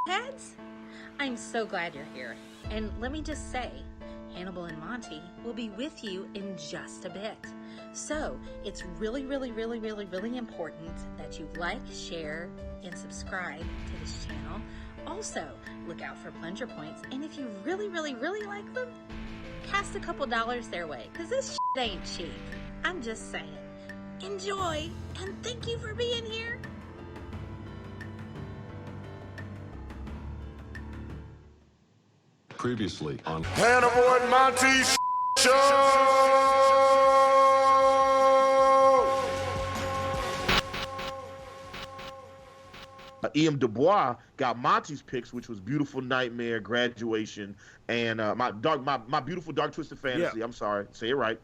heads? I'm so glad you're here. And let me just say, Hannibal and Monty will be with you in just a bit. So it's really important that you like, share, and subscribe to this channel. Also, look out for plunger points. And if you really like them, cast a couple dollars their way, because this shit ain't cheap. I'm just saying. Enjoy, and thank you for being here. Previously on Hannibal and Monty Show! E.M. Dubois got Monty's picks, which was Beautiful Nightmare, Graduation, and my Beautiful Dark Twisted Fantasy. Yeah. I'm sorry, say it right.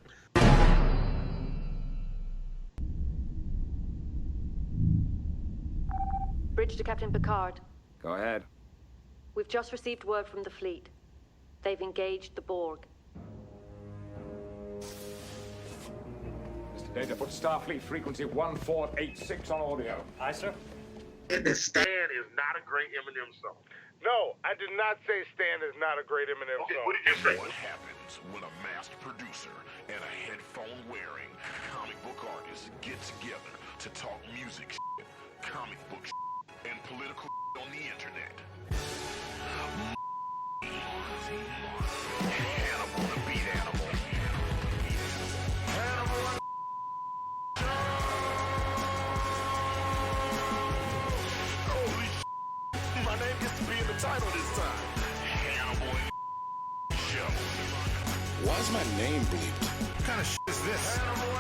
Bridge to Captain Picard. Go ahead. We've just received word from the fleet. They've engaged the Borg. Mr. Data, put Starfleet frequency 1486 on audio. Aye, sir. Stan is not a great Eminem song. No, I did not say Stan is not a great Eminem song. What did you say? What happens when a masked producer and a headphone-wearing comic book artist get together to talk music shit, comic book shit, and political shit on the internet? Hannibal the Beat Animal. Hannibal. Holy shit. My name gets to be in the title this time. Hannibal Show. Why is my name bleeped? What kind of shit is this? Hannibal.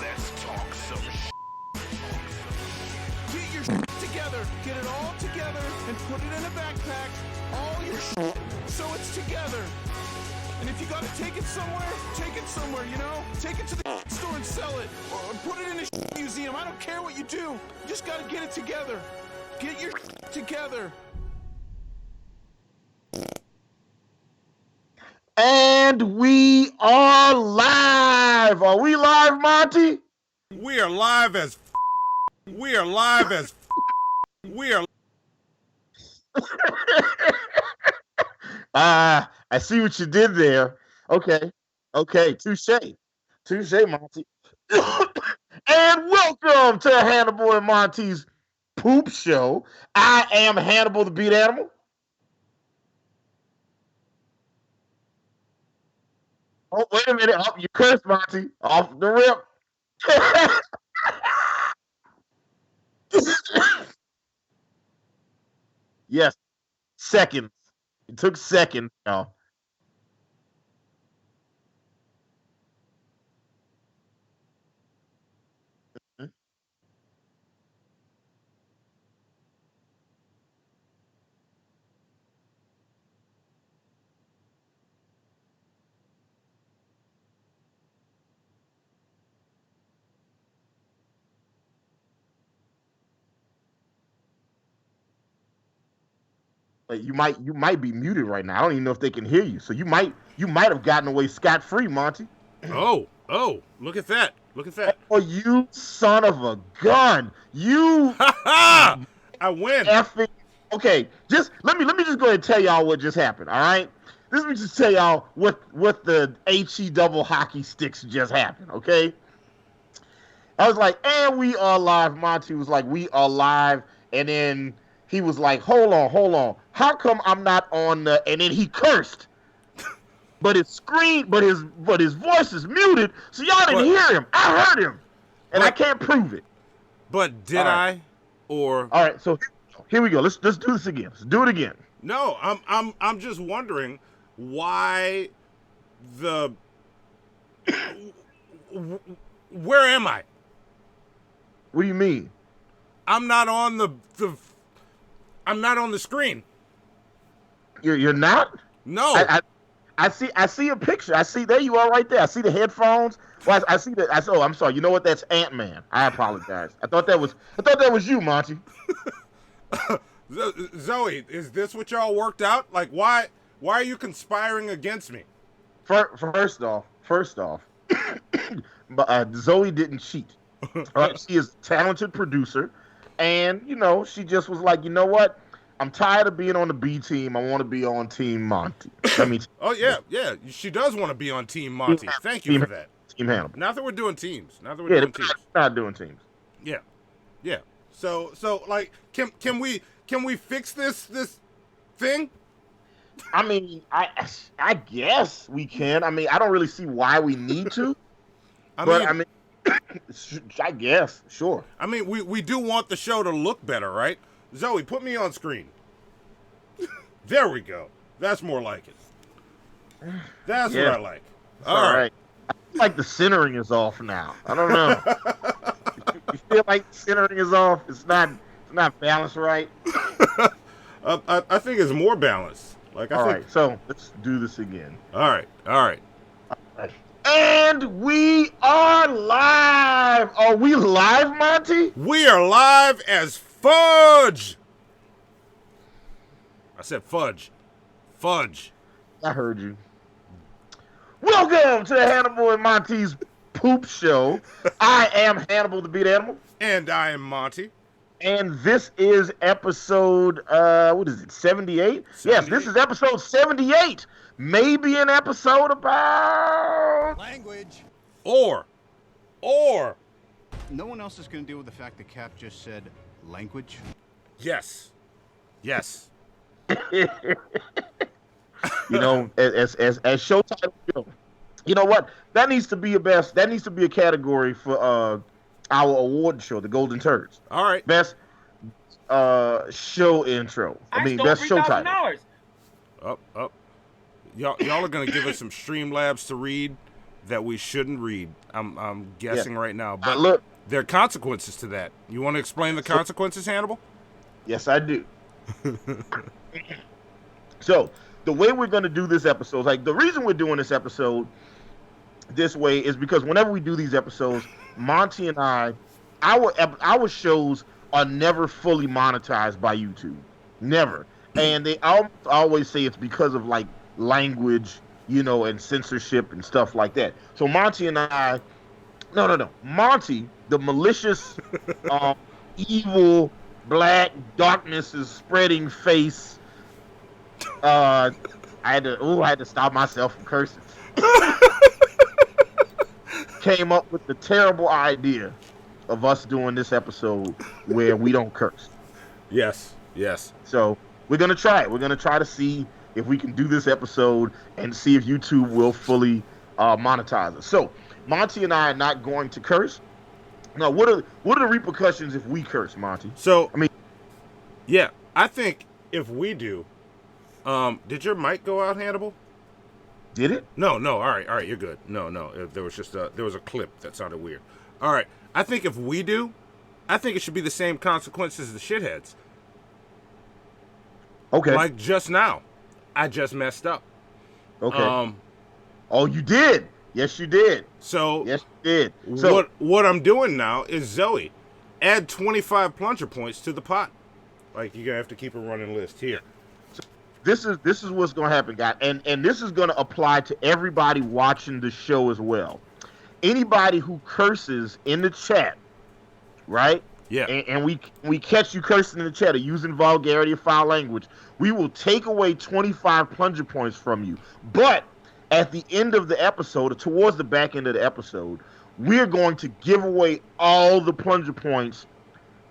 Let's talk some shit. Get your shit together. Get it all together and put it in a backpack. All your shit, so it's together. And if you gotta take it somewhere, you know? Take it to the store and sell it. Or put it in a museum. I don't care what you do. You just gotta get it together. Get your shit together. And we are live. Are we live, Monty? We are live as We are live as We are I see what you did there. Okay, touche, Monty. And welcome to Hannibal and Monty's Poop Show. I am Hannibal the Beat Animal. Oh, wait a minute. Oh, you cursed, Monty. Off the rip. Yes, seconds. It took seconds, y'all. You might be muted right now. I don't even know if they can hear you. So you might have gotten away scot-free, Monty. Oh, look at that. Oh, you son of a gun. You I win. effing. Okay, just let me just go ahead and tell y'all what just happened, all right? Let me just tell y'all what the HE double hockey sticks just happened, okay? I was like, and we are live. Monty was like, we are live. And then he was like, hold on. How come I'm not on the... And then he cursed. But his voice is muted, so y'all didn't hear him. I heard him. And I can't prove it. But did I? Or... All right, so here we go. Let's do this again. Let's do it again. No, I'm just wondering why the... Where am I? What do you mean? I'm not on I'm not on the screen. You're not? No. I see a picture. I see, there you are right there. I see the headphones. Well, I see that. Oh, I'm sorry. You know what? That's Ant-Man. I apologize. I thought that was you, Monty. Zoe, is this what y'all worked out? Like, why are you conspiring against me? First off, Zoe didn't cheat. She is a talented producer, and she just was like, you know what? I'm tired of being on the B team. I want to be on Team Monty. I mean, Oh yeah. She does want to be on Team Monty. Thank you for that. Team Hannibal. Not that we're doing teams. They're not doing teams. Yeah. So like, can we fix this thing? I mean, I guess we can. I mean, I don't really see why we need to. I mean, I guess, sure. I mean, we do want the show to look better, right? Zoe, put me on screen. There we go. That's more like it. That's what I like. All right. I feel like the centering is off now. I don't know. You feel like the centering is off? It's not balanced right. I think it's more balanced. Like I All think. right, so let's do this again. All right. And we are live. Are we live, Monty? We are live as fudge. I said fudge. Fudge. I heard you. Welcome to the Hannibal and Monty's Poop Show. I am Hannibal the Beat Animal. And I am Monty. And this is episode, what is it, 78? Yes, this is episode 78. Maybe an episode about... Language. Or. No one else is going to deal with the fact that Cap just said language? Yes. You know, as show title, you know what? That needs to be a category for our award show, the Golden Turds. All right. Best show intro. I mean, best show title. Up. Y'all are gonna give us some Streamlabs to read that we shouldn't read. I'm guessing right now, but look, there are consequences to that. You want to explain the consequences, Hannibal? Yes, I do. So the way we're going to do this episode, like the reason we're doing this episode this way is because whenever we do these episodes, Monty and our shows are never fully monetized by YouTube, never. And they always say it's because of like language, and censorship and stuff like that. So Monty and I, no, Monty, the malicious, evil, black darkness is spreading face. I had to stop myself from cursing. Came up with the terrible idea of us doing this episode where we don't curse. Yes. So we're gonna try it. We're gonna try to see if we can do this episode and see if YouTube will fully monetize us. So Monty and I are not going to curse. Now, what are the repercussions if we curse, Monty? So I think if we do, did your mic go out, Hannibal? Did it? No. All right, you're good. No. There was just there was a clip that sounded weird. All right, I think if we do, I think it should be the same consequences as the shitheads. Okay. Like just now, I just messed up. Okay. Oh, you did. Yes, you did. So yes, you did. So what I'm doing now is Zoe, add 25 plunger points to the pot. Like you're gonna have to keep a running list here. This is what's gonna happen, guys, and this is gonna apply to everybody watching the show as well. Anybody who curses in the chat, right? Yeah. And we catch you cursing in the chat or using vulgarity or foul language, we will take away 25 plunger points from you. But at the end of the episode, or towards the back end of the episode, we're going to give away all the plunger points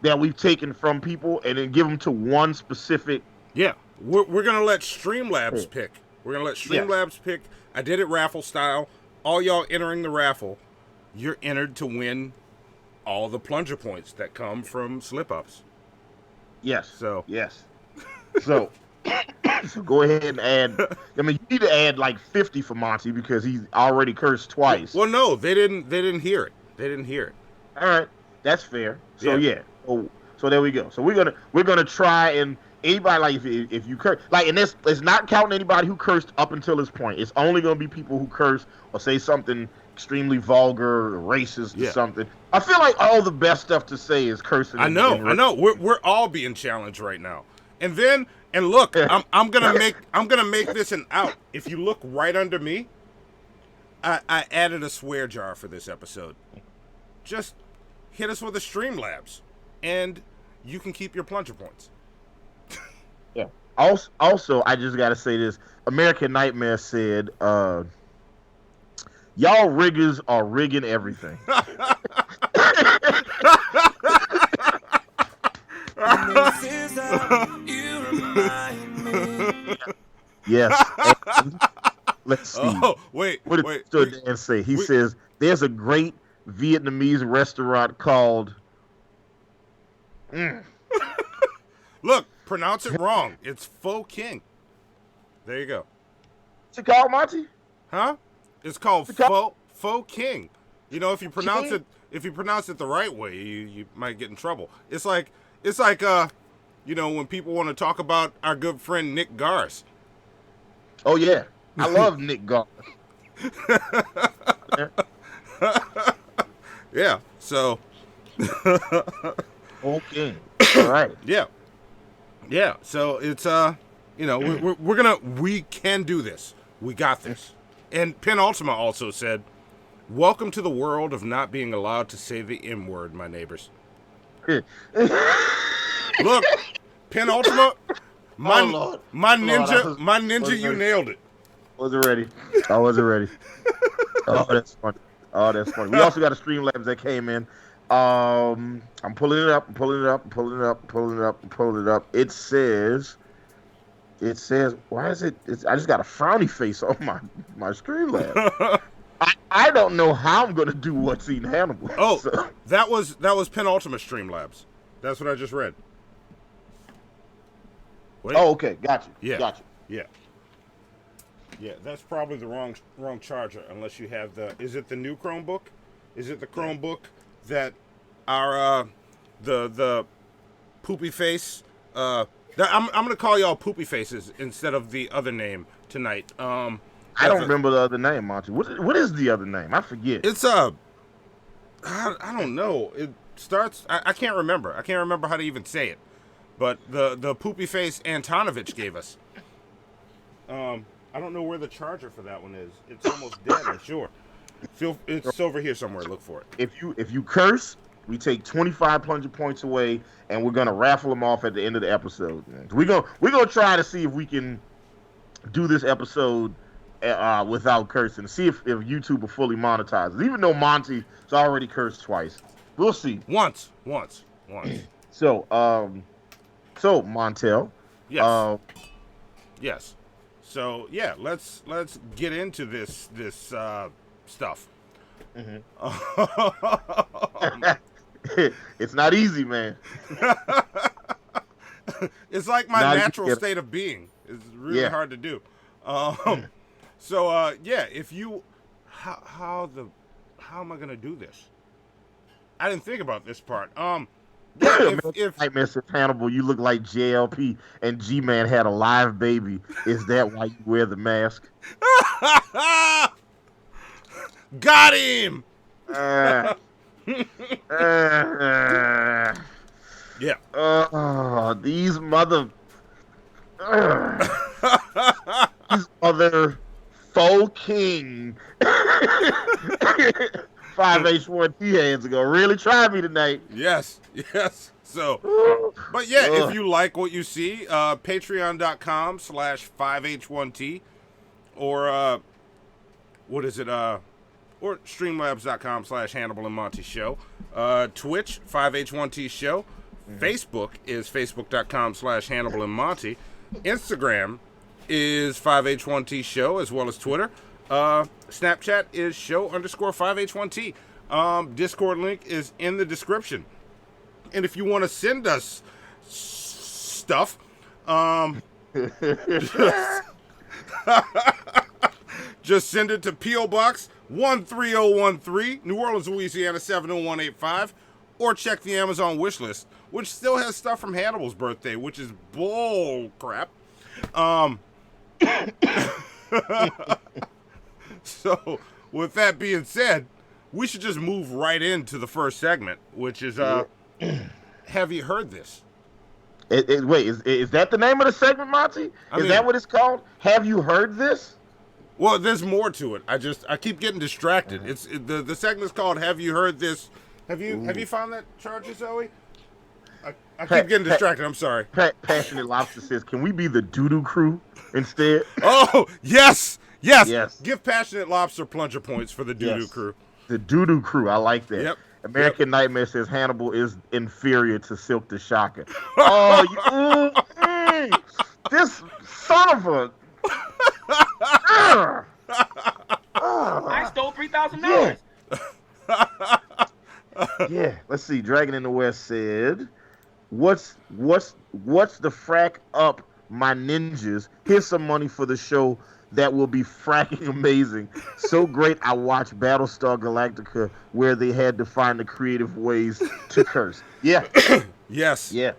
that we've taken from people and then give them to one specific. Yeah. We're going to let Streamlabs pick. We're going to let Streamlabs pick. I did it raffle style. All y'all entering the raffle, you're entered to win all the plunger points that come from slip-ups. Yes. So go ahead and add. I mean, you need to add like 50 for Monty because he's already cursed twice. Well, no, they didn't hear it. They didn't hear it. All right, that's fair. So so there we go. So we're gonna try and anybody like if you curse like, and this it's not counting anybody who cursed up until this point. It's only gonna be people who curse or say something extremely vulgar or racist or something. I feel like all the best stuff to say is cursing. I know. We're all being challenged right now. And look, I'm gonna make this an out. If you look right under me, I added a swear jar for this episode. Just hit us with a Streamlabs, and you can keep your plunger points. Yeah. Also, I just gotta say this. American Nightmare said, "Y'all riggers are rigging everything." Yes. And let's see. Oh, wait. What did Mr. Dan say? He says there's a great Vietnamese restaurant called. Look, pronounce it wrong. It's Pho King. There you go. What's it called, Monty? Huh? It's called Pho King. You know, if you pronounce it the right way, you might get in trouble. It's like you know, when people want to talk about our good friend Nick Garz. Oh yeah, I love Nick Garz. Yeah. So. Okay. All right. Yeah. Yeah. So it's you know, we can do this. We got this. And Penultima also said, "Welcome to the world of not being allowed to say the M word, my neighbors." Look, Penultima, my ninja, you nailed it. I wasn't ready. Oh, that's funny. We also got a Streamlabs that came in. I'm pulling it up. It says, why is it? I just got a frowny face on my Streamlabs. I don't know how I'm gonna do what's eating Hannibal. Oh, so. that was Penultimate Streamlabs. That's what I just read. Wait. Oh, okay, gotcha. Yeah, gotcha. Yeah, that's probably the wrong charger. Unless you have the. Is it the new Chromebook? Is it the Chromebook that our the poopy face? I'm gonna call y'all poopy faces instead of the other name tonight. I don't remember the other name, Monty. What is the other name? I forget. It's I don't know. It starts. I can't remember. I can't remember how to even say it. But the poopy face Antonovich gave us. I don't know where the charger for that one is. It's almost dead, I'm sure. It's over here somewhere. Look for it. If you curse, we take 25 plunger points away, and we're gonna raffle them off at the end of the episode. We're gonna try to see if we can do this episode without cursing. See if YouTube will fully monetize it. Even though Monty's already cursed twice, we'll see. Once. So Montel. Yes. Yes. So yeah, let's get into this stuff. Mm-hmm. It's not easy, man. It's like my natural state of being. It's really hard to do. So yeah, if you how am I gonna do this? I didn't think about this part. Yeah, if Mr. Hannibal, you look like JLP and G-Man had a live baby. Is that why you wear the mask? Got him. Yeah. These other faux king 5H1T hands ago really try me tonight. Yes. So, but yeah, if you like what you see, patreon.com/5H1T or what is it? Or streamlabs.com/Hannibal and Monty Show. Twitch 5H1T Show. Facebook is facebook.com/Hannibal and Monty. Instagram is 5H1T Show, as well as Twitter. Snapchat is show_5H1T. Discord link is in the description. And if you want to send us stuff, just send it to P.O. Box 13013, New Orleans, Louisiana 70185, or check the Amazon wish list, which still has stuff from Hannibal's birthday, which is bull crap. So, with that being said, we should just move right into the first segment, which is, have you heard this? Wait, is that the name of the segment, Monty? Is that what it's called? Have you heard this? Well, there's more to it. I keep getting distracted. The segment's called "Have You Heard This?" Have you found that charger, Zoe? I keep getting distracted. I'm sorry. Passionate Lobster says, "Can we be the doo-doo crew instead?" Oh, yes. Yes. Give Passionate Lobster plunger points for the doo-doo crew. The doo-doo crew. I like that. Yep. American Nightmare says Hannibal is inferior to Silk the Shocker. Oh, this son of a... I stole $3,000. Yeah, let's see. Dragon in the West said, "What's the frack up, my ninjas? Here's some money for the show that will be fracking amazing. So great, I watched Battlestar Galactica where they had to find the creative ways to curse." Yeah. Yes. Yeah.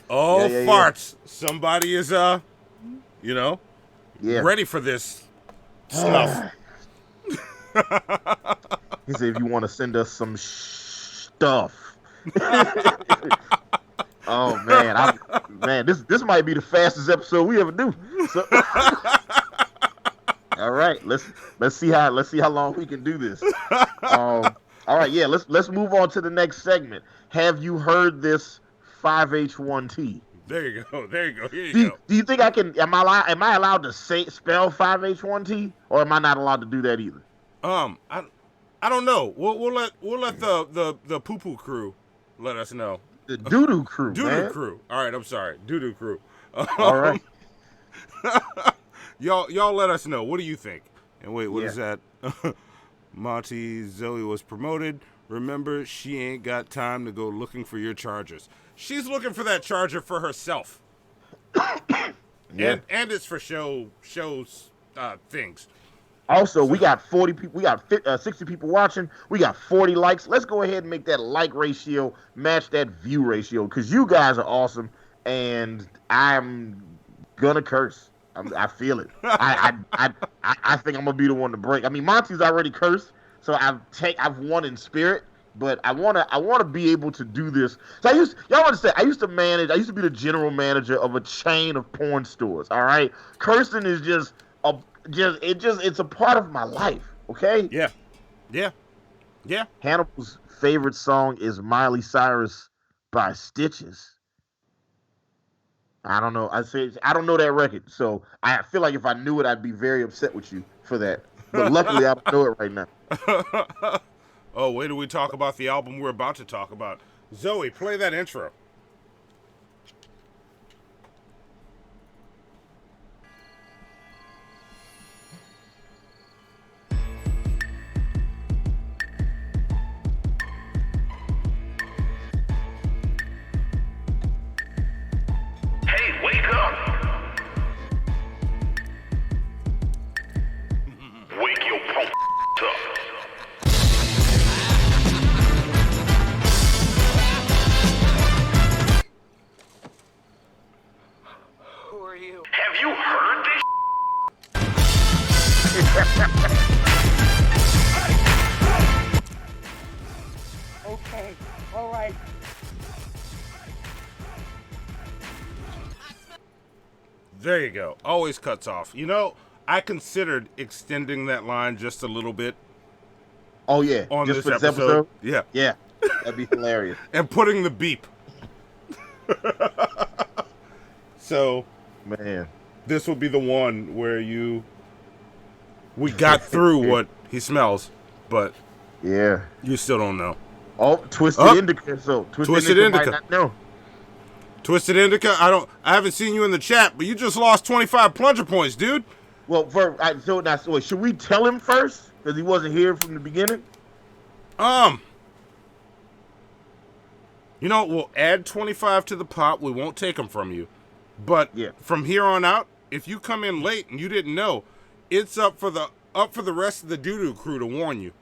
Oh, farts! Yeah. Somebody is ready for this stuff. He said, "If you want to send us some stuff." Oh man, this might be the fastest episode we ever do. So, all right, let's see how long we can do this. All right, yeah, let's move on to the next segment. Have you heard this 5H1T? There you go. Here you go. Do you think I can? Am I allowed to spell 5H1T, or am I not allowed to do that either? I don't know. We'll let the poo poo crew let us know. The doo doo crew. Doo-doo crew. All right, I'm sorry. Doo-doo crew. All right. y'all let us know. What do you think? And wait, what is that? Monty, Zoe was promoted. Remember, she ain't got time to go looking for your chargers. She's looking for that charger for herself. Yeah. And it's for shows things. Also, we got 40 people. We got 60 people watching. We got 40 likes. Let's go ahead and make that like ratio match that view ratio, because you guys are awesome, and I'm gonna curse. I feel it. I think I'm gonna be the one to break. I mean, Monty's already cursed, so I've won in spirit. But I wanna be able to do this. So I used to be the general manager of a chain of porn stores. All right, cursing is it's a part of my life, okay? Yeah. Hannibal's favorite song is Miley Cyrus by Stitches. I don't know. I don't know that record, so I feel like if I knew it, I'd be very upset with you for that. But luckily, I don't know it right now. Oh, wait till we talk about the album we're about to talk about. Zoe, play that intro. Okay, all right. There you go. Always cuts off. You know, I considered extending that line just a little bit. Oh yeah, on just this for episode. Yeah, that'd be hilarious. And putting the beep. So, man, this will be the one where we got through what he smells, but yeah, you still don't know. Oh, Twisted Indica. So Twisted Indica might not know. Twisted Indica. I haven't seen you in the chat, but you just lost 25 plunger points, dude. Well, should we tell him first because he wasn't here from the beginning? You know, we'll add 25 to the pot. We won't take them from you, but from here on out, if you come in late and you didn't know, it's up for the rest of the doo-doo crew to warn you.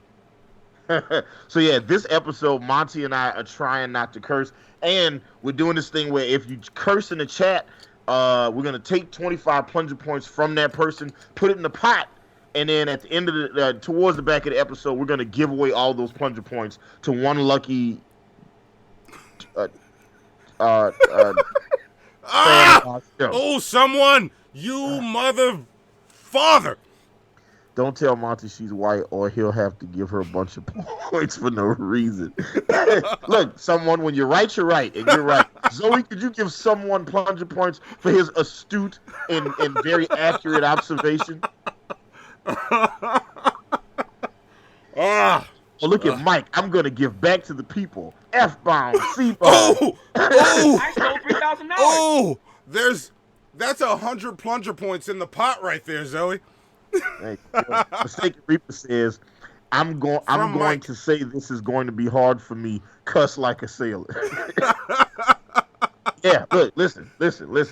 So yeah, this episode, Monty and I are trying not to curse, and we're doing this thing where if you curse in the chat, we're gonna take 25 plunger points from that person, put it in the pot, and then at the end of towards the back of the episode, we're gonna give away all those plunger points to one lucky. Someone, you mother father. Don't tell Monty she's white, or he'll have to give her a bunch of points for no reason. Look, someone, when you're right, you're right, and you're right. Zoe, could you give someone plunger points for his astute and very accurate observation? Oh, look at Mike. I'm going to give back to the people. F-bomb, C-bomb. Oh! I stole $3,000. Oh! That's 100 plunger points in the pot right there, Zoe. Hey, Mistaken Reaper says, I'm going to say this is going to be hard for me. Cuss like a sailor. Yeah, look, listen.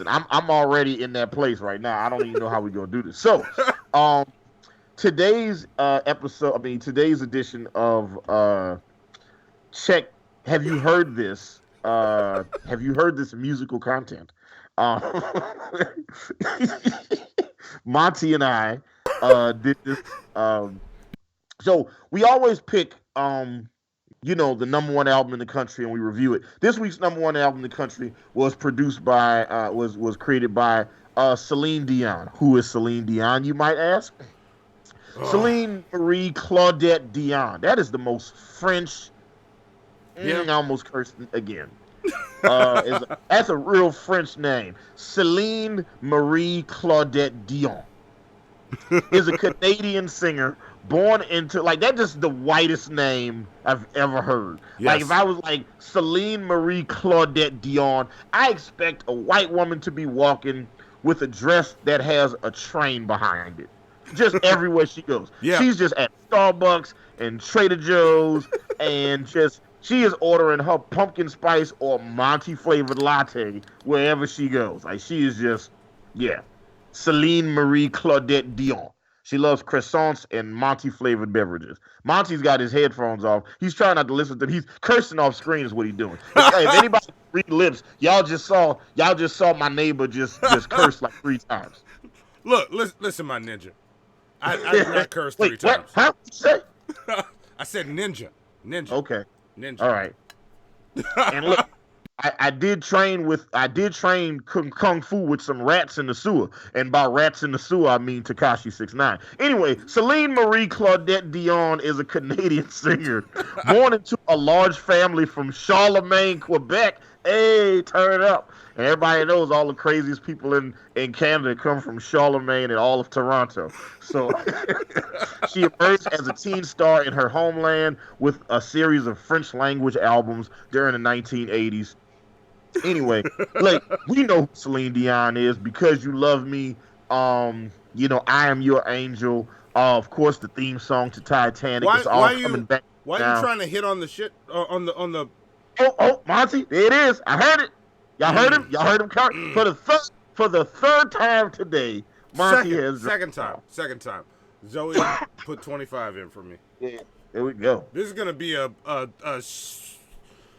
I'm already in that place right now. I don't even know how we're going to do this. So, today's today's edition of Check. Have you heard this? Have you heard this musical content? Monty and I did this. So we always pick, the number one album in the country, and we review it. This week's number one album in the country was produced by, was created by Celine Dion. Who is Celine Dion, you might ask? Celine Marie Claudette Dion. That is the most French. I almost cursed again. That's a real French name. Celine Marie Claudette Dion is a Canadian singer born into, that's just the whitest name I've ever heard. Yes. Like, if I was like Celine Marie Claudette Dion, I expect a white woman to be walking with a dress that has a train behind it. Just everywhere she goes. Yeah. She's just at Starbucks and Trader Joe's, and she is ordering her pumpkin spice or Monty flavored latte wherever she goes. Like, she is just, Celine Marie Claudette Dion. She loves croissants and Monty flavored beverages. Monty's got his headphones off. He's trying not to listen to them. He's cursing off screen is what he's doing. If anybody read lips, y'all just saw my neighbor just curse like 3 times. Look, listen, my ninja. I did not curse 3 times. What? How did you say? I said ninja. Okay. Ninja. All right. And look, I did train kung fu with some rats in the sewer, and by rats in the sewer I mean Tekashi 6ix9ine. Anyway, Celine Marie Claudette Dion is a Canadian singer born into a large family from Charlemagne, Quebec. Hey, turn it up! And everybody knows all the craziest people in Canada come from Charlemagne and all of Toronto. So she emerged as a teen star in her homeland with a series of French language albums during the 1980s. Anyway, we know who Celine Dion is. Because You Love Me, I Am Your Angel. Of course, the theme song to Titanic is all coming back. Why are you trying to hit on the shit on the? Oh, Monty, there it is. I heard it. Y'all heard him? Y'all heard him for the third time today. Monty second time. Zoe put 25 in for me. Yeah, there we go. This is gonna be a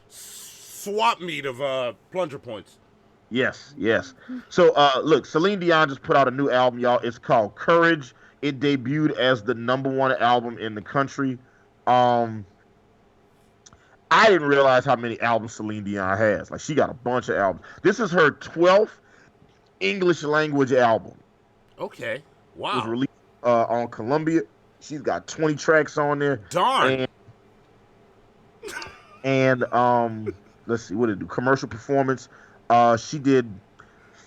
swap meet of plunger points. Yes. So look, Celine Dion just put out a new album, y'all. It's called Courage. It debuted as the number one album in the country. I didn't realize how many albums Celine Dion has. Like, she got a bunch of albums. This is her 12th English language album. Okay. Wow. It was released on Columbia. She's got 20 tracks on there. Darn. And let's see, what did it do? Commercial performance. She did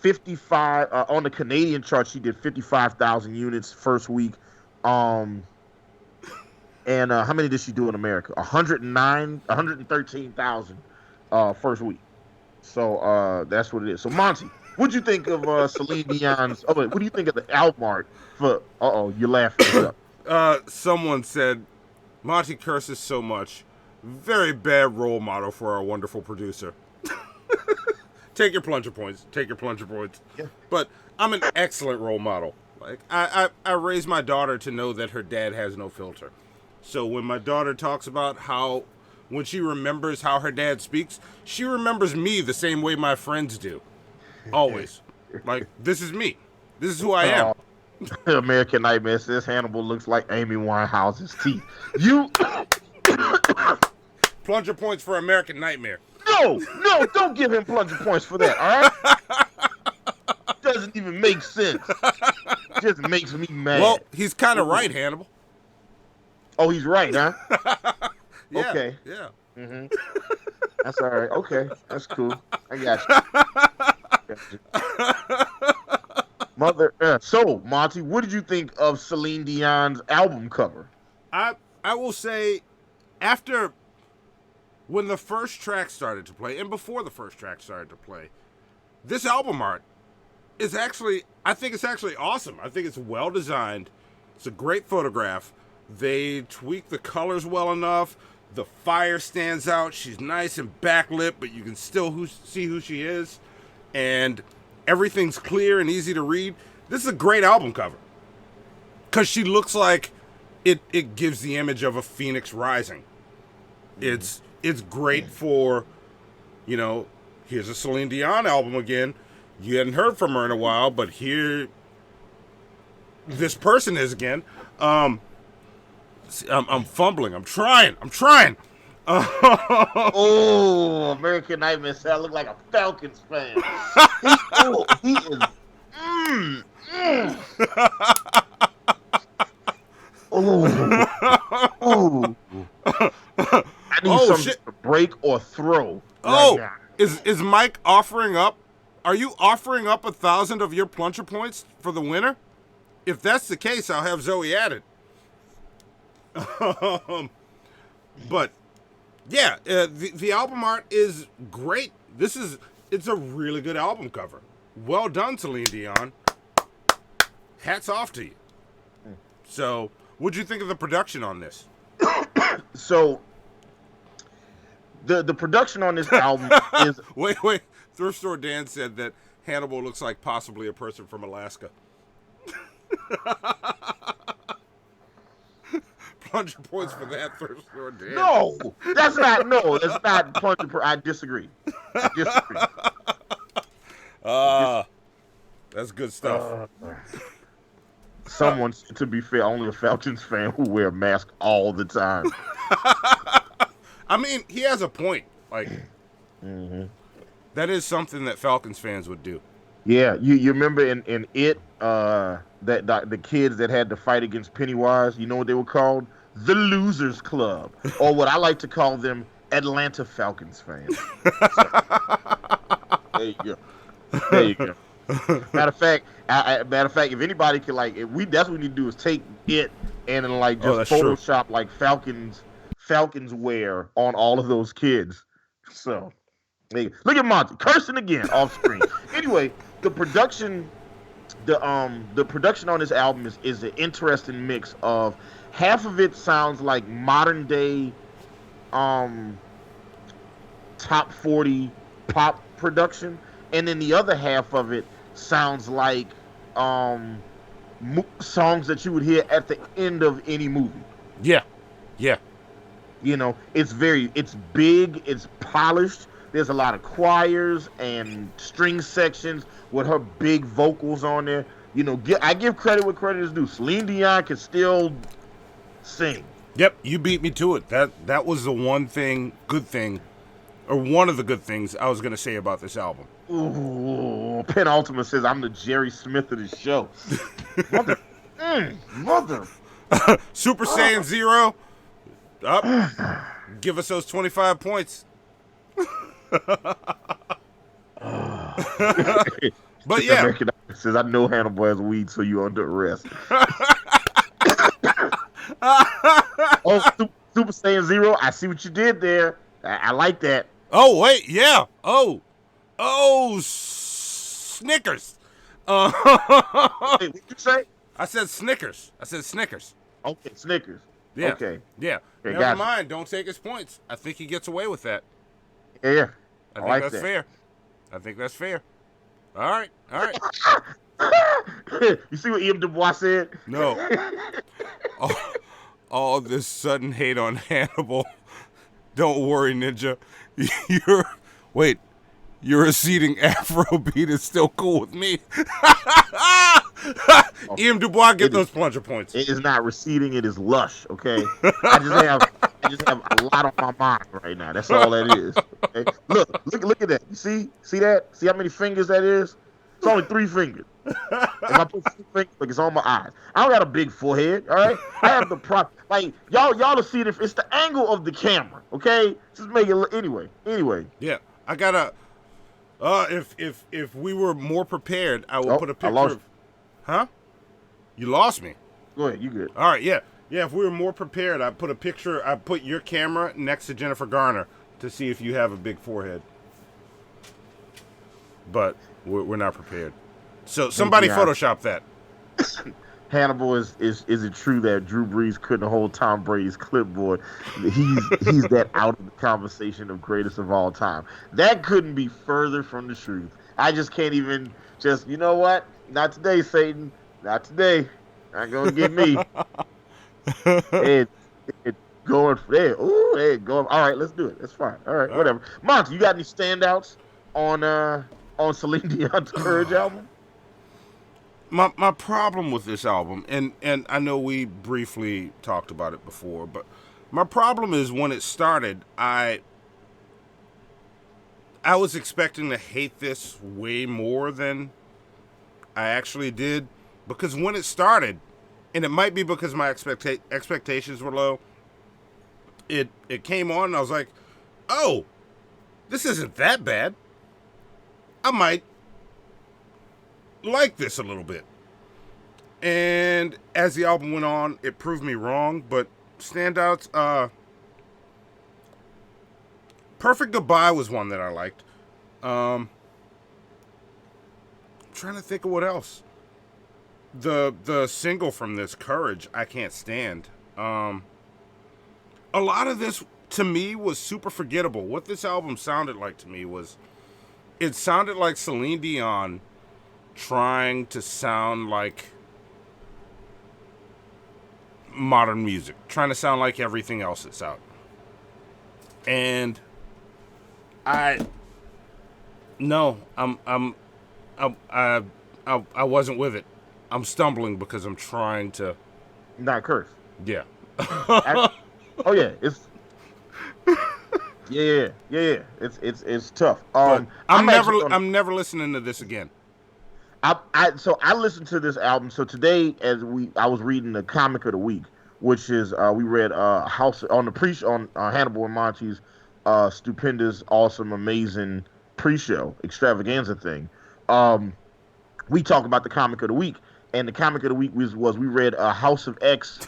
55 on the Canadian chart. She did 55,000 units first week. And how many did she do in America? 113,000 first week. So that's what it is. So Monty, what'd you think of Celine Dion's? Oh wait, what do you think of the album art for? You're laughing. Someone said, Monty curses so much. Very bad role model for our wonderful producer. Take your plunger points. Yeah. But I'm an excellent role model. Like I raised my daughter to know that her dad has no filter. So when my daughter talks about when she remembers how her dad speaks, she remembers me the same way my friends do. Always. Like, this is me. This is who I am. American Nightmare says Hannibal looks like Amy Winehouse's teeth. Plunger points for American Nightmare. No, don't give him plunger points for that, all right? Doesn't even make sense. just makes me mad. Well, he's kind of right, Hannibal. Oh, he's right, huh? Yeah, okay. Yeah. Mm-hmm. That's all right. Okay, that's cool. I got you. Mother. So, Monty, what did you think of Celine Dion's album cover? I will say, after when the first track started to play, and before the first track started to play, this album art is actually, I think it's actually awesome. I think it's well designed. It's a great photograph. They tweak the colors well enough. The fire stands out. She's nice and backlit, but you can still see who she is. And everything's clear and easy to read. This is a great album cover. Because she looks like it gives the image of a phoenix rising. It's great for, here's a Celine Dion album again. You hadn't heard from her in a while, but here this person is again. I'm fumbling. I'm trying. Oh, American Nightmare said I look like a Falcons fan. He is. Oh. I need something to break or throw. Right Is Mike offering up? Are you offering up 1,000 of your plunger points for the winner? If that's the case, I'll have Zoe added. But yeah, the album art is great. It's a really good album cover. Well done, Celine Dion. Hats off to you. So, what'd you think of the production on this? So, the production on this album is... Wait. Thrift Store Dan said that Hannibal looks like possibly a person from Alaska. Plunger points for that, Thrift Store Dan. No, that's not plunger. I disagree. That's good stuff. Someone, to be fair, only a Falcons fan who wear a mask all the time. I mean, he has a point. Like, that is something that Falcons fans would do. Yeah, you remember in It, that the kids that had to fight against Pennywise, you know what they were called? The Losers Club, or what I like to call them, Atlanta Falcons fans. So, there you go. Matter of fact, if anybody could that's what we need to do is take It and then just Photoshop true. Falcons wear on all of those kids. So, look at Monty cursing again off screen. Anyway, the production on this album is an interesting mix of half of it sounds like modern day top 40 pop production, and then the other half of it sounds like songs that you would hear at the end of any movie. Yeah. It's big, it's polished. There's a lot of choirs and string sections with her big vocals on there. I give credit where credit is due. Celine Dion can still sing. Yep, you beat me to it. That was the one good thing, or one of the good things I was going to say about this album. Ooh, Penultimate says I'm the Jerry Smith of the show. Mother. Super Saiyan Zero. Up. Give us those 25 points. But yeah. American says I know Hannibal has weed, so you under arrest. Super Saiyan Zero. I see what you did there. I like that. Oh wait, yeah. Oh, Snickers. Wait, what'd you say? I said Snickers. Okay, Snickers. Yeah. Okay. Yeah. Okay, Never mind. Don't take his points. I think he gets away with that. Yeah. I think that's fair. All right. You see what E.M. Du Bois said? No. All this sudden hate on Hannibal. Don't worry, Ninja. Your receding Afrobeat is still cool with me. E.M. Du Bois, get those plunger points. It is not receding, it is lush, okay? I just have a lot on my mind right now. That's all that is. Okay? Look at that. You see that? See how many fingers that is? It's only 3 fingers. If I put 4 fingers, like it's on my eyes. I don't got a big forehead, all right? I have the like y'all to see it if it's the angle of the camera, okay? Just make it anyway. Yeah, I gotta. If we were more prepared, I would put a picture. Lost. Huh? You lost me. Go ahead, you good. All right, yeah. If we were more prepared, I'd put a picture. I'd put your camera next to Jennifer Garner to see if you have a big forehead. But we're not prepared. So somebody Photoshop that. Hannibal, is it true that Drew Brees couldn't hold Tom Brady's clipboard? He's that out of the conversation of greatest of all time. That couldn't be further from the truth. I just can't even you know what? Not today, Satan. Not today. Not gonna get me. It going for there. Ooh, hey, going. All right, let's do it. That's fine. All right, whatever. Monty, you got any standouts on Celine Dion's Courage album? My problem with this album, and I know we briefly talked about it before, but my problem is when it started, I was expecting to hate this way more than I actually did, because when it started, and it might be because my expectations were low, it came on and I was like, oh, this isn't that bad. I might like this a little bit. And as the album went on, it proved me wrong, but standouts, Perfect Goodbye was one that I liked. I'm trying to think of what else. The single from this, Courage, I Can't Stand. A lot of this, to me, was super forgettable. What this album sounded like to me was, it sounded like Celine Dion trying to sound like modern music, trying to sound like everything else that's out. And I wasn't with it. I'm stumbling because I'm trying to not curse. Yeah. Oh yeah, it's yeah. It's tough. I'm never listening to this again. So I listened to this album. So today, I was reading the comic of the week, which is we read House on Hannibal and Monty's stupendous, awesome, amazing pre-show extravaganza thing. We talk about the comic of the week, and the comic of the week was we read House of X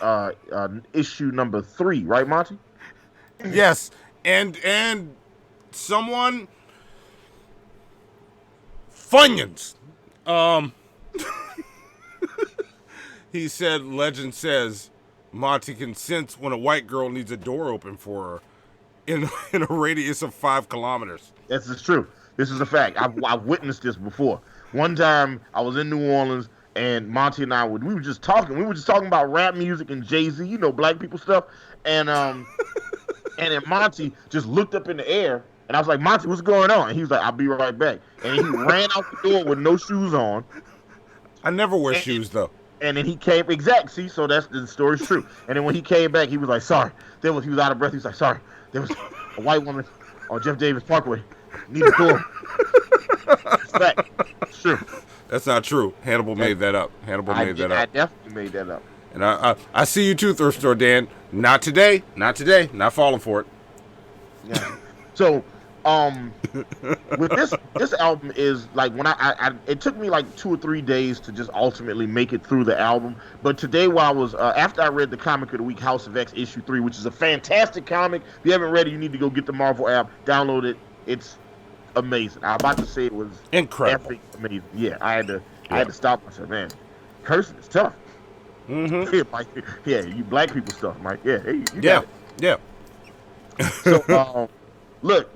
issue number 3, right, Monty? Yes, and someone Funyuns. He said, legend says, Monty can sense when a white girl needs a door open for her in a radius of 5 kilometers. This is true. This is a fact. I've witnessed this before. One time I was in New Orleans and Monty and I we were just talking. We were just talking about rap music and Jay-Z, black people stuff. And and then Monty just looked up in the air and I was like, Monty, what's going on? And he was like, I'll be right back. And he ran out the door with no shoes on. I never wear shoes though. And then he came see, so that's the story's true. And then when he came back, he was like, sorry. He was out of breath. He was like, sorry. There was a white woman on Jeff Davis Parkway. Need a door. It's fact. It's true. That's not true. Hannibal made that up. I definitely made that up. And I see you too, thrift store Dan. Not today. Not falling for it. Yeah. So, with this album is like when I it took me like 2 or 3 days to just ultimately make it through the album. But today, while I was after I read the comic of the week, House of X issue 3, which is a fantastic comic. If you haven't read it, you need to go get the Marvel app, download it. It's amazing. I'm about to say it was incredible, epic, amazing. Yeah, I had to stop myself, man. Cursing is tough. Mm-hmm. Yeah, Mike, you black people stuff, Mike. Yeah, hey, you got it. Yeah. So, look,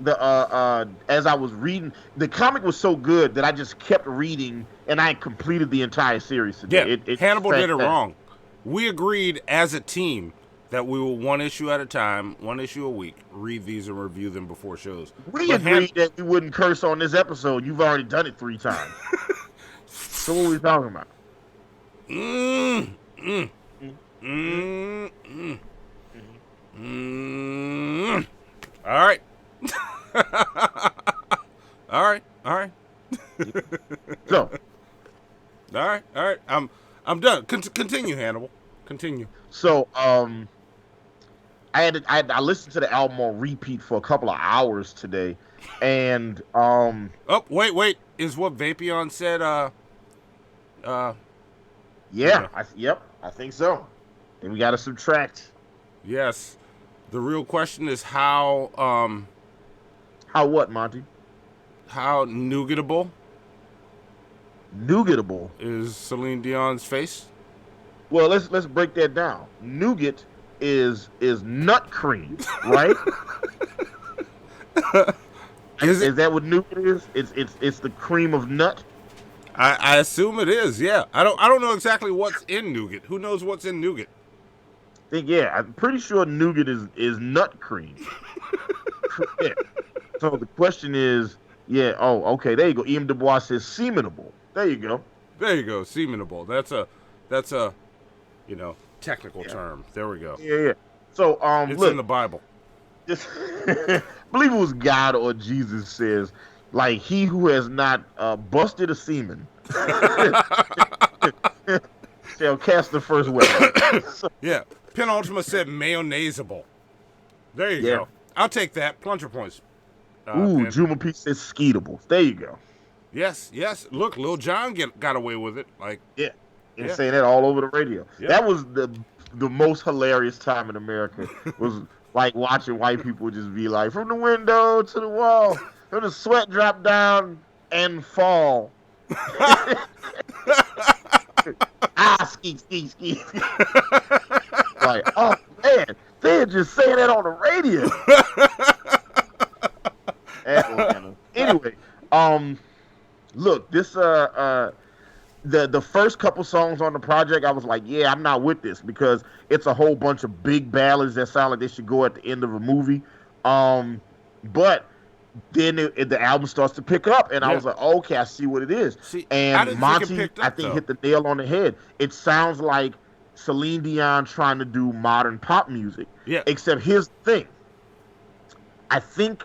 as I was reading, the comic was so good that I just kept reading, and I completed the entire series today. Yeah, Hannibal did it wrong. We agreed as a team that we will 1 issue at a time, 1 issue a week, read these and review them before shows. We agreed that we wouldn't curse on this episode. You've already done it 3 times. So what are we talking about? All right. All right. So, all right. I'm done. Continue, Hannibal. Continue. So, I listened to the album on repeat for a couple of hours today, and Oh, wait. Is what Vapion said? Yeah, I think so. And we got to subtract. Yes. The real question is how How what, Monty? how nougatable Nougatable. is Celine Dion's face? Well, let's break that down. Nougat is nut cream, right? Is that what nougat is? It's the cream of nut. I assume it is. Yeah. I don't know exactly what's in nougat. Who knows what's in nougat? I'm pretty sure nougat is nut cream. Yeah. So the question is, okay, there you go. Ian Dubois says semenable. There you go. There you go. Semenable. That's a technical term. There we go. Yeah. So It's look, in the Bible. this, I believe it was God or Jesus says, like, he who has not busted a semen shall cast the first weapon. Yeah. Penultima said mayonnaisable. There you go. I'll take that. Plunger points. Ooh, Juma P says skeetable. There you go. Yes. Look, Lil Jon got away with it. Like, And saying that all over the radio. Yeah. That was the most hilarious time in America. Was like watching white people just be like, from the window to the wall, from the sweat drop down and fall. Ski. Like, oh man, they're just saying that on the radio. Atlanta. Anyway, look, this the first couple songs on the project, I was like, yeah, I'm not with this because it's a whole bunch of big ballads that sound like they should go at the end of a movie. But then the album starts to pick up, and I was like, okay, I see what it is. And Monty, I think, hit the nail on the head. It sounds like Celine Dion trying to do modern pop music. Yeah. Except here's the thing. I think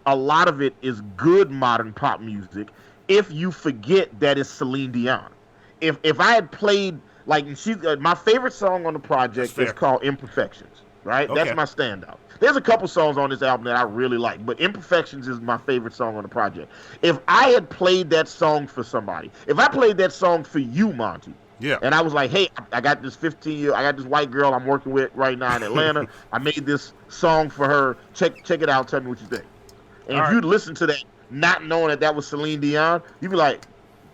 a lot of it is good modern pop music if you forget that it's Celine Dion. If I had played, like, my favorite song on the project is called Imperfections, right? Okay. That's my standout. There's a couple songs on this album that I really like, but Imperfections is my favorite song on the project. If I had played that song for somebody, if I played that song for you, Monty, and I was like, hey, I got this I got this white girl I'm working with right now in Atlanta. I made this song for her. Check it out. Tell me what you think. And if you'd listen to that, not knowing that was Celine Dion, you'd be like,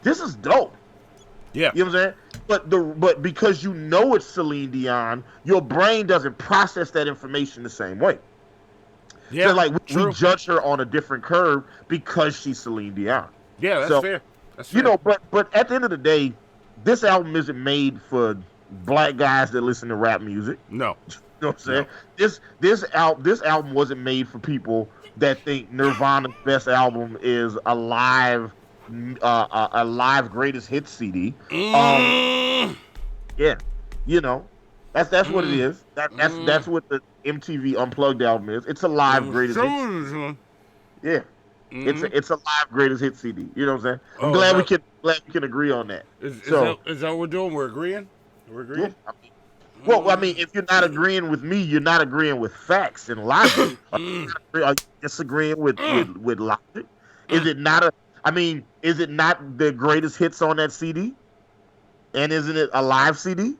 this is dope. Yeah. You know what I'm saying? But because you know it's Celine Dion, your brain doesn't process that information the same way. Yeah. So like we judge her on a different curve because she's Celine Dion. Yeah, that's fair. That's fair. You know, but at the end of the day, this album isn't made for black guys that listen to rap music. No. You know what I'm saying? No. This album wasn't made for people that think Nirvana's best album is a live greatest hits CD. Yeah, you know, that's what it is. That's what the MTV Unplugged album is. It's a live greatest hits. Yeah, it's a live greatest hit CD. You know what I'm saying? I'm glad we can agree on that. Is that what we're doing? We're agreeing. We're agreeing. Yeah, I mean, if you're not agreeing with me, you're not agreeing with facts and logic. Are you disagreeing with logic? Is it not is it not the greatest hits on that CD? And isn't it a live CD?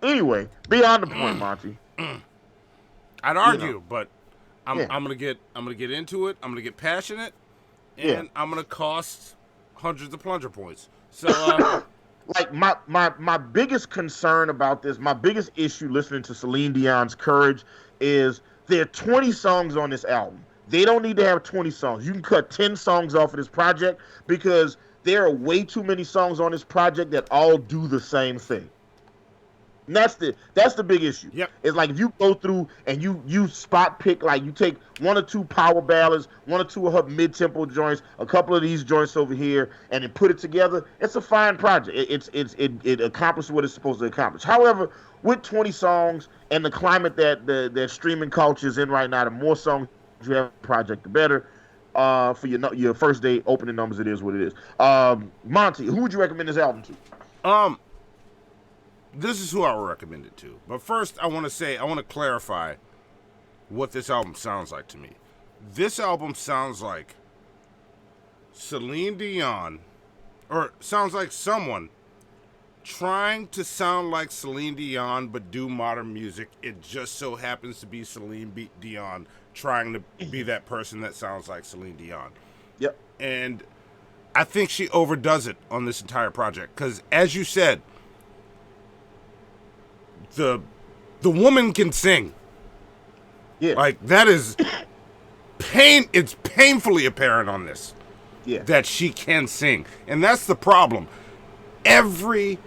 Anyway, beyond the point, Monty. I'd argue, but I'm gonna get into it. I'm gonna get passionate, and I'm gonna cost hundreds of plunger points. So. Like my biggest concern about this, my biggest issue listening to Celine Dion's Courage is there are 20 songs on this album. They don't need to have 20 songs. You can cut 10 songs off of this project because there are way too many songs on this project that all do the same thing. And that's the big issue. Yep. It's like if you go through and you spot pick, like you take one or two power ballads, one or two of her mid-tempo joints, a couple of these joints over here, and then put it together, it's a fine project. It accomplishes what it's supposed to accomplish. However, with 20 songs and the climate that the streaming culture is in right now, the more songs you have a project, the better. for your first day opening numbers. It is what it is. Monty, who would you recommend this album to? This is who I would recommend it to. But first, I want to clarify what this album sounds like to me. This album sounds like Celine Dion, or sounds like someone trying to sound like Celine Dion but do modern music. It just so happens to be Celine Dion trying to be that person that sounds like Celine Dion. Yep. And I think she overdoes it on this entire project because, as you said, the woman can sing. Yeah. Like, that is it's painfully apparent on this. Yeah. That she can sing. And that's the problem. Every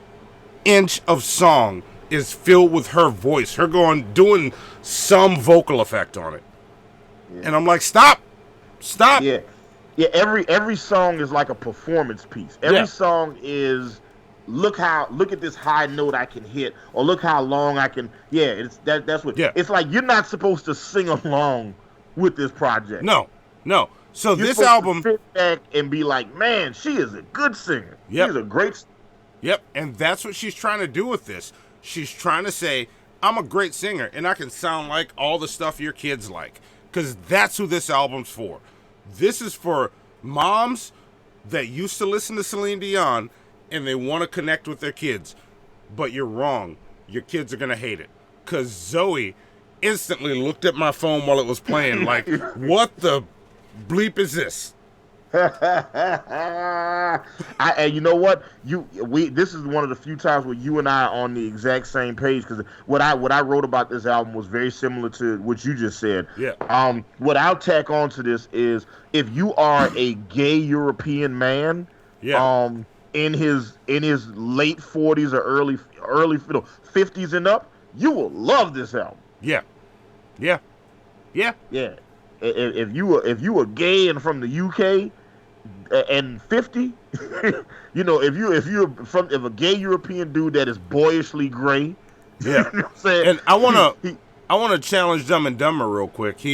inch of song is filled with her voice. Her doing some vocal effect on it. Yeah. And I'm like, stop. Yeah. Yeah, every song is like a performance piece. Every song is look at this high note I can hit, or look how long I can. Yeah, that's what. Yeah. It's like you're not supposed to sing along with this project. No. So you're this album, to sit back and be like, man, she is a good singer. Yep. She's a great. Yep, and that's what she's trying to do with this. She's trying to say, I'm a great singer, and I can sound like all the stuff your kids like, because that's who this album's for. This is for moms that used to listen to Celine Dion and they want to connect with their kids. But you're wrong. Your kids are going to hate it. Because Zoe instantly looked at my phone while it was playing like, what the bleep is this? And you know what? This is one of the few times where you and I are on the exact same page, because what I wrote about this album was very similar to what you just said. Yeah. What I'll tack on to this is, if you are a gay European man, in his late 40s or early 50s and up, you will love this album. Yeah. If you were gay and from the UK and 50, if a gay European dude that is boyishly gray, yeah. You know what I'm saying? And I want to challenge Dumb and Dumber real quick.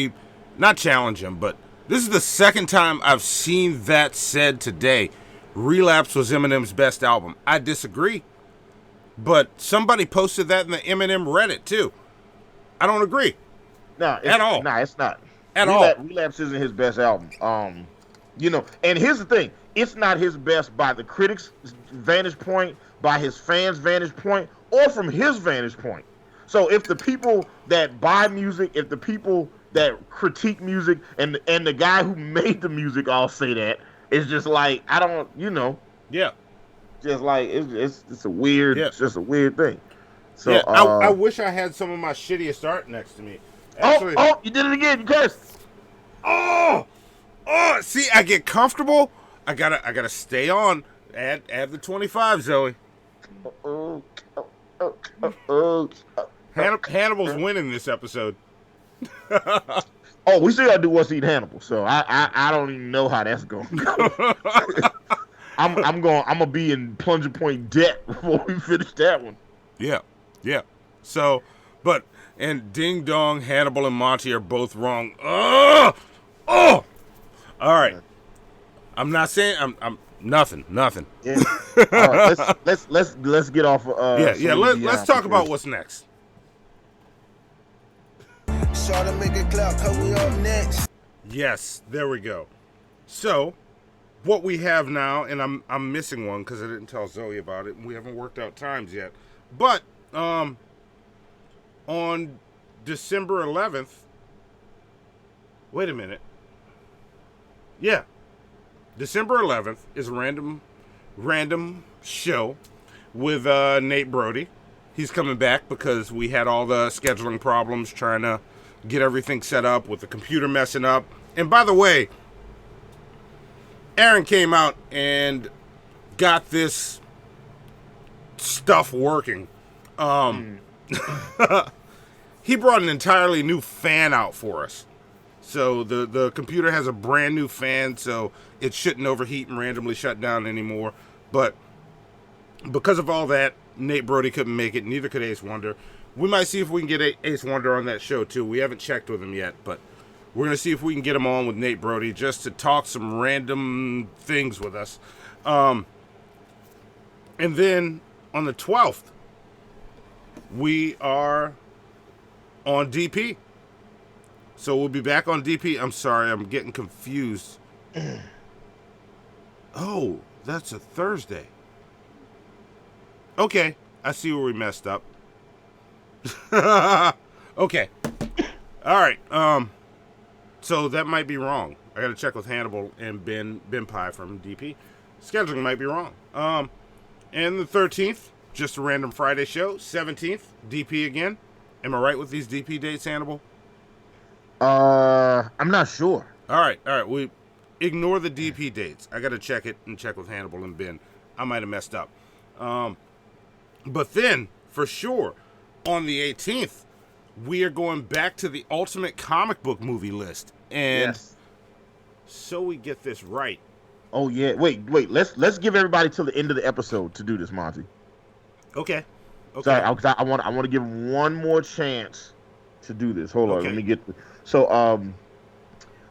Not challenge him, but this is the second time I've seen that said today. Relapse was Eminem's best album. I disagree, but somebody posted that in the Eminem Reddit too. I don't agree. At all. No, it's not. At all. Relapse isn't his best album. And here's the thing. It's not his best by the critics' vantage point, by his fans' vantage point, or from his vantage point. So if the people that buy music, if the people that critique music, and the guy who made the music all say that, it's just like, I don't, Yeah. Just like, it's a weird, it's just a weird thing. So yeah, I wish I had some of my shittiest art next to me. Actually, you did it again. You cursed. Oh, see, I get comfortable. I gotta stay on. Add the 25, Zoe. Hannibal's winning this episode. We still gotta do What's Eating Hannibal. So I don't even know how that's going to go. I'm gonna be in plunger point debt before we finish that one. Yeah. So, and Ding Dong, Hannibal, and Monty are both wrong. All right. I'm not saying I'm nothing. Yeah. All right, let's get off. Let's talk about what's next. Yes, there we go. So, what we have now, and I'm missing one because I didn't tell Zoe about it, and we haven't worked out times yet. But on December 11th, wait a minute. Yeah, December 11th is a random show with Nate Brody. He's coming back because we had all the scheduling problems trying to get everything set up with the computer messing up. And by the way, Aaron came out and got this stuff working. He brought an entirely new fan out for us. So the computer has a brand new fan, so it shouldn't overheat and randomly shut down anymore. But because of all that, Nate Brody couldn't make it. Neither could Ace Wonder. We might see if we can get Ace Wonder on that show too. We haven't checked with him yet, but We're going to see if we can get him on with Nate Brody just to talk some random things with us. And then on the 12th, we are on DP. So we'll be back on DP. I'm sorry, I'm getting confused. Oh, that's a Thursday. Okay, I see where we messed up. Okay. All right. So that might be wrong. I got to check with Hannibal and Ben Pie from DP. Scheduling might be wrong. And the 13th, just a random Friday show. 17th, DP again. Am I right with these DP dates, Hannibal? I'm not sure. All right. We ignore the DP dates. I got to check it and check with Hannibal and Ben. I might have messed up. But then, for sure, on the 18th, we are going back to the ultimate comic book movie list. And so we get this right. Oh yeah. Wait. Let's give everybody till the end of the episode to do this, Monty. Okay. Sorry, I want to give them one more chance to do this. Hold on, let me get. So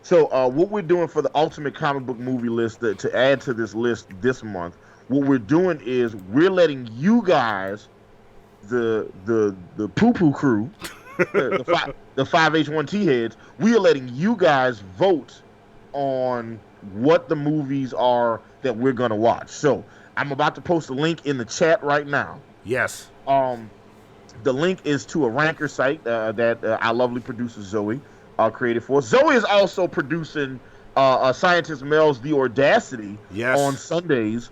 what we're doing for the ultimate comic book movie list to add to this list this month, what we're doing is we're letting you guys, the poo-poo crew, the 5H1T heads, we are letting you guys vote on what the movies are that we're gonna watch. So I'm about to post a link in the chat right now. Yes. The link is to a ranker site that our lovely producer Zoe created for us. Zoe is also producing Scientist Mel's The Audacity on Sundays.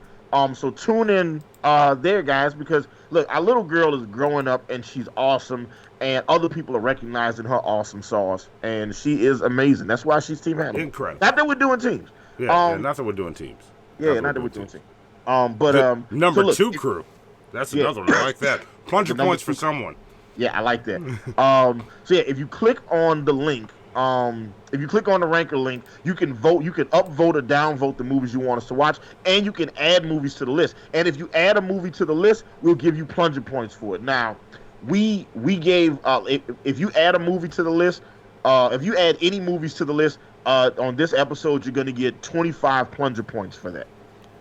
So tune in there, guys, because look, our little girl is growing up and she's awesome, and other people are recognizing her awesome sauce, and she is amazing. That's why she's Team Hannibal. Incredible. Not that we're doing teams. Yeah, not that we're doing teams. Yeah, not that we're doing teams. Number so look, 2 crew. That's another one. I like that. Plunger points for someone. Yeah, I like that. So yeah, if you click on the link, if you click on the ranker link, you can vote. You can upvote or downvote the movies you want us to watch, and you can add movies to the list. And if you add a movie to the list, we'll give you plunger points for it. Now, we gave if you add a movie to the list, if you add any movies to the list on this episode, you're going to get 25 plunger points for that.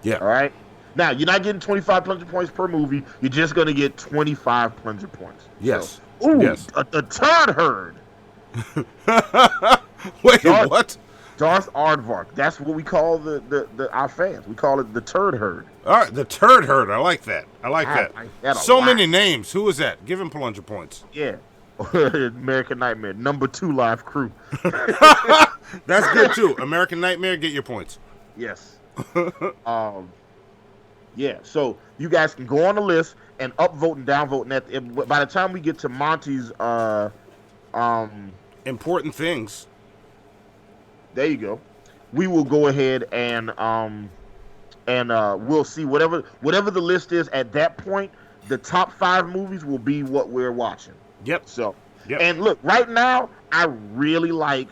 Yeah. All right. Now, you're not getting 25 plunger points per movie. You're just going to get 25 plunger points. Yes. So, yes. The turd herd. Wait, what? Darth Aardvark. That's what we call our fans. We call it the turd herd. All right, the turd herd. I like that. I like that. So many names. Who is that? Give him plunger points. Yeah. American Nightmare. Number 2 live crew. That's good, too. American Nightmare, get your points. Yes. Yeah, so you guys can go on the list and upvote and downvote. And by the time we get to Monty's important things, there you go. We will go ahead and we'll see whatever the list is at that point. The top 5 movies will be what we're watching. Yep. So, and look, right now, I really like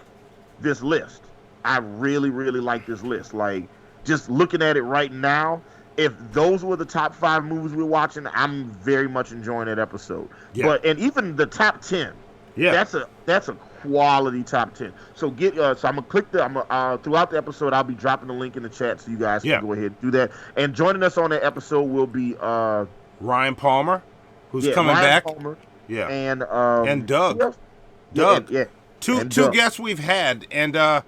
this list. I really, really like this list. Like, just looking at it right now, if those were the top 5 movies we're watching, I'm very much enjoying that episode. Yeah. And even the top 10, that's a quality top 10. So so I'm gonna click throughout the episode, I'll be dropping the link in the chat so you guys can go ahead and do that. And joining us on that episode will be Ryan Palmer, who's coming back. Palmer, and Doug. Doug. Yeah. Two guests we've had, and I'm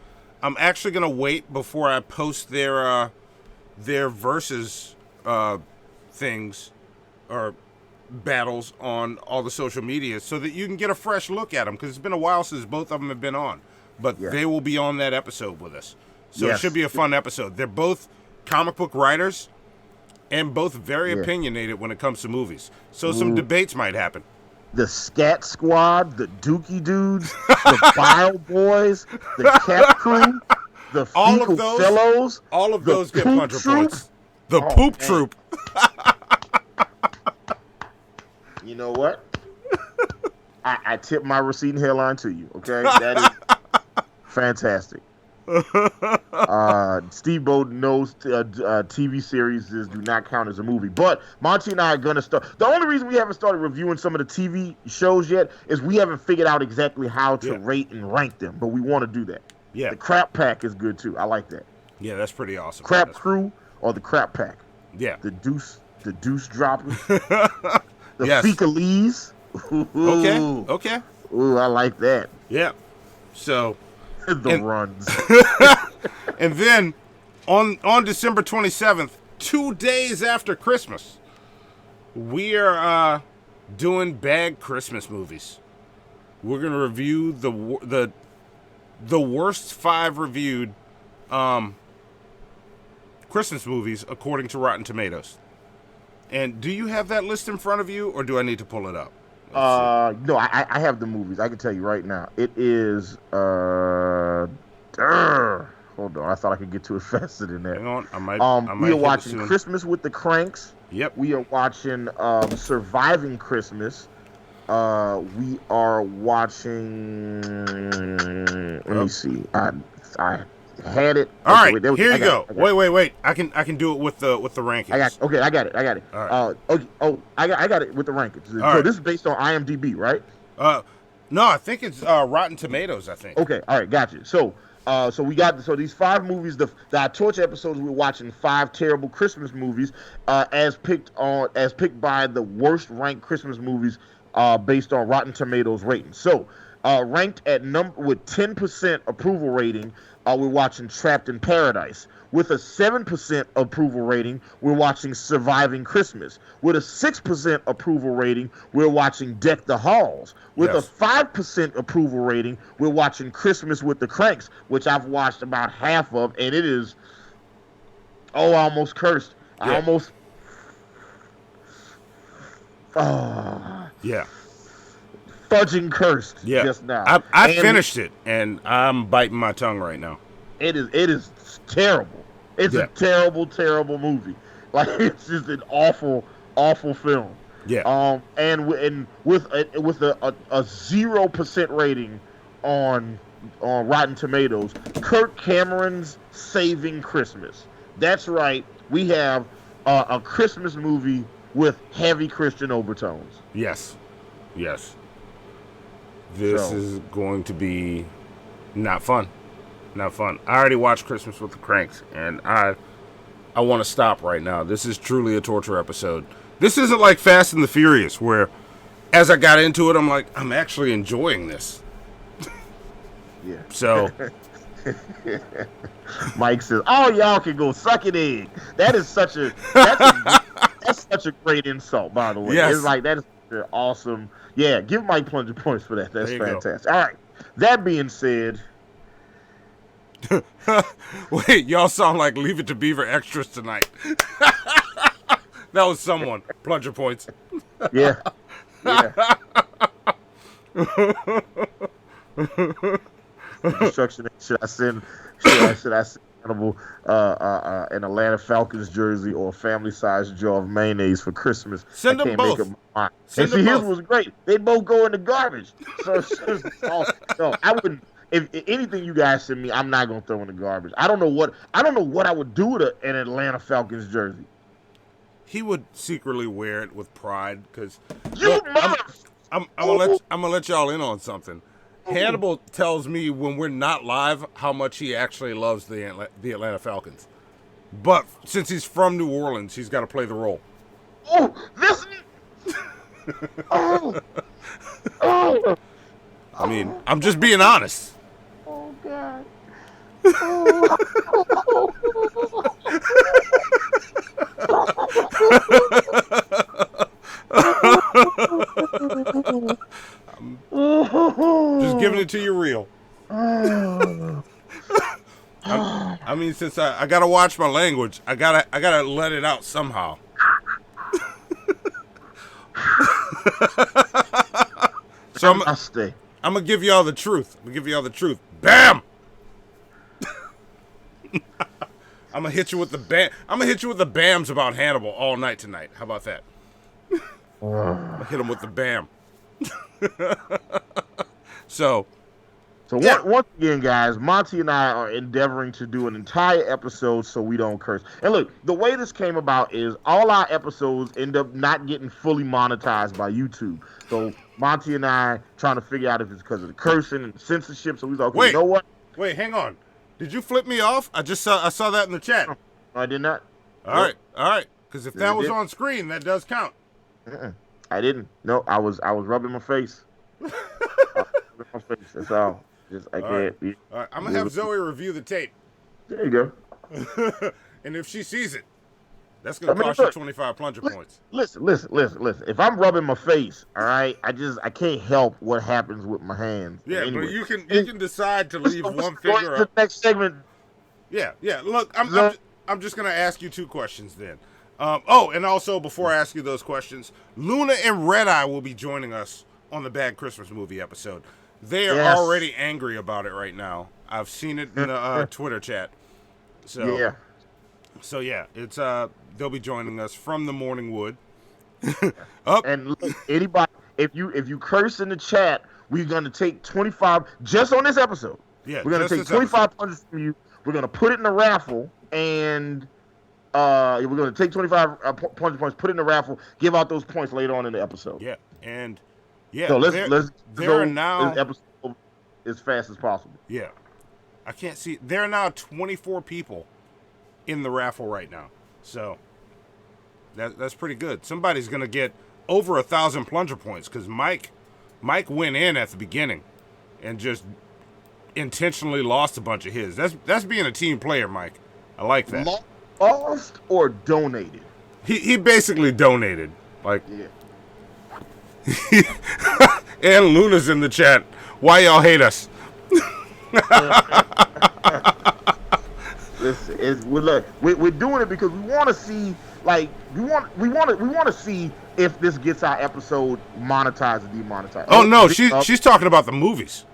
actually gonna wait before I post their versus things or battles on all the social media so that you can get a fresh look at them, because it's been a while since both of them have been on, but they will be on that episode with us, so it should be a fun episode. They're both comic book writers and both very opinionated when it comes to movies, so some debates might happen. The Scat Squad, the Dookie Dudes, the Bile Boys, the Cat Crew, the Fecal Fellows, all of those get plunger points. The Poop Troop. You know what? I tip my receding hairline to you, okay? That is fantastic. Steve Bowden knows TV series do not count as a movie. But Monty and I are going to start. The only reason we haven't started reviewing some of the TV shows yet is we haven't figured out exactly how to rate and rank them. But we want to do that. Yeah. The Crap Pack is good too. I like that. Yeah, that's pretty awesome. Crap Crew or the Crap Pack. Yeah. The Deuce Droppers. The Fecalese. Okay. Ooh, I like that. Yeah. So. Runs. And then on December 27th, 2 days after Christmas, we are doing bad Christmas movies. We're going to review the worst 5 reviewed Christmas movies according to Rotten Tomatoes. And do you have that list in front of you, or do I need to pull it up? No, I have the movies. I can tell you right now. It is hold on. I thought I could get to it faster than that. Hang on, I might we are watching Christmas with the Cranks. Yep. We are watching Surviving Christmas. We are watching. Let me see. I had it. All right, here you go. Wait. I can do it with the rankings. I got it. All right. I got it with the rankings. So right. This is based on IMDb, right? No, I think it's Rotten Tomatoes. I think. Okay. All right. Gotcha. So we got these 5 movies. The Torch episodes, we're watching 5 terrible Christmas movies, as picked by the worst ranked Christmas movies, based on Rotten Tomatoes ratings. So, ranked at with 10% approval rating, we're watching Trapped in Paradise. With a 7% approval rating, we're watching Surviving Christmas. With a 6% approval rating, we're watching Deck the Halls. With a 5% approval rating, we're watching Christmas with the Cranks, which I've watched about half of, and it is, I almost cursed. Yeah. I almost, fudging cursed just now. I finished it, and I'm biting my tongue right now. It is terrible. It's a terrible, terrible movie. Like, it's just an awful, awful film. Yeah. And with a 0% rating on Rotten Tomatoes, Kirk Cameron's Saving Christmas. That's right. We have a Christmas movie with heavy Christian overtones. Yes. This is going to be not fun. Not fun. I already watched Christmas with the Cranks, and I want to stop right now. This is truly a torture episode. This isn't like Fast and the Furious, where as I got into it, I'm like, I'm actually enjoying this. Yeah. So Mike says, "Oh, y'all can go suck it in." That's such a great insult, by the way. Yes. It's like, that is awesome. Yeah, give Mike plunger points for that. That's fantastic. All right. That being said, wait, y'all sound like Leave It to Beaver extras tonight. That was someone. Plunger points. Yeah. Instruction. Should I send Hannibal an Atlanta Falcons jersey or a family-sized jar of mayonnaise for Christmas? Send them both. And see, his was great. They both go in the garbage. So I wouldn't. If anything you guys send me, I'm not gonna throw in the garbage. I don't know what I would do with an Atlanta Falcons jersey. He would secretly wear it with pride, because I'm gonna let y'all in on something. Hannibal tells me when we're not live how much he actually loves the Atlanta Falcons, but since he's from New Orleans, he's got to play the role. Oh, this. Oh. I mean, I'm just being honest. Oh God. Just giving it to you real. I mean, since I gotta watch my language, I gotta let it out somehow. So I'm gonna give y'all the truth. Bam! I'm gonna hit you with the bam. I'm gonna hit you with the bams about Hannibal all night tonight. How about that? I'm gonna hit him with the bam. So So Yeah. once again, guys, Monty and I are endeavoring to do an entire episode so we don't curse. And look, the way this came about is all our episodes end up not getting fully monetized by YouTube. So Monty and I trying to figure out if it's because of the cursing and censorship. So we thought, okay, you know what? Wait, hang on. Did you flip me off? I saw that in the chat. No, I did not. All right. Because if that was on screen, that does count. I didn't. No, I was rubbing my face. That's all. I can't. All right. I'm gonna have Zoe review the tape. There you go. And if she sees it, that's gonna cost you 25 plunger points. Listen. If I'm rubbing my face, all right, I can't help what happens with my hands. Yeah, anyway. but you can decide to leave one finger up. The next segment. Yeah. Look, I'm just gonna ask you 2 questions then. And also before I ask you those questions, Luna and Red Eye will be joining us on the Bad Christmas Movie episode. They are already angry about it right now. I've seen it in the Twitter chat. So yeah, it's they'll be joining us from the Morning Wood. And look, anybody, if you curse in the chat, we're gonna take 25 just on this episode. Yeah, we're gonna take 25 punches from you. We're gonna put it in the raffle, and we're gonna take 25 points, put it in the raffle, give out those points later on in the episode. Yeah, and yeah. So let's go now this episode as fast as possible. Yeah, I can't see. There are now 24 people in the raffle right now, so that's pretty good. Somebody's gonna get over 1,000 plunger points because Mike went in at the beginning and just intentionally lost a bunch of his. That's being a team player, Mike. I like that. Lost or donated? He basically donated. Like, yeah. And Luna's in the chat. Why y'all hate us? Listen, we're doing it because we want to see, like, we want to see if this gets our episode monetized or demonetized. Oh no, she's talking about the movies.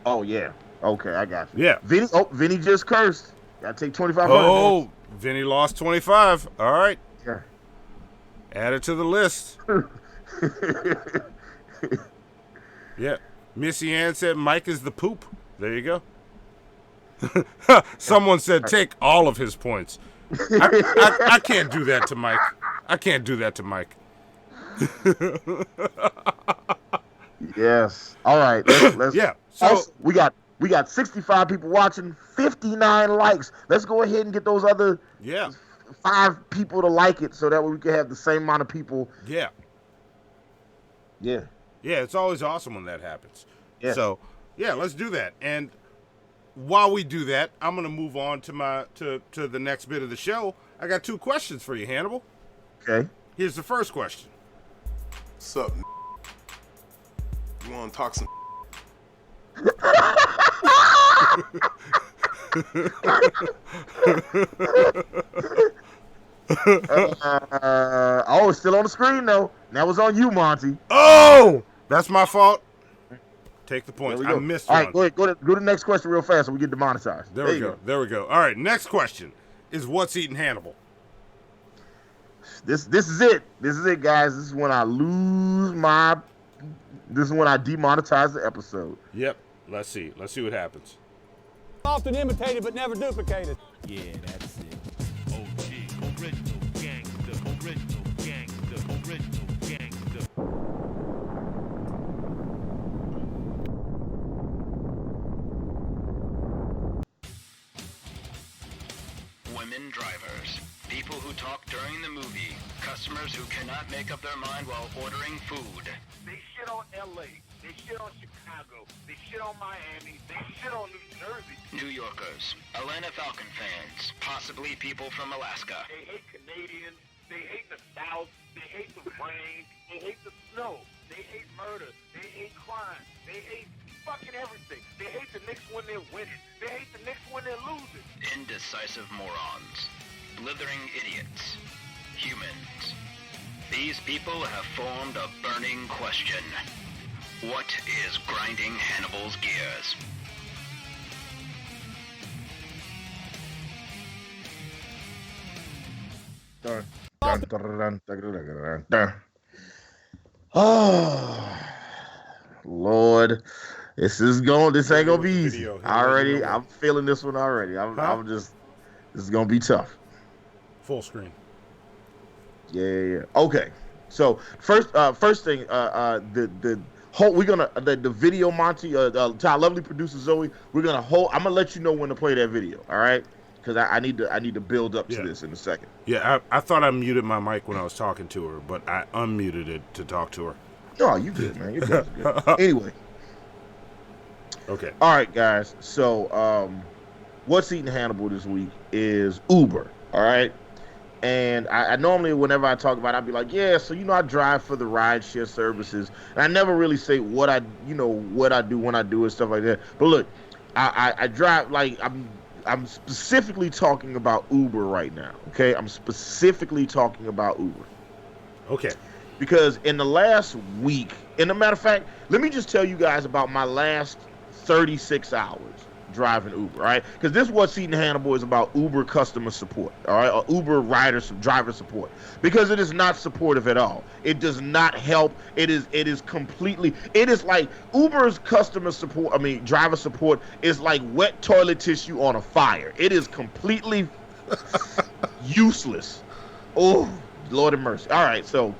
Oh yeah. Okay, I got you. Yeah. Vinny just cursed. Gotta take 25. Oh, Vinny lost 25. All right. Yeah. Add it to the list. Yeah. Missy Ann said Mike is the poop. There you go. Someone said take all of his points. I can't do that to Mike. I can't do that to Mike. Yes. All right. Let's yeah. So also, we got 65 people watching, 59 likes. Let's go ahead and get those other 5 people to like it so that way we can have the same amount of people. Yeah. Yeah. Yeah, it's always awesome when that happens. Yeah. So, yeah, let's do that. And while we do that, I'm going to move on to the next bit of the show. I got 2 questions for you, Hannibal. Okay. Here's the first question. What's up? You want to talk some? Oh, it's still on the screen though. That was on you, Monty. Oh, that's my fault. Take the points. I missed one. All right, go to the next question real fast so we get demonetized. There we go. There we go. All right, next question is what's eating Hannibal? This is it. This is it, guys. This is when I lose my. This is when I demonetize the episode. Yep. Let's see. Let's see what happens. Often imitated but never duplicated. Yeah, that's it. OG, original gangster, original gangster, original gangster. Women drivers, people who talk during the movie, customers who cannot make up their mind while ordering food. They shit on LA, they shit on Chicago, they shit on Miami, they shit on New Jersey. New Yorkers, Atlanta Falcon fans, possibly people from Alaska. They hate Canadians, they hate the South, they hate the rain, they hate the snow, they hate murder, they hate crime, they hate fucking everything. They hate the Knicks when they're winning, they hate the Knicks when they're losing. Indecisive morons, blithering idiots, humans. These people have formed a burning question. What is grinding Hannibal's gears? Oh, Lord. This ain't gonna be easy. Video. I'm feeling this one already. This is gonna be tough. Full screen. Yeah. Okay. So first thing, the video, Monty, to our lovely producer Zoe, I'm gonna let you know when to play that video. All right, because I need to build up to this in a second. Yeah, I thought I muted my mic when I was talking to her, but I unmuted it to talk to her. Oh, you good, man. You're good. Anyway. Okay. All right, guys. So, what's eating Hannibal this week is Uber. All right. And I normally, whenever I talk about it, I'd be like, yeah, so, I drive for the rideshare services. And I never really say what I do when I do it, stuff like that. But look, I drive, like, I'm specifically talking about Uber right now. Okay. I'm specifically talking about Uber. Okay. Because in the last week, and a matter of fact, let me just tell you guys about my last 36 hours driving Uber, all right? Because this What's Eating Hannibal is about Uber customer support, all right? Or Uber driver support. Because it is not supportive at all. It does not help. It is like Uber's customer support, driver support is like wet toilet tissue on a fire. It is completely useless. Oh, Lord have mercy. All right, so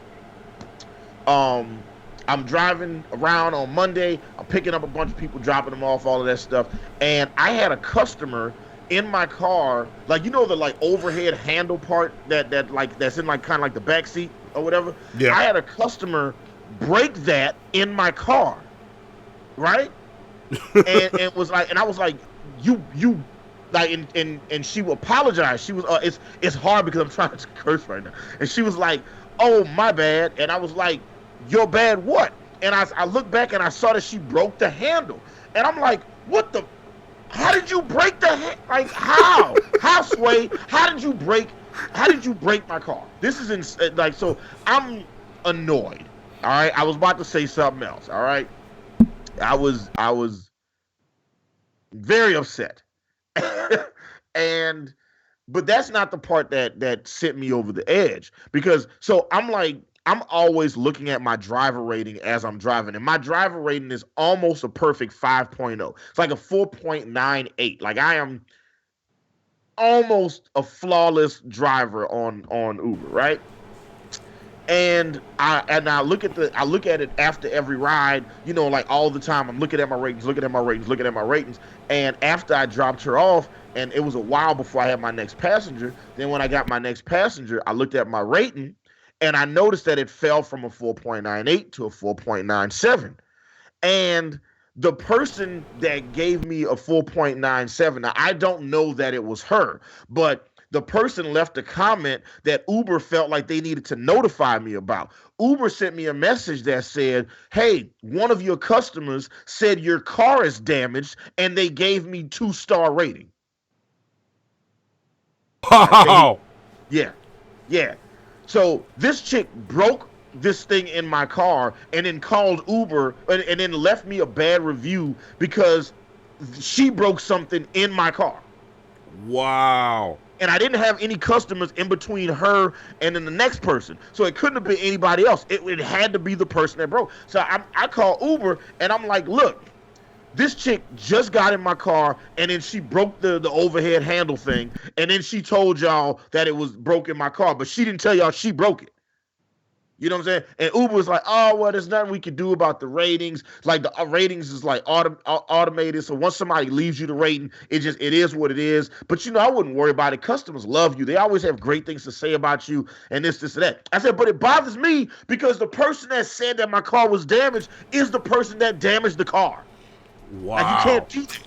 I'm driving around on Monday. I'm picking up a bunch of people, dropping them off, all of that stuff. And I had a customer in my car, like, the like overhead handle part that's in like kind of like the back seat or whatever. Yeah. I had a customer break that in my car, right? and was like, and I was like, you like, and she apologized. She was it's hard because I'm trying to curse right now. And she was like, oh, my bad. And I was like, your bad what? And I looked back and I saw that she broke the handle. And I'm like, how did you break the like, how? How, Sway? How did you break my car? This is like, so I'm annoyed. All right. I was about to say something else. All right. I was very upset. But that's not the part that sent me over the edge, because so I'm always looking at my driver rating as I'm driving, and my driver rating is almost a perfect 5.0. It's like a 4.98. Like, I am almost a flawless driver on Uber, right? And I look at it after every ride, like all the time. I'm looking at my ratings, and after I dropped her off, and it was a while before I had my next passenger. Then when I got my next passenger, I looked at my rating, and I noticed that it fell from a 4.98 to a 4.97. And the person that gave me a 4.97, now I don't know that it was her, but the person left a comment that Uber felt like they needed to notify me about. Uber sent me a message that said, hey, one of your customers said your car is damaged, and they gave me 2-star rating. Wow. Yeah. So this chick broke this thing in my car and then called Uber and then left me a bad review because she broke something in my car. Wow. And I didn't have any customers in between her and then the next person. So it couldn't have been anybody else. It had to be the person that broke. So I call Uber and I'm like, look, this chick just got in my car and then she broke the overhead handle thing. And then she told y'all that it was broke in my car, but she didn't tell y'all she broke it. You know what I'm saying? And Uber was like, oh, well, there's nothing we can do about the ratings. Like, the ratings is like automated. So once somebody leaves you the rating, it is what it is. But, I wouldn't worry about it. Customers love you. They always have great things to say about you and this, and that. I said, but it bothers me because the person that said that my car was damaged is the person that damaged the car. Wow. Like, you can't do that. Yeah.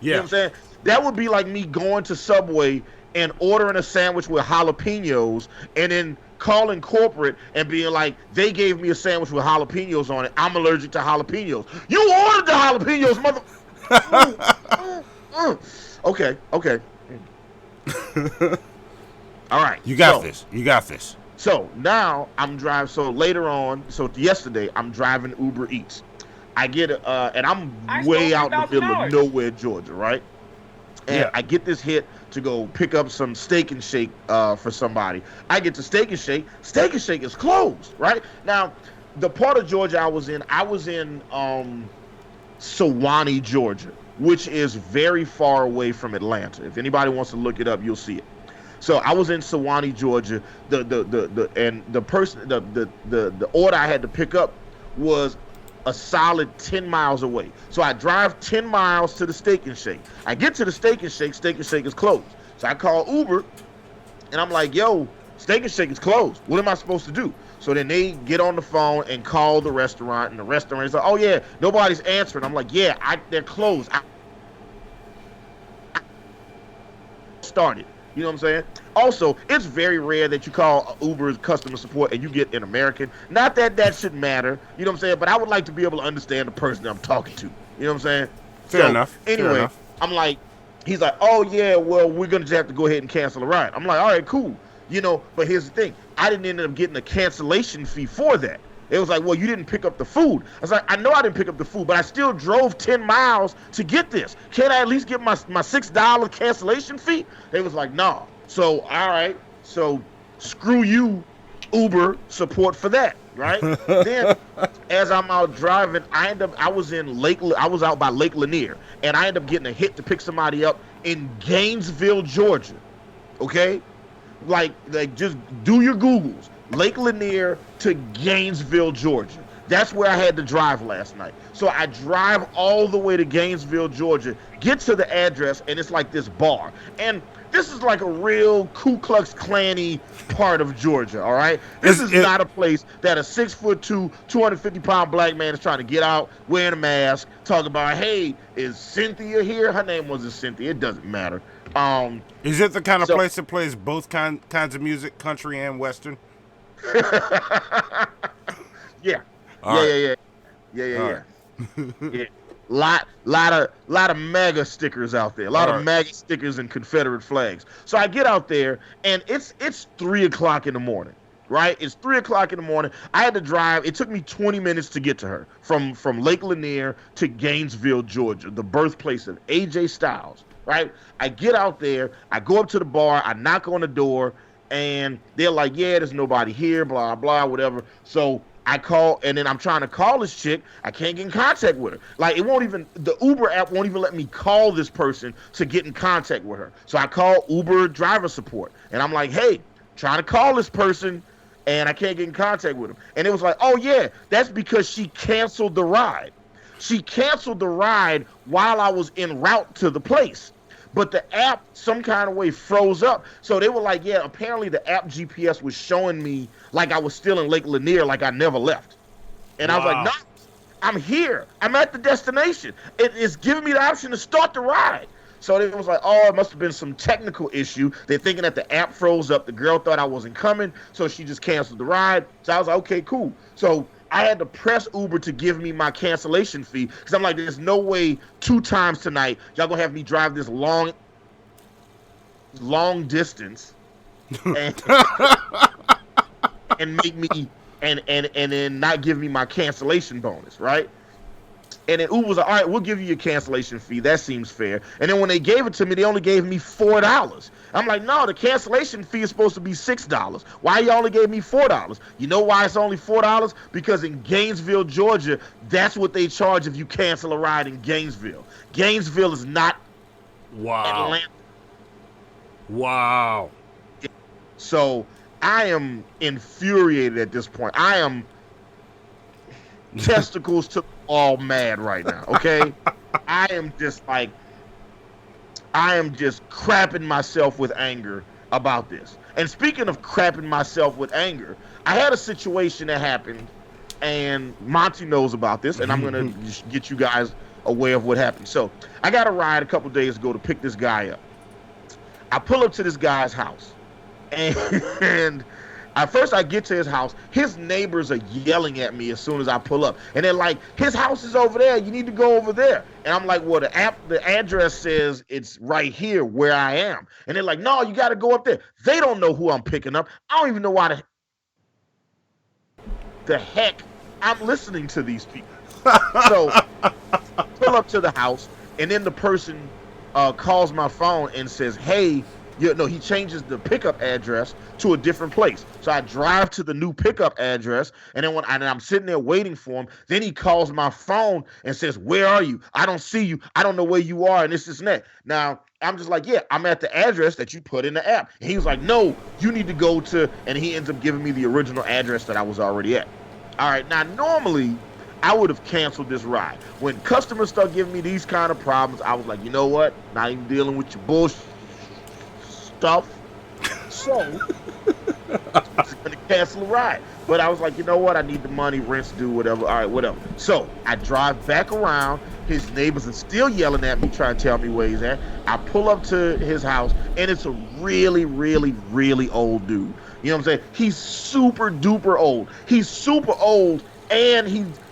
You know what I'm saying? That would be like me going to Subway and ordering a sandwich with jalapenos and then calling corporate and being like, they gave me a sandwich with jalapenos on it. I'm allergic to jalapenos. You ordered the jalapenos, mother. Okay. All right. You got this. So now I'm driving. So later on, yesterday, I'm driving Uber Eats. I get and I'm way out in the middle of nowhere, Georgia, right? And I get this hit to go pick up some Steak and Shake for somebody. I get to Steak and Shake. Steak and Shake is closed, right? Now, the part of Georgia I was in Sewanee, Georgia, which is very far away from Atlanta. If anybody wants to look it up, you'll see it. So I was in Sewanee, Georgia. The order I had to pick up was a solid 10 miles away. So I drive 10 miles to the Steak and Shake. I get to the Steak and Shake is closed. So I call Uber, and I'm like, yo, Steak and Shake is closed. What am I supposed to do? So then they get on the phone and call the restaurant, and the restaurant is like, oh yeah, nobody's answering. I'm like, yeah, they're closed. I started. You know what I'm saying? Also, it's very rare that you call Uber's customer support and you get an American. Not that that should matter, you know what I'm saying? But I would like to be able to understand the person I'm talking to. You know what I'm saying? Fair enough. Anyway, Fair enough. I'm like, he's like, oh yeah, well, we're going to just have to go ahead and cancel the ride. I'm like, all right, cool. You know, but here's the thing. I didn't end up getting a cancellation fee for that. It was like, well, you didn't pick up the food. I was like, I know I didn't pick up the food, but I still drove 10 miles to get this. Can't I at least get my $6 cancellation fee? They was like, no. So, all right. So, screw you, Uber support for that, right? Then, as I'm out driving, I was out by Lake Lanier, and I ended up getting a hit to pick somebody up in Gainesville, Georgia. Okay? Like just do your Googles. Lake Lanier to Gainesville, Georgia. That's where I had to drive last night. So I drive all the way to Gainesville, Georgia, get to the address, and it's like this bar. And this is like a real Ku Klux Klan-y part of Georgia, all right? This is not a place that a 6'2", 250-pound black man is trying to get out, wearing a mask, talking about, hey, is Cynthia here? Her name wasn't Cynthia. It doesn't matter. Is it the kind of place that plays both kinds of music, country and western? Yeah. All Yeah. right. Yeah. Lot of MAGA stickers out there. A lot of MAGA stickers and Confederate flags. So I get out there, and it's 3:00 in the morning, right? It's 3:00 in the morning. I had to drive. It took me 20 minutes to get to her from Lake Lanier to Gainesville, Georgia, the birthplace of AJ Styles, right? I get out there. I go up to the bar. I knock on the door, and they're like, yeah, there's nobody here, blah, blah, whatever. So I call, and then I'm trying to call this chick. I can't get in contact with her. Like, the Uber app won't even let me call this person to get in contact with her. So I call Uber driver support, and I'm like, hey, trying to call this person, and I can't get in contact with him. And it was like, oh yeah, that's because she canceled the ride. She canceled the ride while I was en route to the place. But the app, some kind of way, froze up. So they were like, yeah, apparently the app GPS was showing me like I was still in Lake Lanier, like I never left. And I was like, no, I'm here. I'm at the destination. It's giving me the option to start the ride. So it was like, oh, it must have been some technical issue. They're thinking that the app froze up. The girl thought I wasn't coming, so she just canceled the ride. So I was like, okay, cool. So I had to press Uber to give me my cancellation fee because I'm like, there's no way 2 times tonight y'all gonna have me drive this long distance and, and make me and then not give me my cancellation bonus, right? And then Uber was like, all right, we'll give you your cancellation fee. That seems fair. And then when they gave it to me, they only gave me $4. I'm like, no, the cancellation fee is supposed to be $6. Why you only gave me $4? You know why it's only $4? Because in Gainesville, Georgia, that's what they charge if you cancel a ride in Gainesville. Gainesville is not Atlanta. Wow. So I am infuriated at this point. I am testicles to all mad right now, okay? I am just crapping myself with anger about this. And speaking of crapping myself with anger, I had a situation that happened, and Monty knows about this, and I'm going to get you guys aware of what happened. So I got a ride a couple days ago to pick this guy up. I pull up to this guy's house, and at first I get to his house. His neighbors are yelling at me as soon as I pull up, and they're like, his house is over there, you need to go over there. And I'm like, well, the address says it's right here where I am. And they're like, no, you got to go up there. They don't know who I'm picking up. I don't even know why the heck I'm listening to these people. So pull up to the house, and then the person calls my phone and says, hey, he changes the pickup address to a different place. So I drive to the new pickup address, and then I'm sitting there waiting for him, then he calls my phone and says, "Where are you? I don't see you. I don't know where you are," and this and that. Now, I'm just like, "Yeah, I'm at the address that you put in the app." And he was like, "No, you need to go to," and he ends up giving me the original address that I was already at. All right, now normally I would have canceled this ride. When customers start giving me these kind of problems, I was like, you know what? Not even dealing with your bullshit stuff. So I'm just gonna cancel the ride. But I was like, you know what? I need the money, rinse, do whatever. All right, whatever. So I drive back around. His neighbors are still yelling at me, trying to tell me where he's at. I pull up to his house, and it's a really, really, really old dude. You know what I'm saying? He's super duper old. He's super old, and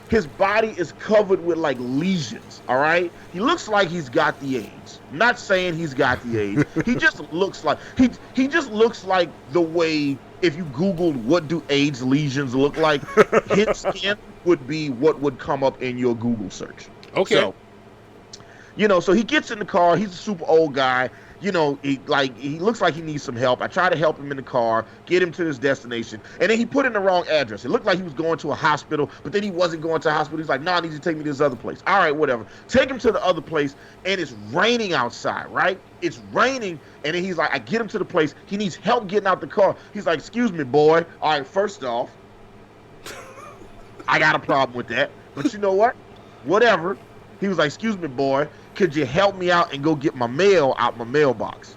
his body is covered with like lesions. All right, he looks like he's got the AIDS. I'm not saying he's got the AIDS. He just looks like he just looks like the way, if you Googled what do AIDS lesions look like, his skin would be what would come up in your Google search. Okay. So, so he gets in the car. He's a super old guy. He looks like he needs some help. I try to help him in the car, get him to his destination, and then he put in the wrong address. It looked like he was going to a hospital, but then he wasn't going to a hospital. He's like, "No, I need you to take me to this other place." All right, whatever. Take him to the other place, and it's raining outside, right? It's raining, and then he's like, I get him to the place. He needs help getting out the car. He's like, "Excuse me, boy." All right, first off, I got a problem with that, but you know what? Whatever. He was like, "Excuse me, boy, could you help me out and go get my mail out my mailbox?"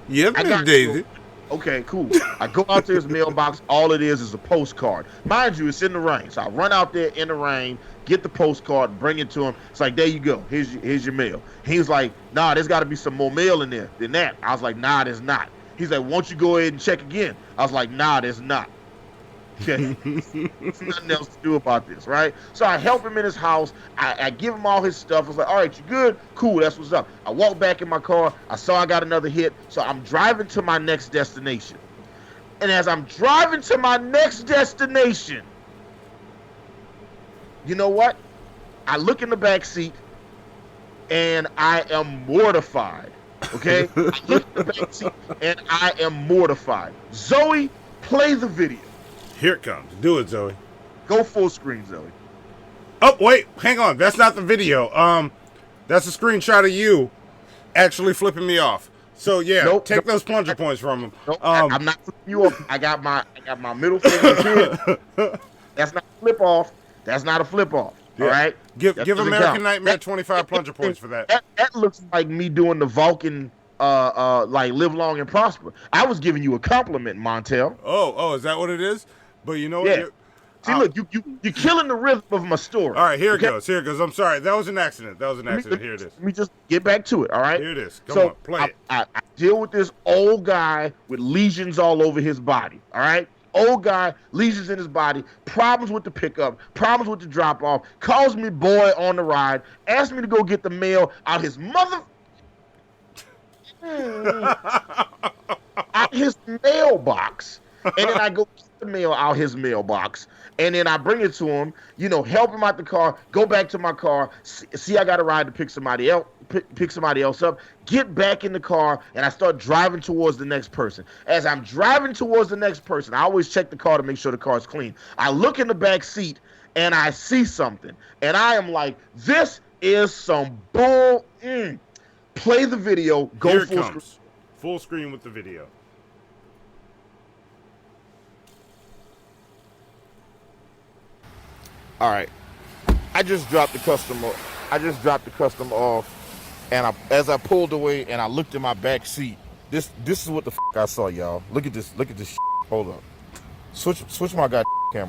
Yep, Daisy. Okay, cool. I go out to his mailbox. All it is a postcard. Mind you, it's in the rain. So I run out there in the rain, get the postcard, bring it to him. It's like, "There you go. Here's your mail." He was like, "Nah, there's got to be some more mail in there than that." I was like, "Nah, there's not." He's like, "Won't you go ahead and check again?" I was like, "Nah, there's not." Okay, there's nothing else to do about this, right? So I help him in his house. I give him all his stuff. I was like, "All right, you good? Cool, that's what's up." I walk back in my car. I saw I got another hit, so I'm driving to my next destination. And as I'm driving to my next destination, you know what? I look in the back seat, and I am mortified. Okay, I look in the back seat, and I am mortified. Zoe, play the video. Here it comes. Do it, Zoe. Go full screen, Zoe. Oh, wait. Hang on. That's not the video. That's a screenshot of you actually flipping me off. So, yeah, take those plunger points from him. Nope, I'm not flipping you off. I got my middle finger here. That's not a flip off. That's not a flip off. Yeah. All right? Give American Nightmare 25 plunger points for that. That looks like me doing the Vulcan like live long and prosper. I was giving you a compliment, Montel. Oh, is that what it is? But you know yeah. what? See, look, you're killing the rhythm of my story. All right, here it goes. I'm sorry. That was an accident. Here it is. Let me just get back to it, all right? Here it is. Come on, play it. I deal with this old guy with lesions all over his body, all right? Old guy, lesions in his body, problems with the pickup, problems with the drop-off, calls me boy on the ride, asks me to go get the mail out his out his mailbox, and then I go get the mail out his mailbox, and then I bring it to him, help him out the car, go back to my car, see I got a ride to pick somebody else up, get back in the car, and I start driving towards the next person. As I'm driving towards the next person, I always check the car to make sure the car is clean. I look in the back seat, and I see something, and I am like, this is some bull. Play the video. Go Here it full comes. Full screen with the video. All right. I just dropped the customer off, and as I pulled away and I looked in my back seat, this is what the I saw, y'all. Look at this. Look at this. Hold up. Switch my camera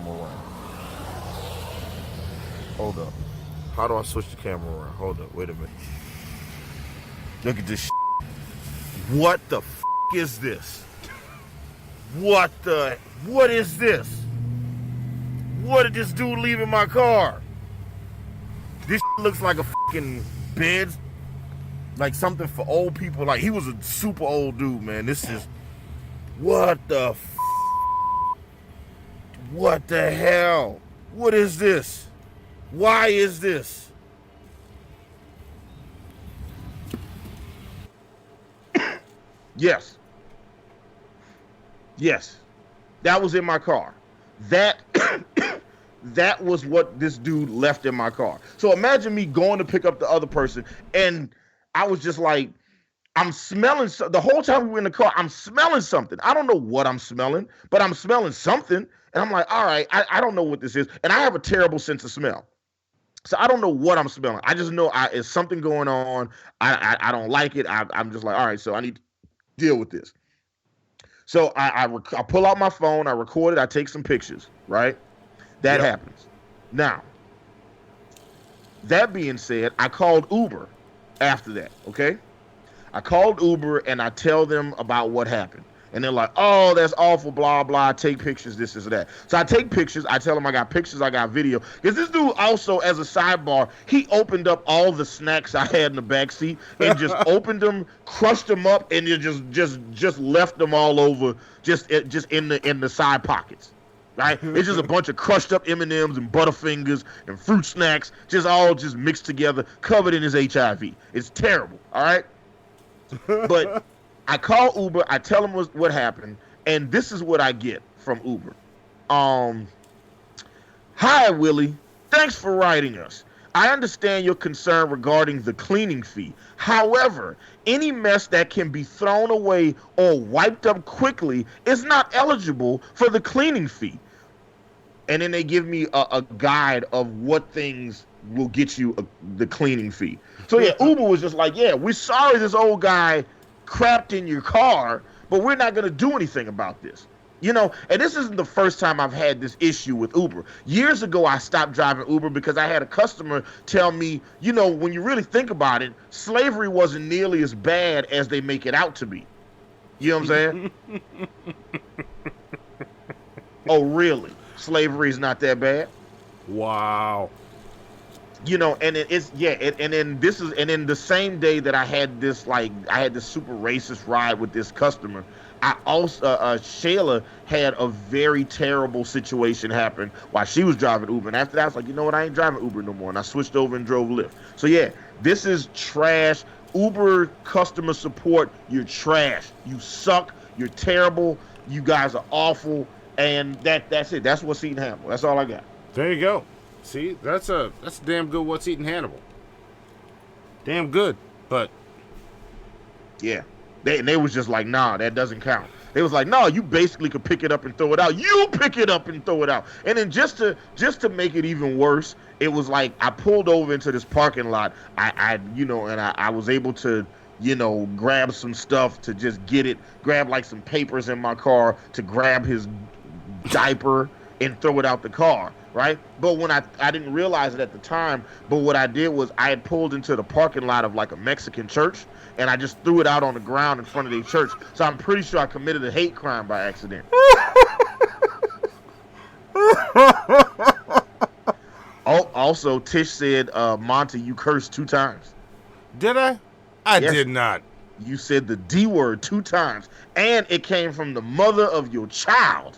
around. Hold up. How do I switch the camera around? Hold up. Wait a minute. Look at this. What the is this? What is this? What did this dude leave in my car? This looks like a fucking bed, like something for old people. Like, he was a super old dude, man. This is, what the hell? What is this? Why is this? Yes. Yes. That was in my car. That that was what this dude left in my car. So imagine me going to pick up the other person, and I was just like, I'm smelling the whole time we were in the car. I'm smelling something. I don't know what I'm smelling, but I'm smelling something. And I'm like, all right, I don't know what this is. And I have a terrible sense of smell. So I don't know what I'm smelling. I just know it's something going on. I don't like it. I'm just like, all right, so I need to deal with this. So I pull out my phone. I record it. I take some pictures, right? That happens. Now, that being said, I called Uber after that, okay? I called Uber and I tell them about what happened. And they're like, oh, that's awful, blah, blah. Take pictures, this is that. So I take pictures. I tell them I got pictures, I got video. Because this dude also, as a sidebar, he opened up all the snacks I had in the backseat and just opened them, crushed them up, and just left them all over, just in the side pockets. Right? It's just a bunch of crushed up M&Ms and Butterfingers and fruit snacks, all mixed together, covered in his HIV. It's terrible, all right? But I call Uber, I tell them what happened, and this is what I get from Uber. Hi, Willie. Thanks for writing us. I understand your concern regarding the cleaning fee. However, any mess that can be thrown away or wiped up quickly is not eligible for the cleaning fee. And then they give me a guide of what things will get you the cleaning fee. So yeah, Uber was just like, yeah, we're sorry this old guy crapped in your car, but we're not going to do anything about this. You know, and this isn't the first time I've had this issue with Uber. Years ago, I stopped driving Uber because I had a customer tell me, you know, when you really think about it, slavery wasn't nearly as bad as they make it out to be. You know what I'm saying? Oh, really? Slavery is not that bad? Wow. You know, and and then the same day that I had this super racist ride with this customer, I also Shayla had a very terrible situation happen while she was driving Uber, and after that I was like, you know what, I ain't driving Uber no more, and I switched over and drove Lyft. So yeah, this is trash. Uber customer support, you're trash. You suck. You're terrible. You guys are awful, and that's it. That's what's eating Hannibal. That's all I got. There you go. See, that's a damn good what's eating Hannibal. Damn good, but yeah, they was just like, nah, that doesn't count. They was like, no, you basically could pick it up and throw it out. You pick it up and throw it out. And then just to make it even worse, it was like I pulled over into this parking lot. I was able to, you know, grab some stuff to just grab like some papers in my car to grab his diaper and throw it out the car. Right? But when I didn't realize it at the time, but what I did was I had pulled into the parking lot of like a Mexican church, and I just threw it out on the ground in front of the church. So I'm pretty sure I committed a hate crime by accident. Oh, also, Tish said, Monty, you cursed 2 times. Did I? I did not. You said the D word 2 times, and it came from the mother of your child.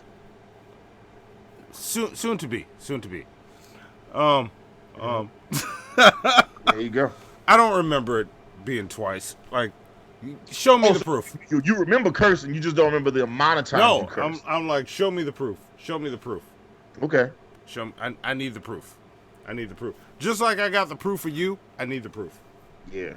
Soon to be. There you go. I don't remember it being twice. Like, show me the proof. You remember cursing, you just don't remember the amount of times you cursed. I'm like, show me the proof. Show me the proof. Okay. I need the proof. I need the proof. Just like I got the proof for you, I need the proof. Yeah.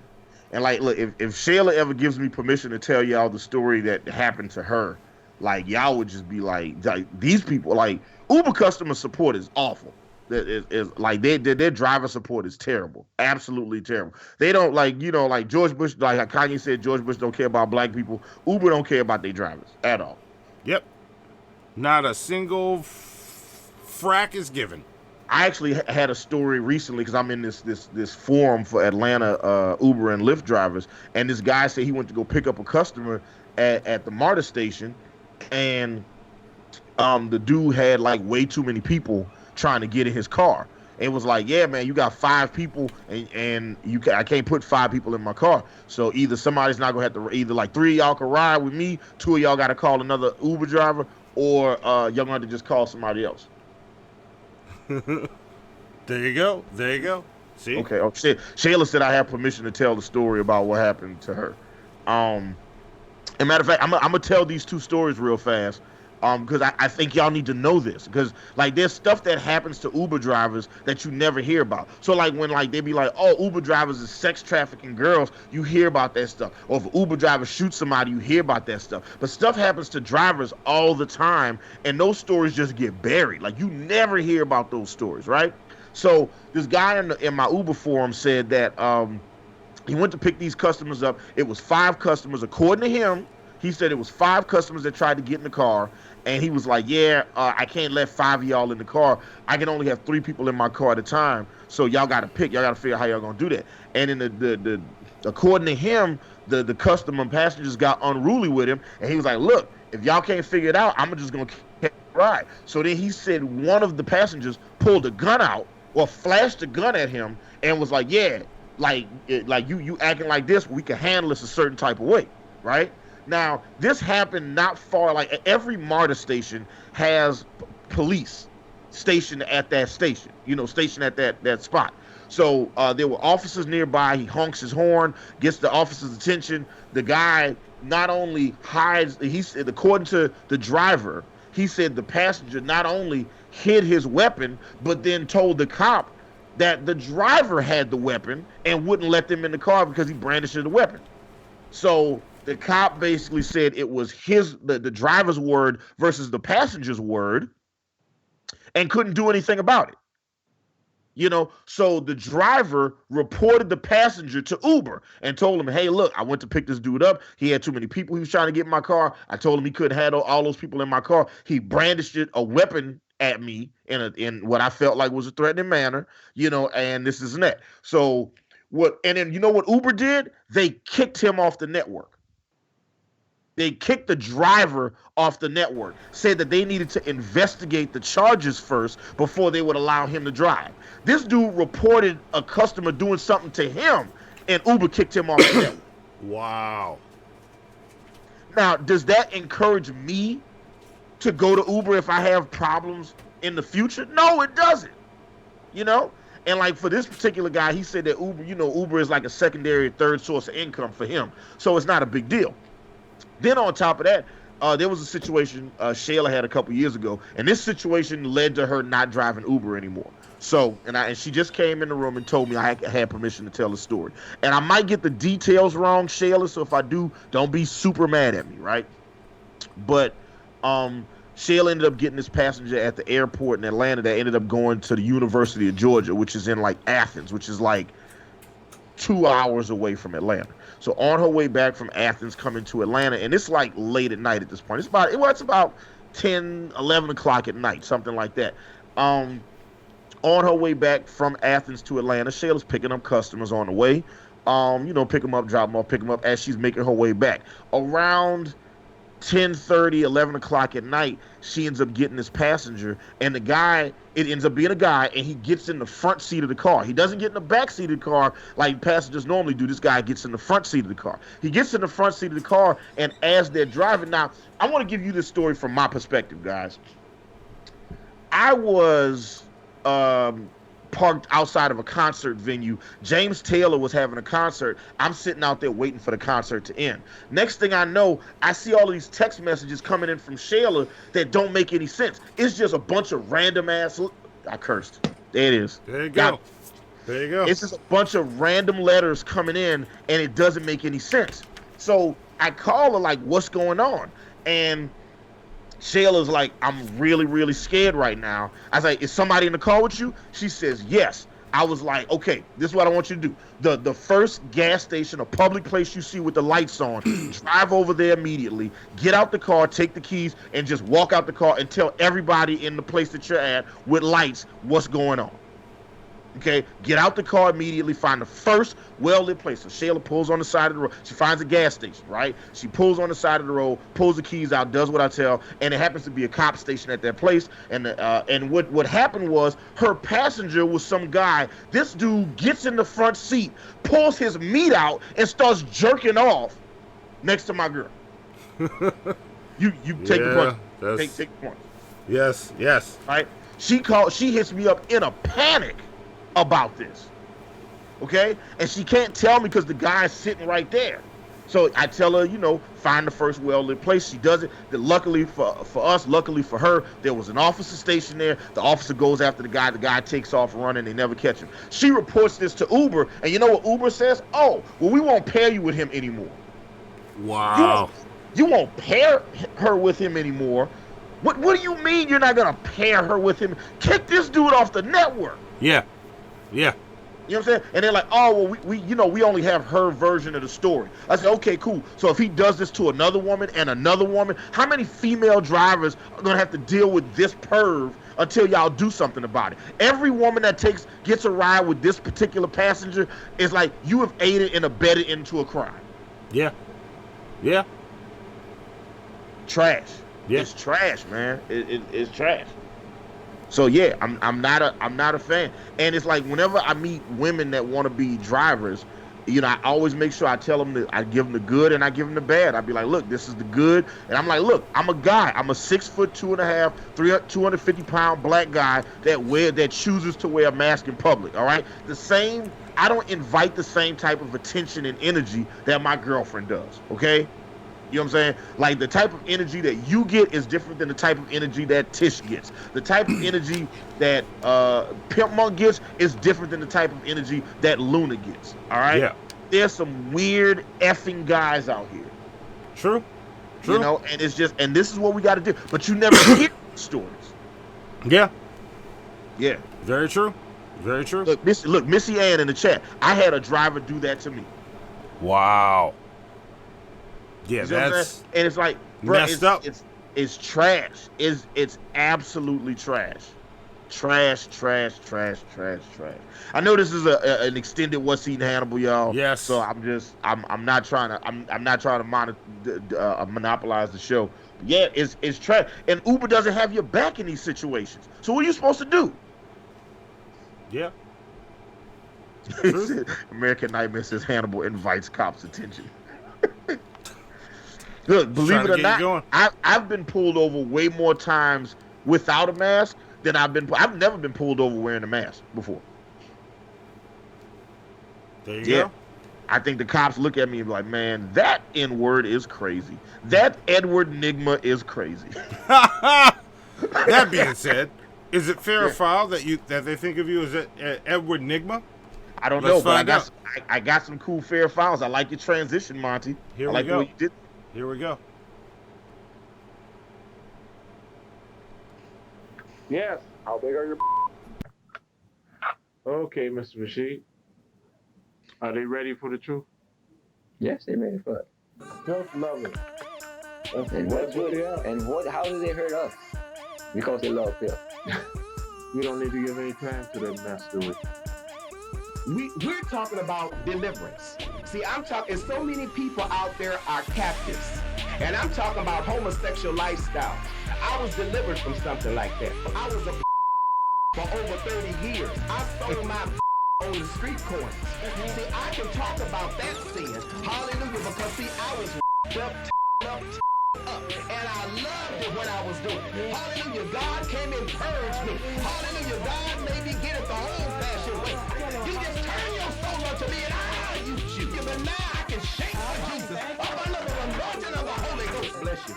And like, look, if Shayla ever gives me permission to tell y'all the story that happened to her, like, y'all would just be like these people, like, Uber customer support is awful. Is like their driver support is terrible, absolutely terrible. They don't, like, you know, like George Bush, like how Kanye said George Bush don't care about black people. Uber don't care about their drivers at all. Yep, not a single frack is given. I actually had a story recently because I'm in this forum for Atlanta Uber and Lyft drivers, and this guy said he went to go pick up a customer at the MARTA station, and the dude had like way too many people trying to get in his car. It was like, yeah, man, you got 5 people, and I can't put 5 people in my car. So either somebody's not gonna have to, either like 3 of y'all can ride with me, 2 of y'all got to call another Uber driver, or y'all gonna have to just call somebody else. There you go. There you go. See? Okay. Oh, shit. Shayla said I have permission to tell the story about what happened to her. And matter of fact, I'm gonna tell these two stories real fast, because I think y'all need to know this, because like there's stuff that happens to Uber drivers that you never hear about. So like when like they be like, oh, Uber drivers is sex trafficking girls, you hear about that stuff. Or if Uber driver shoots somebody, you hear about that stuff. But stuff happens to drivers all the time, and those stories just get buried. Like you never hear about those stories, right? So this guy in my Uber forum said that he went to pick these customers up. It was 5 customers, according to him. He said it was 5 customers that tried to get in the car, and he was like, yeah, I can't let 5 of y'all in the car. I can only have 3 people in my car at a time, so y'all got to pick. Y'all got to figure out how y'all going to do that. And in the according to him, the customer passengers got unruly with him, and he was like, look, if y'all can't figure it out, I'm just going to ride. So then he said one of the passengers pulled a gun out or flashed a gun at him and was like, yeah, like you acting like this, we can handle this a certain type of way, right? Now, this happened not far, like every MARTA station has police stationed at that station, stationed at that spot. So there were officers nearby. He honks his horn, gets the officer's attention. The guy not only hides, he said, according to the driver, he said the passenger not only hid his weapon, but then told the cop that the driver had the weapon and wouldn't let them in the car because he brandished the weapon. So the cop basically said it was the driver's word versus the passenger's word and couldn't do anything about it. So the driver reported the passenger to Uber and told him, hey, look, I went to pick this dude up. He had too many people he was trying to get in my car. I told him he couldn't handle all those people in my car. He brandished a weapon at me in what I felt like was a threatening manner, and this is that. So then you know what Uber did? They kicked him off the network. They kicked the driver off the network, said that they needed to investigate the charges first before they would allow him to drive. This dude reported a customer doing something to him, and Uber kicked him off the network. Wow. Now, does that encourage me to go to Uber if I have problems in the future? No, it doesn't. And like for this particular guy, he said that Uber is like a secondary, third source of income for him. So it's not a big deal. Then on top of that, there was a situation Shayla had a couple years ago, and this situation led to her not driving Uber anymore. So, and she just came in the room and told me I had permission to tell the story. And I might get the details wrong, Shayla, so if I do, don't be super mad at me, right? But Shayla ended up getting this passenger at the airport in Atlanta that ended up going to the University of Georgia, which is in like Athens, which is like 2 hours away from Atlanta. So on her way back from Athens coming to Atlanta, and it's like late at night at this point. It's about 10, 11 o'clock at night, something like that. On her way back from Athens to Atlanta, Shayla's picking up customers on the way. Pick them up, drop them off, pick them up as she's making her way back. Around 10:30, 11 o'clock at night, she ends up getting this passenger, and it ends up being a guy, and he gets in the front seat of the car. He doesn't get in the back seat of the car like passengers normally do. This guy gets in the front seat of the car. He gets in the front seat of the car, and as they're driving, now, I want to give you this story from my perspective, guys. I was parked outside of a concert venue. James Taylor was having a concert. I'm sitting out there waiting for the concert to end. Next thing I know, I see all of these text messages coming in from Shayla that don't make any sense. It's just a bunch of random ass. I cursed. There it is. There you go. There you go. It's just a bunch of random letters coming in, and it doesn't make any sense. So I call her like, what's going on? And Shayla's like, I'm really, really scared right now. I was like, is somebody in the car with you? She says, yes. I was like, okay, this is what I want you to do. The first gas station, a public place you see with the lights on, drive over there immediately, get out the car, take the keys, and just walk out the car and tell everybody in the place that you're at with lights what's going on. Okay, get out the car immediately, find the first well-lit place. So Shayla pulls on the side of the road. She finds a gas station, right? She pulls on the side of the road, pulls the keys out, does what I tell, and it happens to be a cop station at that place. And what happened was her passenger was some guy. This dude gets in the front seat, pulls his meat out, and starts jerking off next to my girl. You take the point. Take the point. Yes. Right? She hits me up in a panic about this, okay? And she can't tell me because the guy's sitting right there. So I tell her, you know, find the first well-lit place. She does it. Then luckily for us, luckily for her, there was an officer stationed there. The officer goes after the guy. The guy takes off running. They never catch him. She reports this to Uber, and you know what Uber says? Oh, well, we won't pair you with him anymore. Wow. You won't pair her with him anymore. What do you mean you're not gonna pair her with him? Kick this dude off the network. Yeah. Yeah. You know what I'm saying? And they're like, oh, well, we only have her version of the story. I said, okay, cool. So if he does this to another woman and another woman, how many female drivers are going to have to deal with this perv until y'all do something about it? Every woman that gets a ride with this particular passenger is like, you have aided and abetted into a crime. Yeah. Yeah. Trash. Yeah. It's trash, man. It's trash. So yeah, I'm not a fan. And it's like whenever I meet women that want to be drivers, you know, I always make sure I tell them that I give them the good and I give them the bad. I'd be like, look, this is the good, and I'm like, look, I'm a guy. I'm a 6'2.5", 250-pound black guy that chooses to wear a mask in public. All right, I don't invite the same type of attention and energy that my girlfriend does. Okay. You know what I'm saying? Like, the type of energy that you get is different than the type of energy that Tish gets. The type of energy that Pimp Monk gets is different than the type of energy that Luna gets. All right? Yeah. There's some weird effing guys out here. True. You know, and it's just, and this is what we got to do. But you never hear stories. Yeah. Yeah. Very true. Very true. Look, Missy Ann in the chat. I had a driver do that to me. Wow. Yeah, you know that's and it's like, bro, messed up. It's trash. It's absolutely trash. Trash. I know this is an extended What's Eating Hannibal, y'all. Yes. So I'm not trying to monopolize the show. But yeah, it's trash. And Uber doesn't have your back in these situations. So what are you supposed to do? Yeah. American Nightmare says Hannibal invites cops' attention. Look, believe it or not, I've been pulled over way more times without a mask than I've never been pulled over wearing a mask before. There you go. I think the cops look at me and be like, man, that N-word is crazy. That Edward Nigma is crazy. That being said, is it fair or foul that they think of you as Edward Nigma? I don't know, but I got some cool fair files. I like your transition, Monty. Here I like we go. the way you did. Here we go. Yes. How big are your? Okay, Mr. Rashid. Are they ready for the truth? Yes, they're ready for it. Self-loving. And what's good? And how do they hurt us? Because they love Phil. We don't need to give any time to that mess, do we? We're talking about deliverance. See, I'm talking, so many people out there are captives. And I'm talking about homosexual lifestyle. I was delivered from something like that. I was a for over 30 years. I sold my on the street corners. See, I can talk about that sin. Hallelujah, because see, I was up, and I loved it when I was doing it. Hallelujah, God came and purged me. Hallelujah, God made me get it the old-fashioned way. You just turn your soul unto me and I'll use you. But now I can shake for Jesus up under the anointing of the Holy Ghost. Bless you.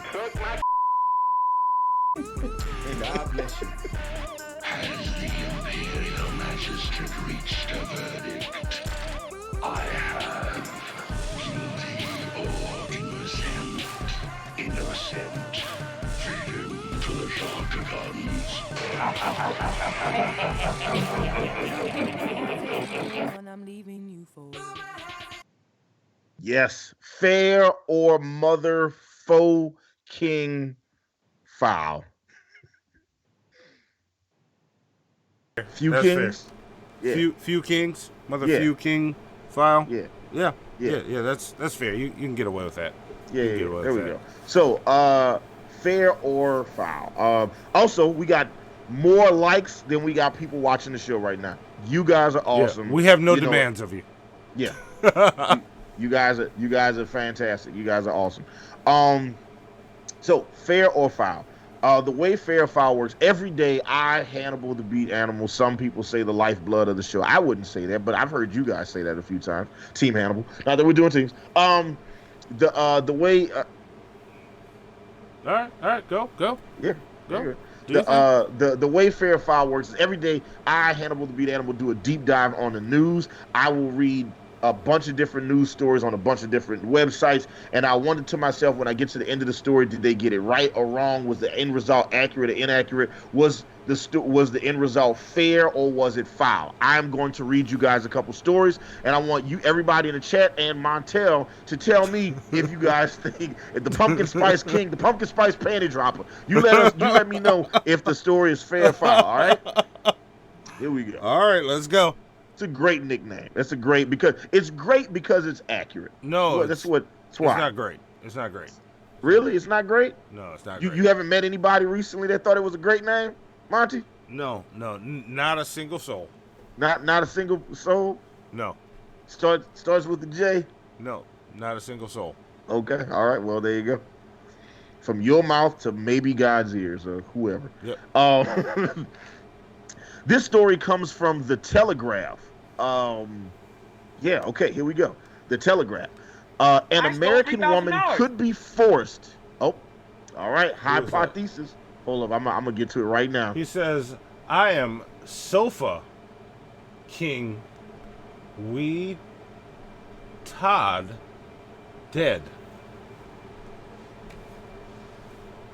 God bless you. Has the Imperial Magistrate reached a verdict? I have. Guilty or innocent? Innocent. Feed him to the Yes, fair or mother foe king foul. Few That's kings. Fair. Yeah. Few kings. Yeah. Few king file. Yeah. Yeah. That's fair. You can get away with that. Yeah. There we go. So, fair or foul. Also, we got more likes than we got people watching the show right now. You guys are awesome. Yeah. We have no demands of you. Yeah. you guys are fantastic. You guys are awesome. So fair or foul. The way fair or foul works, every day I, Hannibal the Beat Animal, some people say the lifeblood of the show. I wouldn't say that, but I've heard you guys say that a few times. Team Hannibal. Not that we're doing teams. The way. All right, go. Yeah. Go. The way Fair File works is every day I, Hannibal the Beat Animal, do a deep dive on the news. I will read a bunch of different news stories on a bunch of different websites, and I wondered to myself, when I get to the end of the story, did they get it right or wrong? Was the end result accurate or inaccurate? Was the end result fair or was it foul? I'm going to read you guys a couple stories, and I want you, everybody in the chat and Montel, to tell me if you guys think if the Pumpkin Spice King, the Pumpkin Spice Panty Dropper, you let me know if the story is fair or foul. All right, here we go. All right, let's go. It's a great nickname. It's great because it's accurate. No, well, that's why. It's not great. It's not great. Really, it's not great. No, it's not. You great. You haven't met anybody recently that thought it was a great name, Monty? No, not a single soul. Not a single soul. No. Starts with the J. No, not a single soul. Okay, all right. Well, there you go. From your mouth to maybe God's ears or whoever. Yep. This story comes from The Telegraph. Yeah, okay, here we go. The Telegraph. An American woman could be forced. Oh, all right. Hypothesis. Hold up, I'm going to get to it right now. He says, I am Sofa King We Todd dead.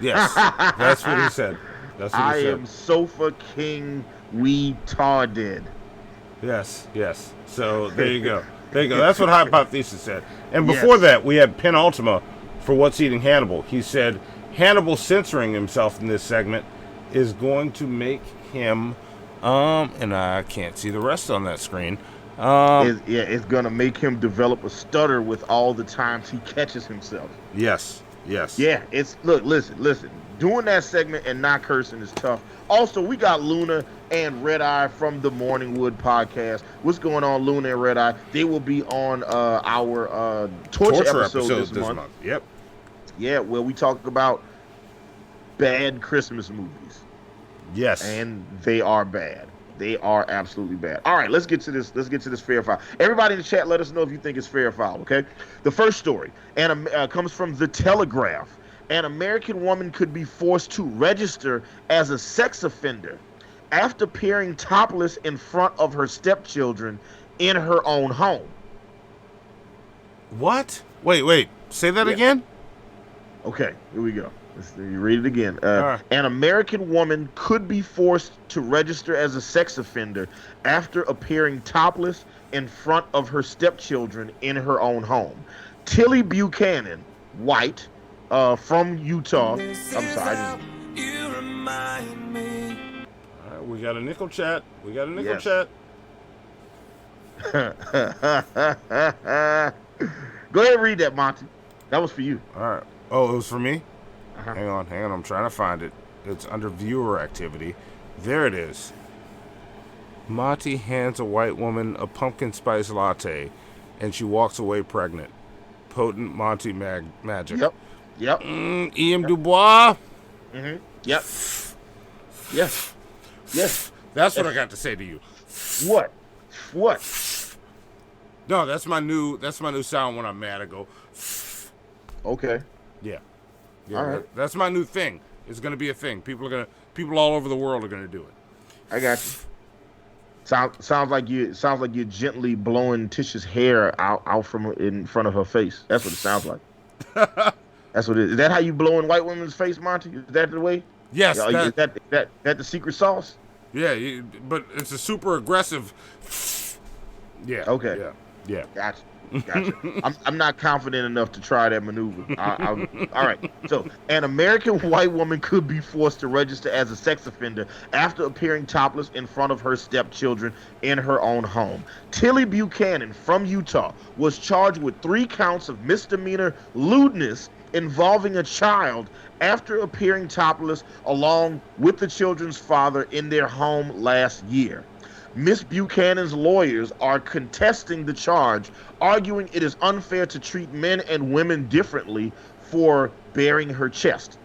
Yes, that's what he said. That's what he said. I am Sofa King We Tar dead. Yes. So there you go. That's what Hypothesis said. And before that, we had Penultima for What's Eating Hannibal. He said, Hannibal censoring himself in this segment is going to make him, and I can't see the rest on that screen. It's going to make him develop a stutter with all the times he catches himself. Yes. Yeah, listen. Doing that segment and not cursing is tough. Also, we got Luna and Red Eye from the Morningwood podcast. What's going on, Luna and Red Eye? They will be on our Torture episode this month. Yep. Yeah, where we talk about bad Christmas movies. Yes. And they are bad. They are absolutely bad. All right, let's get to this. Let's get to this fair file. Everybody in the chat, let us know if you think it's fair file, okay? The first story comes from The Telegraph. An American woman could be forced to register as a sex offender after appearing topless in front of her stepchildren in her own home. What? Wait. Say that again? Okay, here we go. You read it again. Right. An American woman could be forced to register as a sex offender after appearing topless in front of her stepchildren in her own home. Tilly Buchanan, white, from Utah. I'm sorry. All right, we got a nickel chat. Go ahead and read that, Monty. That was for you. All right. Oh, it was for me? Uh-huh. Hang on. I'm trying to find it. It's under viewer activity. There it is. Monty hands a white woman a pumpkin spice latte, and she walks away pregnant. Potent Monty magic. Yep. E.M. Dubois. Mm-hmm. Yep. Yes. That's what I got to say to you. What? No, that's my new sound when I'm mad. I go. Okay. Yeah. All right. That's my new thing. It's gonna be a thing. People all over the world are gonna do it. I got you. Sounds like you're gently blowing Tisha's hair out from in front of her face. That's what it sounds like. That's what it is. Is that how you blow in white women's face, Monty? Is that the way? Yes. Is that the secret sauce? Yeah, but it's a super aggressive. Yeah. Okay. Yeah. Gotcha. I'm not confident enough to try that maneuver. All right. So, an American white woman could be forced to register as a sex offender after appearing topless in front of her stepchildren in her own home. Tilly Buchanan from Utah was charged with 3 counts of misdemeanor lewdness involving a child after appearing topless along with the children's father in their home last year. Miss Buchanan's lawyers are contesting the charge, arguing it is unfair to treat men and women differently for bearing her chest.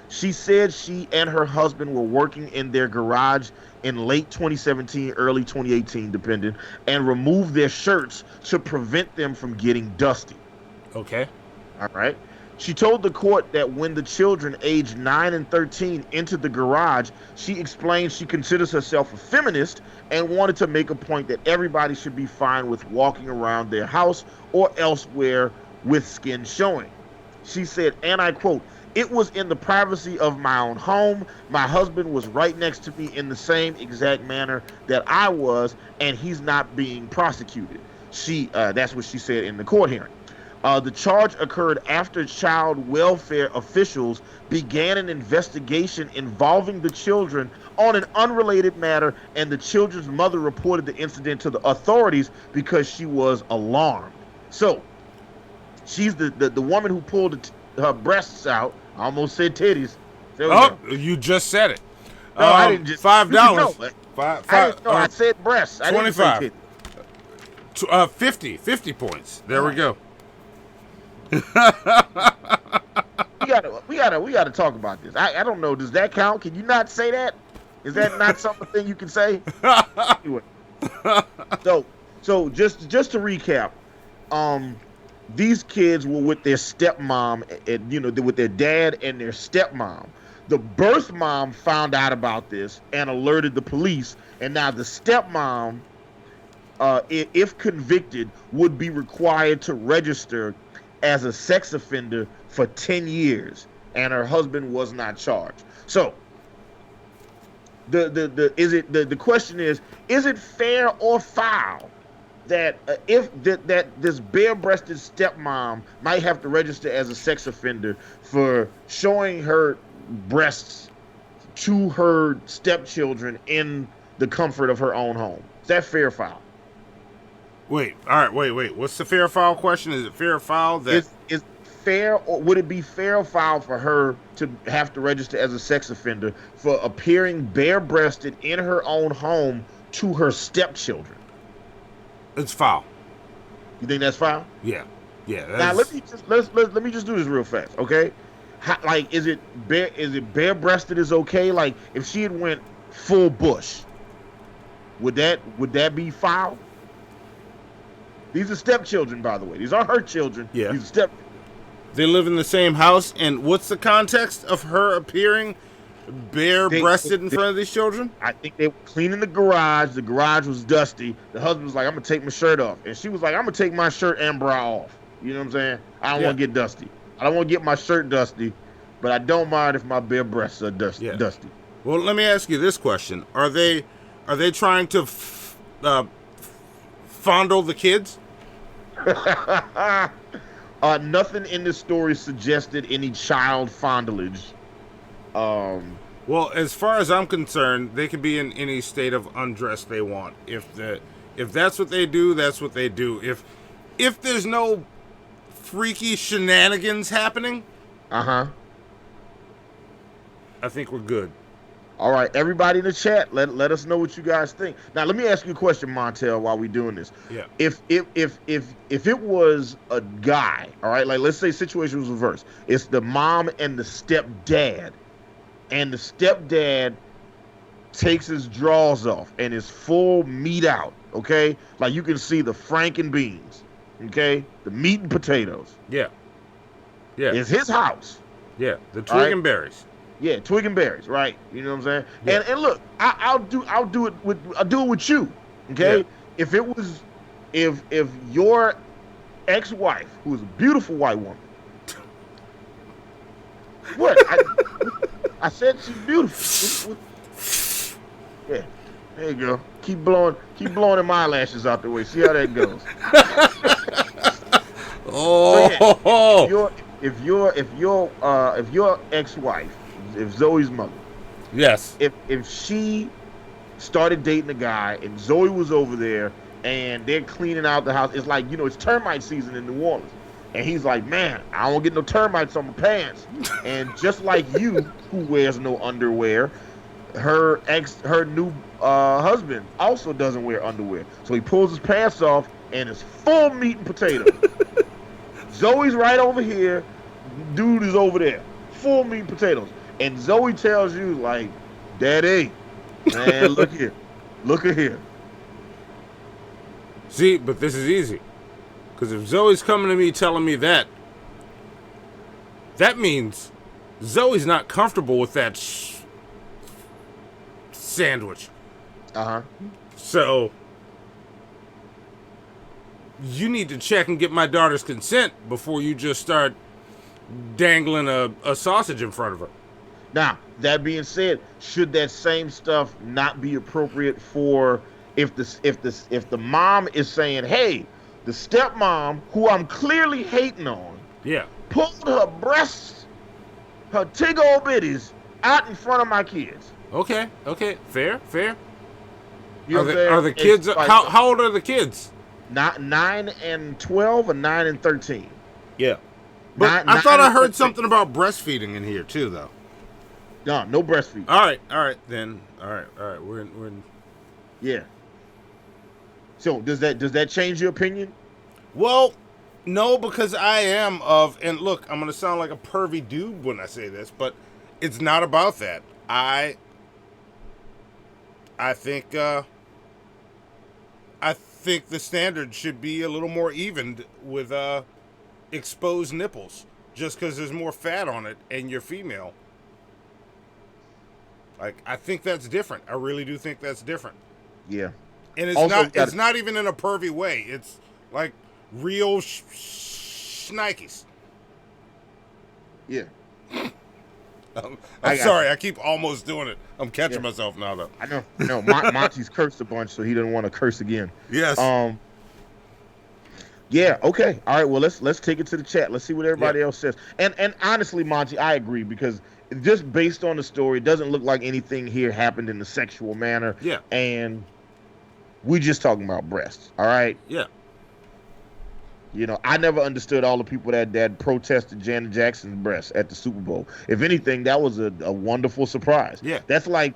She said she and her husband were working in their garage in late 2017, early 2018, depending, and removed their shirts to prevent them from getting dusty. Okay. All right. She told the court that when the children aged 9 and 13 entered the garage, she explained she considers herself a feminist and wanted to make a point that everybody should be fine with walking around their house or elsewhere with skin showing. She said, and I quote, "It was in the privacy of my own home. My husband was right next to me in the same exact manner that I was, and he's not being prosecuted." That's what she said in the court hearing. The charge occurred after child welfare officials began an investigation involving the children on an unrelated matter, and the children's mother reported the incident to the authorities because she was alarmed. So, she's the woman who pulled her breasts out. I almost said titties. You just said it. No, I didn't just. $5. I said breasts. I didn't say titties. 50 points. There we go. we gotta talk about this. I don't know. Does that count? Can you not say that? Is that not something you can say? Anyway. So just to recap, these kids were with their stepmom, and with their dad and their stepmom. The birth mom found out about this and alerted the police, and now the stepmom, if convicted, would be required to register as a sex offender for 10 years, and her husband was not charged. So the question is it fair or foul that that this bare-breasted stepmom might have to register as a sex offender for showing her breasts to her stepchildren in the comfort of her own home? Is that fair or foul? Wait. What's the fair or foul question? Is it fair or foul that is fair, or would it be fair or foul for her to have to register as a sex offender for appearing bare-breasted in her own home to her stepchildren? It's foul. You think that's foul? Yeah. Now let me just do this real fast, okay? Is it bare-breasted is okay? Like if she had went full bush, would that be foul? These are stepchildren, by the way. These aren't her children. Yeah. These are They live in the same house, and what's the context of her appearing bare-breasted in front of these children? I think they were cleaning the garage. The garage was dusty. The husband was like, "I'm gonna take my shirt off," and she was like, "I'm gonna take my shirt and bra off." You know what I'm saying? I don't want to get dusty. I don't want to get my shirt dusty, but I don't mind if my bare breasts are dusty. Well, let me ask you this question: Are they trying to fondle the kids? Nothing in this story suggested any child fondlage. Well, as far as I'm concerned, they can be in any state of undress they want. If that's what they do, that's what they do. If there's no freaky shenanigans happening, I think we're good. All right, everybody in the chat, let us know what you guys think. Now, let me ask you a question, Montel, while we're doing this. Yeah. If it was a guy, all right, like let's say situation was reversed. It's the mom and the stepdad, and the stepdad takes his drawers off and is full meat out, okay? Like you can see the franken beans, okay? The meat and potatoes. Yeah. It's his house. Yeah, the twig and berries. Yeah, twig and berries, right? You know what I'm saying? Yeah. And look, I'll do it with you, okay? Yeah. If your ex-wife, who is a beautiful white woman, what? I said she's beautiful. Yeah, there you go. Keep blowing them eyelashes out the way. See how that goes. Oh. So yeah, if your ex-wife, if Zoe's mother, yes, if she started dating a guy and Zoe was over there and they're cleaning out the house, it's like, it's termite season in New Orleans, and he's like, "Man, I don't get no termites on my pants," and just like you, who wears no underwear, her new husband also doesn't wear underwear, so he pulls his pants off and it's full meat and potatoes. Zoe's right over here, dude is over there, full meat and potatoes. And Zoe tells you, like, "Daddy, man, look at here." See, but this is easy. Because if Zoe's coming to me telling me that, that means Zoe's not comfortable with that sandwich. Uh-huh. So you need to check and get my daughter's consent before you just start dangling a sausage in front of her. Now, that being said, should that same stuff not be appropriate for if the mom is saying, hey, the stepmom, who I'm clearly hating on, pulled her breasts, her tig old bitties, out in front of my kids. Okay, fair. You know are the kids, like, how old are the kids? Not 9 and 12 or 9 and 13. Yeah. But I thought I heard something about breastfeeding in here too, though. No breastfeeding. All right, then. All right. We're in. Yeah. So does that change your opinion? Well, no, because I am and look, I'm gonna sound like a pervy dude when I say this, but it's not about that. I think the standard should be a little more evened with exposed nipples, just because there's more fat on it and you're female. Like, I think that's different. I really do think that's different. Yeah. And it's also, it's not even in a pervy way. It's like real shnikes. Yeah. I'm sorry. I keep almost doing it. I'm catching myself now, though. I know. Monty's cursed a bunch, so he doesn't want to curse again. Yes. Yeah. Okay. All right. Well, let's take it to the chat. Let's see what everybody else says. And honestly, Monty, I agree, because just based on the story, it doesn't look like anything here happened in a sexual manner. Yeah. And we're just talking about breasts. All right. Yeah. You know, I never understood all the people that protested Janet Jackson's breasts at the Super Bowl. If anything, that was a wonderful surprise. Yeah. That's like,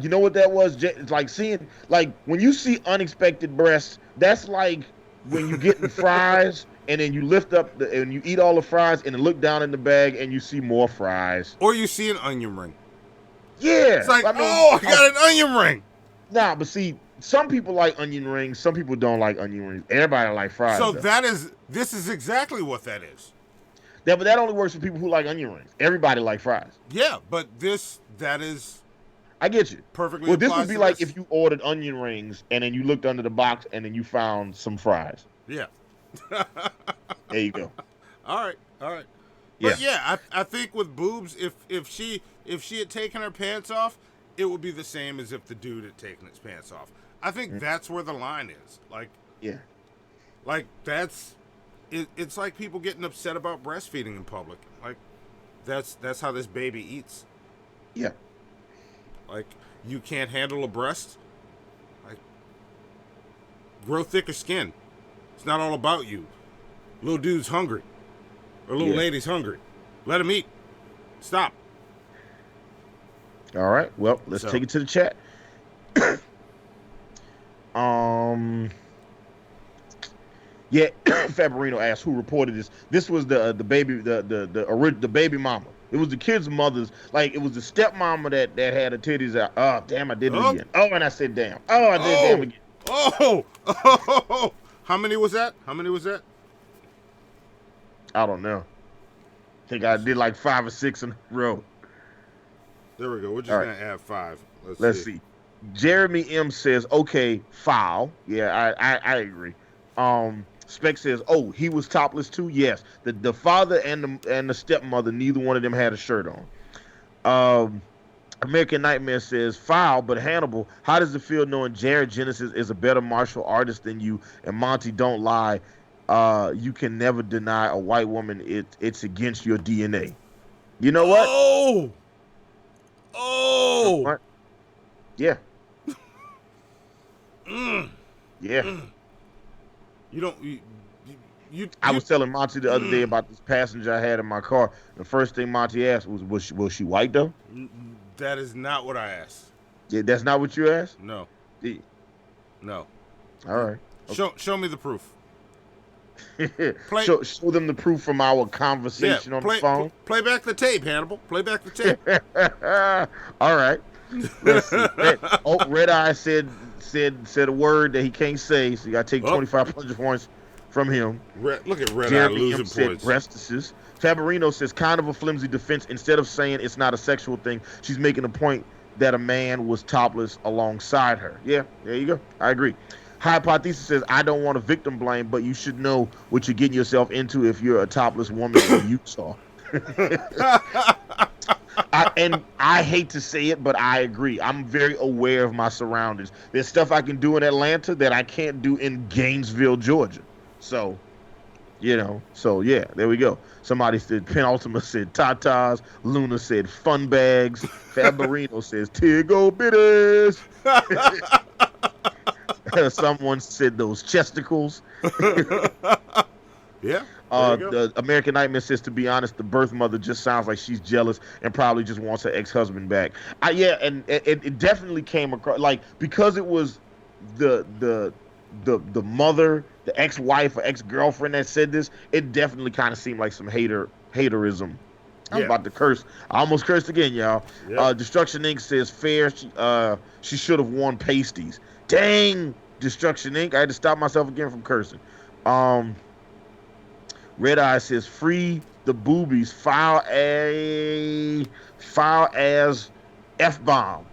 you know what that was? It's like seeing, like, when you see unexpected breasts, that's like when you get in fries and then you lift up and you eat all the fries and then look down in the bag and you see more fries. Or you see an onion ring. Yeah. It's like, I got an onion ring. Nah, but see, some people like onion rings. Some people don't like onion rings. Everybody like fries. So though. This is exactly what that is. Yeah, but that only works for people who like onion rings. Everybody like fries. Yeah, but that is. I get you. Perfectly. Well, this would be like if you ordered onion rings and then you looked under the box and then you found some fries. Yeah. There you go. All right. Yeah. But yeah, I think with boobs, if she had taken her pants off, it would be the same as if the dude had taken his pants off. I think that's where the line is. Like, yeah. Like, it's like people getting upset about breastfeeding in public. Like, that's how this baby eats. Yeah. Like, you can't handle a breast? Like, grow thicker skin. It's not all about you. Little dude's hungry. Or little lady's hungry. Let him eat. Stop. All right. Well, let's take it to the chat. Yeah, Fabrino asked who reported this. This was the baby mama. It was the kid's mother's. Like, it was the stepmama that had her titties out. Oh, damn, I did it again. Oh, and I said damn. Oh, I did damn again. Oh. How many was that? I don't know. I think I did like 5 or 6 in a row. There we go. We're just going to add 5. Let's see. Jeremy M says, okay, foul. Yeah, I agree. Spec says, oh, he was topless too? Yes. The father and the stepmother, neither one of them had a shirt on. American Nightmare says, foul, but Hannibal, how does it feel knowing Jared Genesis is a better martial artist than you, and Monty, don't lie. You can never deny a white woman. It's against your DNA. You know what? Oh! What? Yeah. Yeah. You don't. I was telling Monty the other day about this passenger I had in my car. The first thing Monty asked was she white though? That is not what I asked. Yeah, that's not what you asked? No. Yeah. No. All right. Okay. Show me the proof. Show them the proof from our conversation on the phone. Play back the tape, Hannibal. Play back the tape. All right. Let's see. Red Eye said a word that he can't say, so you gotta take 25 punch points from him. Look at Red Eye Jeremy losing M said points. breastises. Faberino says kind of a flimsy defense. Instead of saying it's not a sexual thing, she's making a point that a man was topless alongside her. Yeah, there you go. I agree. Hypothesis says I don't want to victim blame, but you should know what you're getting yourself into if you're a topless woman in Utah. I hate to say it, but I agree. I'm very aware of my surroundings. There's stuff I can do in Atlanta that I can't do in Gainesville, Georgia. So, yeah, there we go. Somebody said Penultima said tatas. Luna said fun bags. Faberino says Tiggo bitties. Someone said those chesticles. Yeah. The American Nightmare says, to be honest, the birth mother just sounds like she's jealous and probably just wants her ex-husband back. And it definitely came across like, because it was the mother, the ex-wife or ex-girlfriend that said this, it definitely kind of seemed like some haterism. I'm about to curse. I almost cursed again, y'all. Yep. Destruction Inc. says fair. She should have worn pasties. Dang, Destruction Inc. I had to stop myself again from cursing. Red Eye says free the boobies. Foul as F-bomb.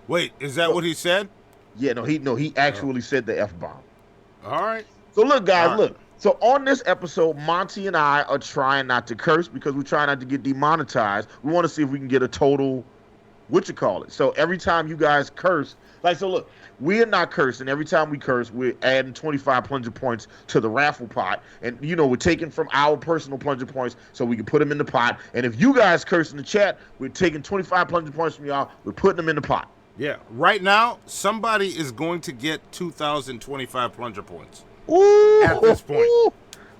Wait, is that what he said? Yeah, he actually said the F-bomb. All right. So look, guys, look. So on this episode, Monty and I are trying not to curse because we're trying not to get demonetized. We want to see if we can get a total, So every time you guys curse, look, we're not cursing. Every time we curse, we're adding 25 plunger points to the raffle pot. And, we're taking from our personal plunger points so we can put them in the pot. And if you guys curse in the chat, we're taking 25 plunger points from y'all. We're putting them in the pot. Yeah. Right now, somebody is going to get 2,025 plunger points. Ooh, at this point.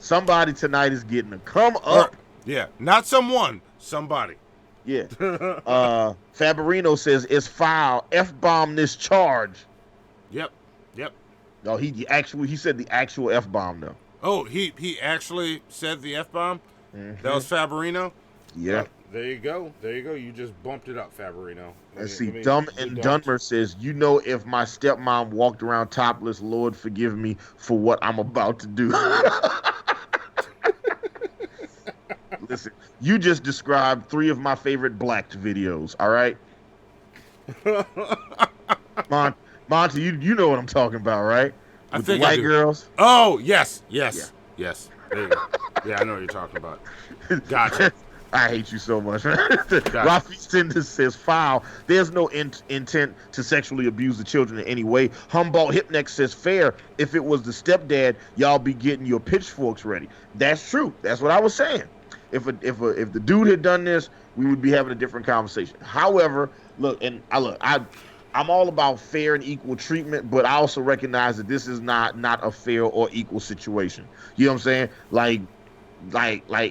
Somebody tonight is getting a come up. Yeah. Not someone. Somebody. Yeah. Faberino says it's foul. F-bomb this charge. Yep. No, he said the actual F-bomb though. Oh, he actually said the F-bomb? Mm-hmm. That was Faberino? Yeah. There you go. You just bumped it up, Faberino. Let's see. Dumb and Dunmer says, if my stepmom walked around topless, Lord forgive me for what I'm about to do. Listen, you just described 3 of my favorite Blacked videos, all right? Monty, you know what I'm talking about, right? With I think the white girls. Oh, yes. There you go. Yeah, I know what you're talking about. Gotcha. I hate you so much. Rafi Stenders says, foul. There's no intent to sexually abuse the children in any way. Humboldt Hipneck says, fair. If it was the stepdad, y'all be getting your pitchforks ready. That's true. That's what I was saying. If the dude had done this, we would be having a different conversation. However, I'm all about fair and equal treatment, but I also recognize that this is not a fair or equal situation. You know what I'm saying? Like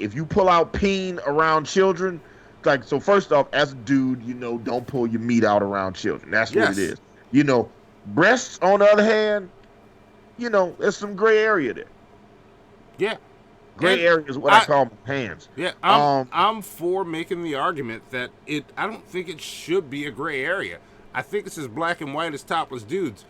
if you pull out peen around children, so first off, as a dude, don't pull your meat out around children. That's what it is. Breasts, on the other hand, there's some gray area there. Yeah. Gray area is what I call my hands. Yeah, I'm for making the argument that I don't think it should be a gray area. I think it's as black and white as topless dudes.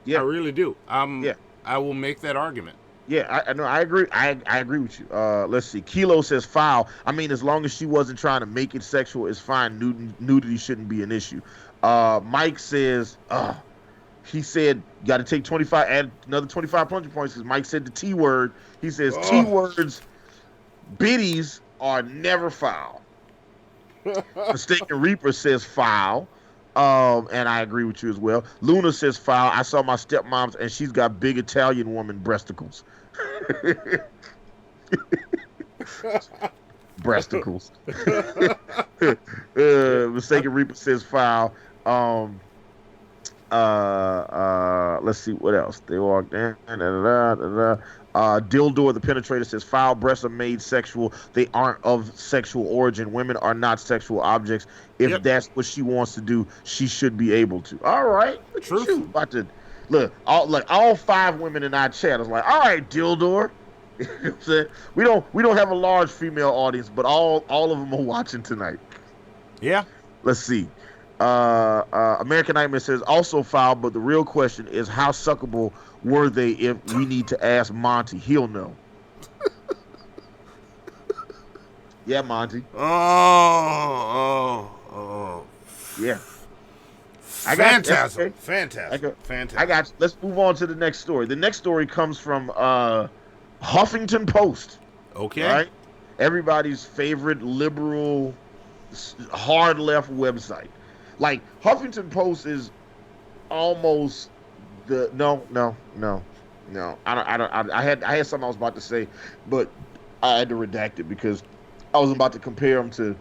Yeah, I really do. I will make that argument. Yeah, I know. I agree. I agree with you. Let's see. Kilo says foul. I mean, as long as she wasn't trying to make it sexual, it's fine. Nudity shouldn't be an issue. Mike says, he said, got to take 25, add another 25 plunger points because Mike said the T word. He says T-words, biddies are never foul. Mistaken Reaper says foul. And I agree with you as well. Luna says foul. I saw my stepmom's and she's got big Italian woman breasticles. Breasticles. Mistaken Reaper says foul. Let's see what else. They walked in. Dildor the Penetrator says foul. Breasts are made sexual. They aren't of sexual origin. Women are not sexual objects. If that's what she wants to do, she should be able to. All right. True. About to look. All 5 women in our chat is like, all right, Dildor. You know what I'm saying? We don't have a large female audience, but all of them are watching tonight. Yeah. Let's see. American Nightmare says also foul, but the real question is how suckable were they? If we need to ask Monty, he'll know. Yeah, Monty. Oh. Yeah. Phantasm. Okay. Fantastic. I got you. Let's move on to the next story. The next story comes from Huffington Post. Okay. Right? Everybody's favorite liberal, hard left website. Like Huffington Post is almost the no. I had something I was about to say, but I had to redact it because I was about to compare them to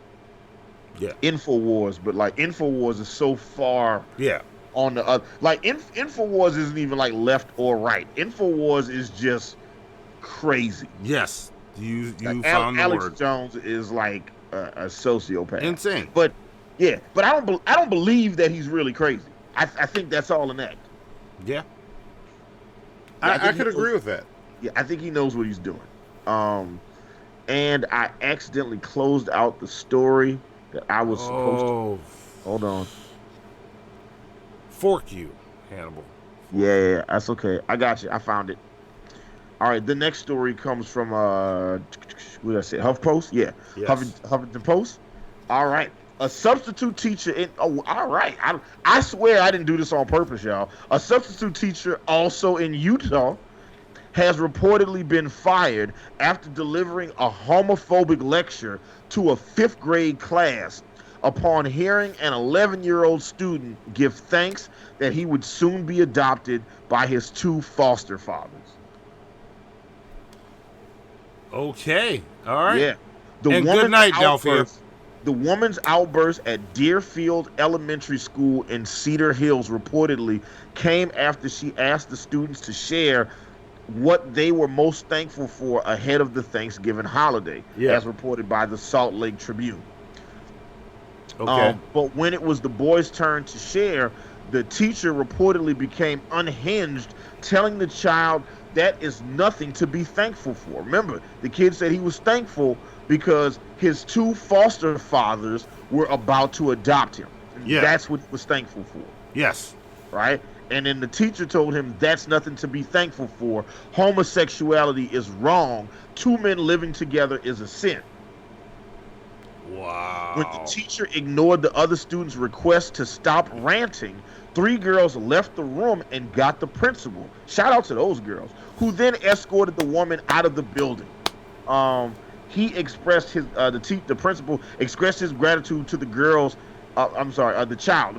InfoWars, but like InfoWars is so far on the other. Like InfoWars isn't even like left or right. InfoWars is just crazy. Yes, you like, found the Alex word. Jones is like a sociopath. Insane. But yeah, but I don't believe that he's really crazy. I think that's all an act. Yeah. I could agree with that. Yeah, I think he knows what he's doing. And I accidentally closed out the story that I was supposed to. Hold on. Fork you, Hannibal. Yeah, that's okay. I got you. I found it. All right, the next story comes from what did I say? HuffPost? Yeah. Yes. Huffington Post. All right. A substitute teacher in all right. I swear I didn't do this on purpose, y'all. A substitute teacher also in Utah has reportedly been fired after delivering a homophobic lecture to a 5th grade class upon hearing an 11-year-old student give thanks that he would soon be adopted by his 2 foster fathers. Okay. All right. Yeah. And good night, Delphia. The woman's outburst at Deerfield Elementary School in Cedar Hills reportedly came after she asked the students to share what they were most thankful for ahead of the Thanksgiving holiday, as reported by the Salt Lake Tribune. Okay. But when it was the boys' turn to share, the teacher reportedly became unhinged, telling the child that is nothing to be thankful for. Remember, the kid said he was thankful because his 2 foster fathers were about to adopt him. Yeah. That's what he was thankful for. Yes. Right? And then the teacher told him that's nothing to be thankful for. Homosexuality is wrong. 2 men living together is a sin. Wow. When the teacher ignored the other students' request to stop ranting, 3 girls left the room and got the principal. Shout out to those girls, who then escorted the woman out of the building. He expressed his the principal expressed his gratitude to the girls. The child.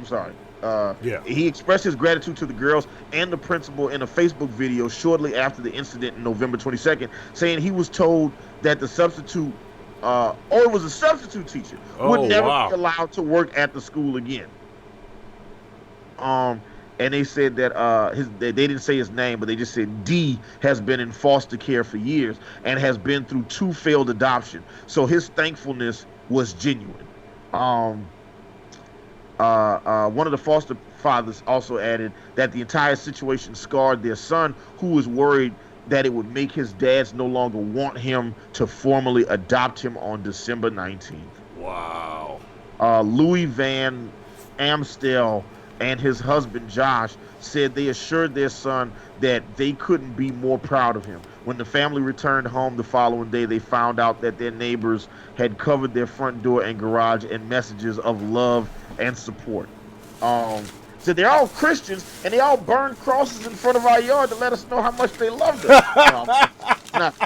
He expressed his gratitude to the girls and the principal in a Facebook video shortly after the incident in November 22nd, saying he was told that the substitute, it was a substitute teacher, would never be allowed to work at the school again. And they said that they didn't say his name, but they just said D has been in foster care for years and has been through 2 failed adoptions. So his thankfulness was genuine. One of the foster fathers also added that the entire situation scarred their son, who was worried that it would make his dads no longer want him to formally adopt him on December 19th. Wow. Louis Van Amstel and his husband Josh said they assured their son that they couldn't be more proud of him. When the family returned home the following day, they found out that their neighbors had covered their front door and garage in messages of love and support. So they're all Christians, and they all burned crosses in front of our yard to let us know how much they loved us.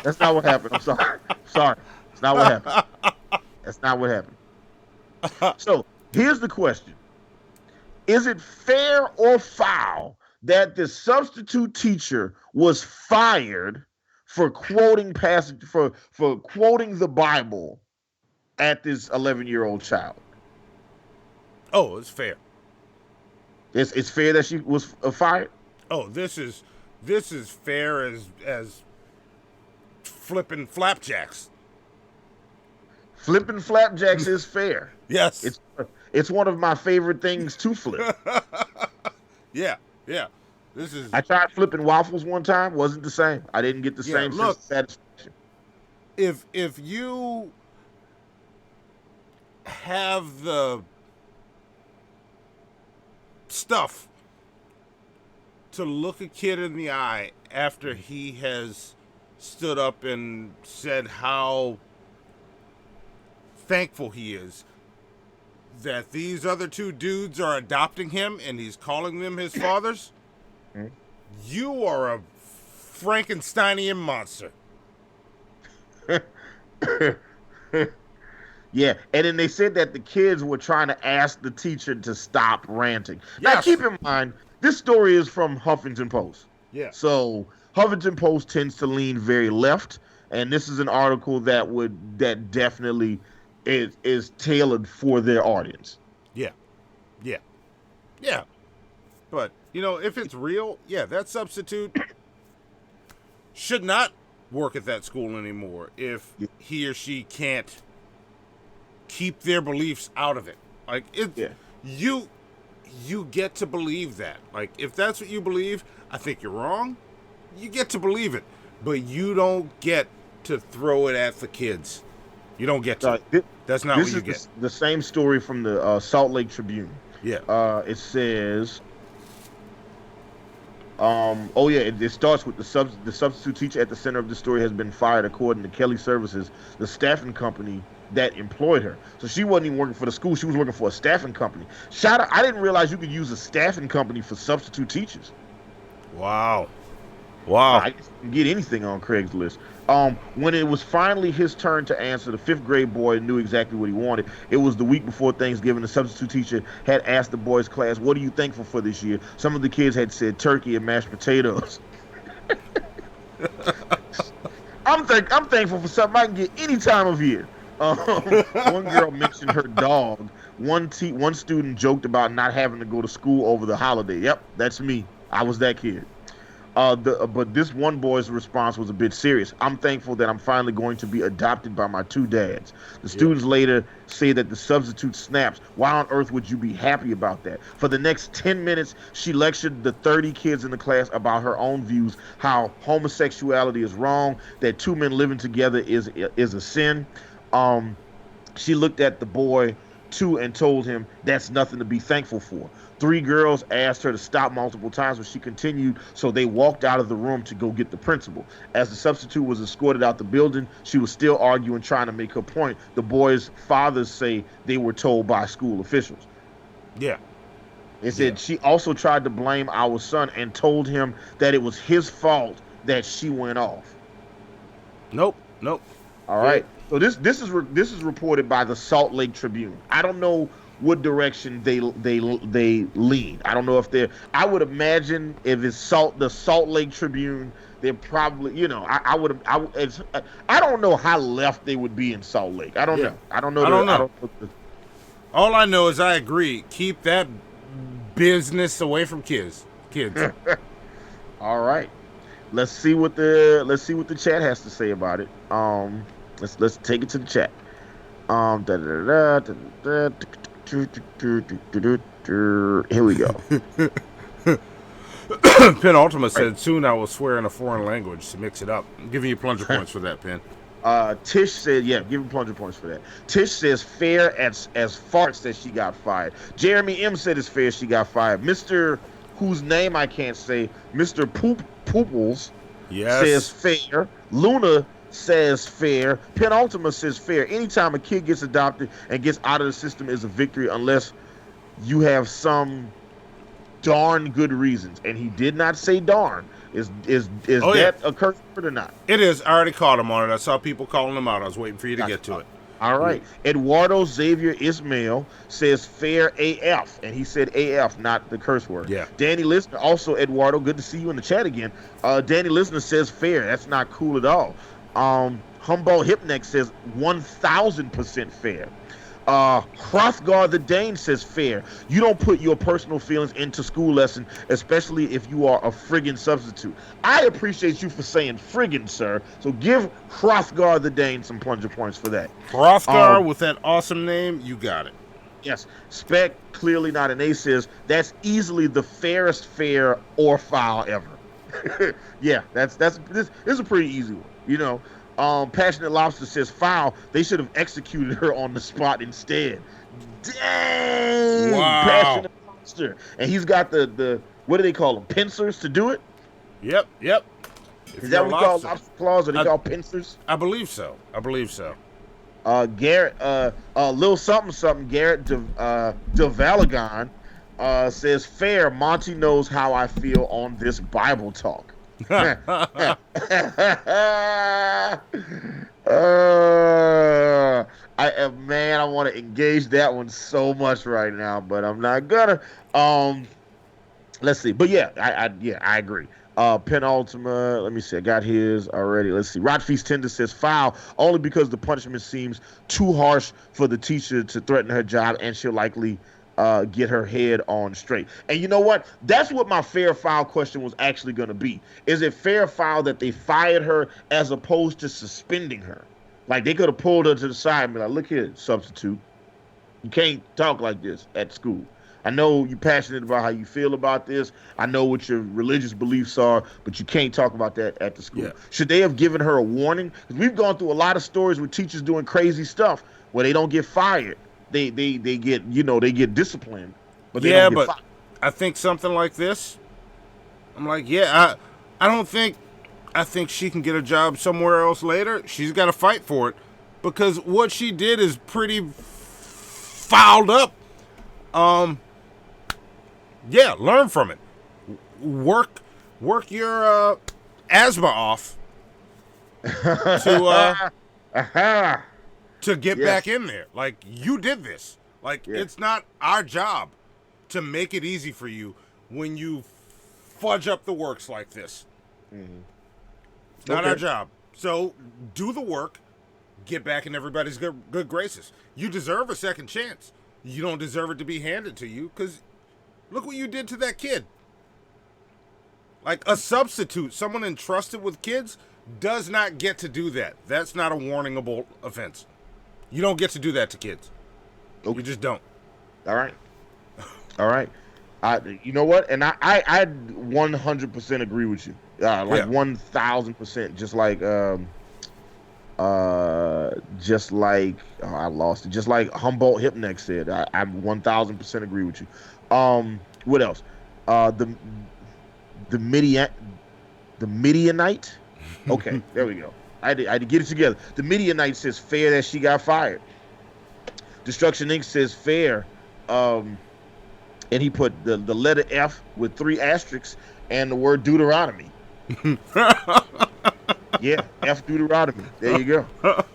That's not what happened. I'm sorry. It's not what happened. That's not what happened. So here's the question. Is it fair or foul that the substitute teacher was fired for quoting for quoting the Bible at this 11-year-old child? Oh, it's fair. It's fair that she was fired? Oh, this is fair as flipping flapjacks. Flipping flapjacks is fair. Yes. It's one of my favorite things to flip. Yeah. This is. I tried flipping waffles one time. Wasn't the same. I didn't get the same sense of satisfaction. If you have the stuff to look a kid in the eye after he has stood up and said how thankful he is that these other two dudes are adopting him and he's calling them his fathers. You are a Frankensteinian monster. Yeah, and then they said that the kids were trying to ask the teacher to stop ranting. Now, keep in mind, this story is from Huffington Post. Yeah. So Huffington Post tends to lean very left, and this is an article that definitely is tailored for their audience. Yeah. But, you know, if it's real, that substitute should not work at that school anymore if he or she can't keep their beliefs out of it. Like, you get to believe that. Like, if that's what you believe, I think you're wrong. You get to believe it. But you don't get to throw it at the kids. You don't get to. That's not what you get. The same story from the Salt Lake Tribune. Yeah. It says, it starts with the substitute teacher at the center of the story has been fired, according to Kelly Services, the staffing company that employed her. So she wasn't even working for the school; she was working for a staffing company. Shout out! I didn't realize you could use a staffing company for substitute teachers. Wow. I guess you can get anything on Craigslist. When it was finally his turn to answer, the 5th grade boy knew exactly what he wanted. It was the week before Thanksgiving. The substitute teacher had asked the boys' class, "What are you thankful for this year?" Some of the kids had said turkey and mashed potatoes. I'm thankful for something I can get any time of year. One girl mentioned her dog. One student joked about not having to go to school over the holiday. Yep, that's me. I was that kid. But this one boy's response was a bit serious. "I'm thankful that I'm finally going to be adopted by my 2 dads." The students later say that the substitute snaps, "Why on earth would you be happy about that?" For the next 10 minutes, she lectured the 30 kids in the class about her own views, how homosexuality is wrong, that 2 men living together is a sin. She looked at the boy too and told him that's nothing to be thankful for. 3 girls asked her to stop multiple times, but she continued, so they walked out of the room to go get the principal. As the substitute was escorted out the building, she was still arguing, trying to make her point. The boys' fathers say they were told by school officials. Yeah. They said she also tried to blame our son and told him that it was his fault that she went off. Nope. All right. So this is reported by the Salt Lake Tribune. I don't know what direction they lean. I don't know if they're. I would imagine if it's the Salt Lake Tribune, they're probably, I don't know how left they would be in Salt Lake. I don't know. I don't know. All I know is I agree. Keep that business away from kids. All right. Let's see what the chat has to say about it. Let's take it to the chat. Here we go. Penultima said, "Soon I will swear in a foreign language to mix it up." I'm giving you plunger points for that, Pen. Tish said, give him plunger points for that. Tish says fair as farts that she got fired. Jeremy M said it's fair she got fired. Mr. whose name I can't say, Mr. Pooples says fair. Luna says fair. Penultima says fair. Anytime a kid gets adopted and gets out of the system is a victory unless you have some darn good reasons. And he did not say darn. Is that a curse word or not? It is. I already caught him on it. I saw people calling him out. I was waiting for you to get to it. All right. Eduardo Xavier Ismail says fair AF, and he said AF, not the curse word. Yeah. Danny Listener, also Eduardo, good to see you in the chat again. Danny Listener says fair. That's not cool at all. Humboldt Hipneck says 1,000% fair. Hrothgar the Dane says fair. You don't put your personal feelings into school lesson, especially if you are a friggin' substitute. I appreciate you for saying friggin', sir. So give Hrothgar the Dane some plunger points for that. Hrothgar with that awesome name, you got it. Yes. Spec, clearly not an A, says that's easily the fairest fair or foul ever. Yeah, this is a pretty easy one, Passionate Lobster says foul. They should have executed her on the spot instead. Dang! Wow. Passionate monster, and he's got the what do they call them? Pincers to do it. Yep. Is that what we call lobster claws, or they call pincers? I believe so. Garrett, little something, Garrett DeValagon says, fair, Monty knows how I feel on this Bible talk. Man, I want to engage that one so much right now, but I'm not gonna. Let's see. But yeah, I agree. Penultima, let me see. I got his already. Let's see. Rodfeast Tender says foul only because the punishment seems too harsh for the teacher to threaten her job, and she'll likely get her head on straight. And you know what? That's what my fair foul question was actually going to be. Is it fair foul that they fired her as opposed to suspending her? Like, they could have pulled her to the side and be like, look here, substitute. You can't talk like this at school. I know you're passionate about how you feel about this. I know what your religious beliefs are, but you can't talk about that at the school. Yeah. Should they have given her a warning? Because we've gone through a lot of stories with teachers doing crazy stuff where they don't get fired. They get, they get disciplined. But they don't get fired. I think something like this, I'm like, I think she can get a job somewhere else later. She's got to fight for it because what she did is pretty fouled up. Learn from it. Work your asthma off to get back in there. Like, you did this. Like, it's not our job to make it easy for you when you fudge up the works like this. Mm-hmm. It's not our job. So do the work, get back in everybody's good graces. You deserve a second chance. You don't deserve it to be handed to you because look what you did to that kid. Like, a substitute, someone entrusted with kids, does not get to do that. That's not a warningable offense. You don't get to do that to kids. Okay. You just don't. All right. You know what? And I 100% agree with you. 1,000%. I lost it. Just like Humboldt Hypnex said, I 1,000% agree with you. What else? The Midianite. Okay, there we go. I had to get it together. The Midianite says fair that she got fired. Destruction Inc. says fair. And he put the letter F with 3 asterisks and the word Deuteronomy. Yeah, F Deuteronomy. There you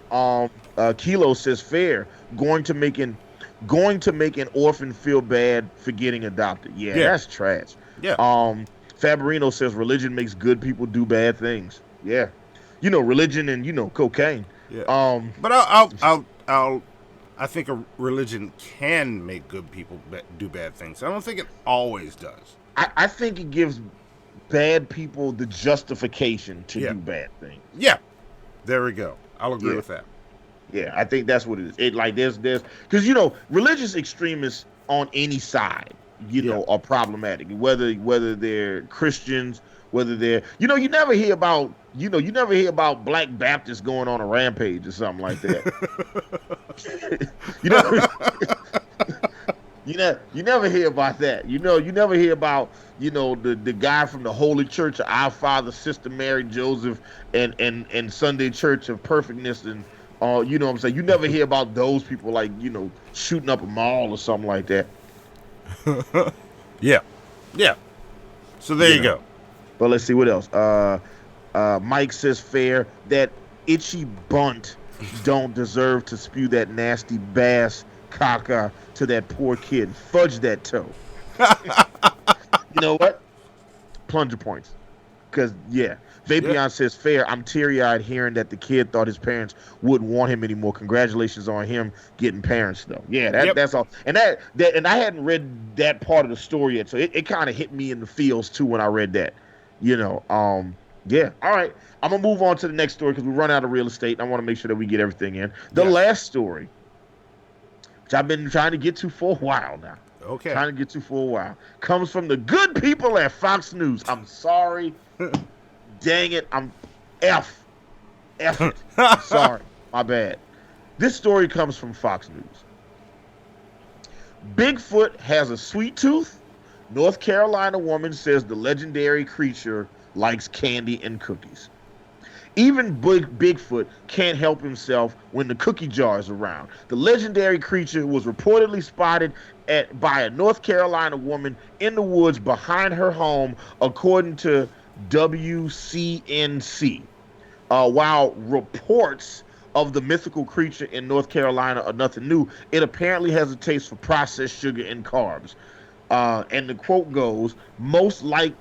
go. Kilo says fair. Going to make an orphan feel bad for getting adopted. Yeah, that's trash. Yeah. Fabrino says religion makes good people do bad things. Yeah. Religion and cocaine. Yeah. But I think a religion can make good people do bad things. I don't think it always does. I think it gives bad people the justification to do bad things. Yeah. There we go. I'll agree with that. Yeah, I think that's what it is. It like there's because religious extremists on any side, are problematic. Whether they're Christians, whether they're you never hear about Black Baptists going on a rampage or something like that. You never hear about that. You never hear about the guy from the Holy Church of Our Father, Sister Mary, Joseph, and Sunday Church of Perfectness, and you know what I'm saying. You never hear about those people like shooting up a mall or something like that. Yeah. So there you go. But let's see what else. Mike says fair that itchy bunt don't deserve to spew that nasty bass caca to that poor kid. Fudge that toe. You know what? Plunger points. Because, Vapion says fair. I'm teary-eyed hearing that the kid thought his parents wouldn't want him anymore. Congratulations on him getting parents, though. Yeah, that's all. And and I hadn't read that part of the story yet, so it kind of hit me in the feels, too, when I read that. Yeah. All right. I'm going to move on to the next story because we run out of real estate. I want to make sure that we get everything in. The last story, which I've been trying to get to for a while now. Okay. Trying to get to for a while. Comes from the good people at Fox News. I'm sorry. Dang it. I'm F it. I'm sorry. My bad. This story comes from Fox News. Bigfoot has a sweet tooth North Carolina woman says the legendary creature likes candy and cookies. Even Bigfoot can't help himself when the cookie jar is around. The legendary creature was reportedly spotted by a North Carolina woman in the woods behind her home, according to WCNC. While reports of the mythical creature in North Carolina are nothing new, it apparently has a taste for processed sugar and carbs. And the quote goes, mostly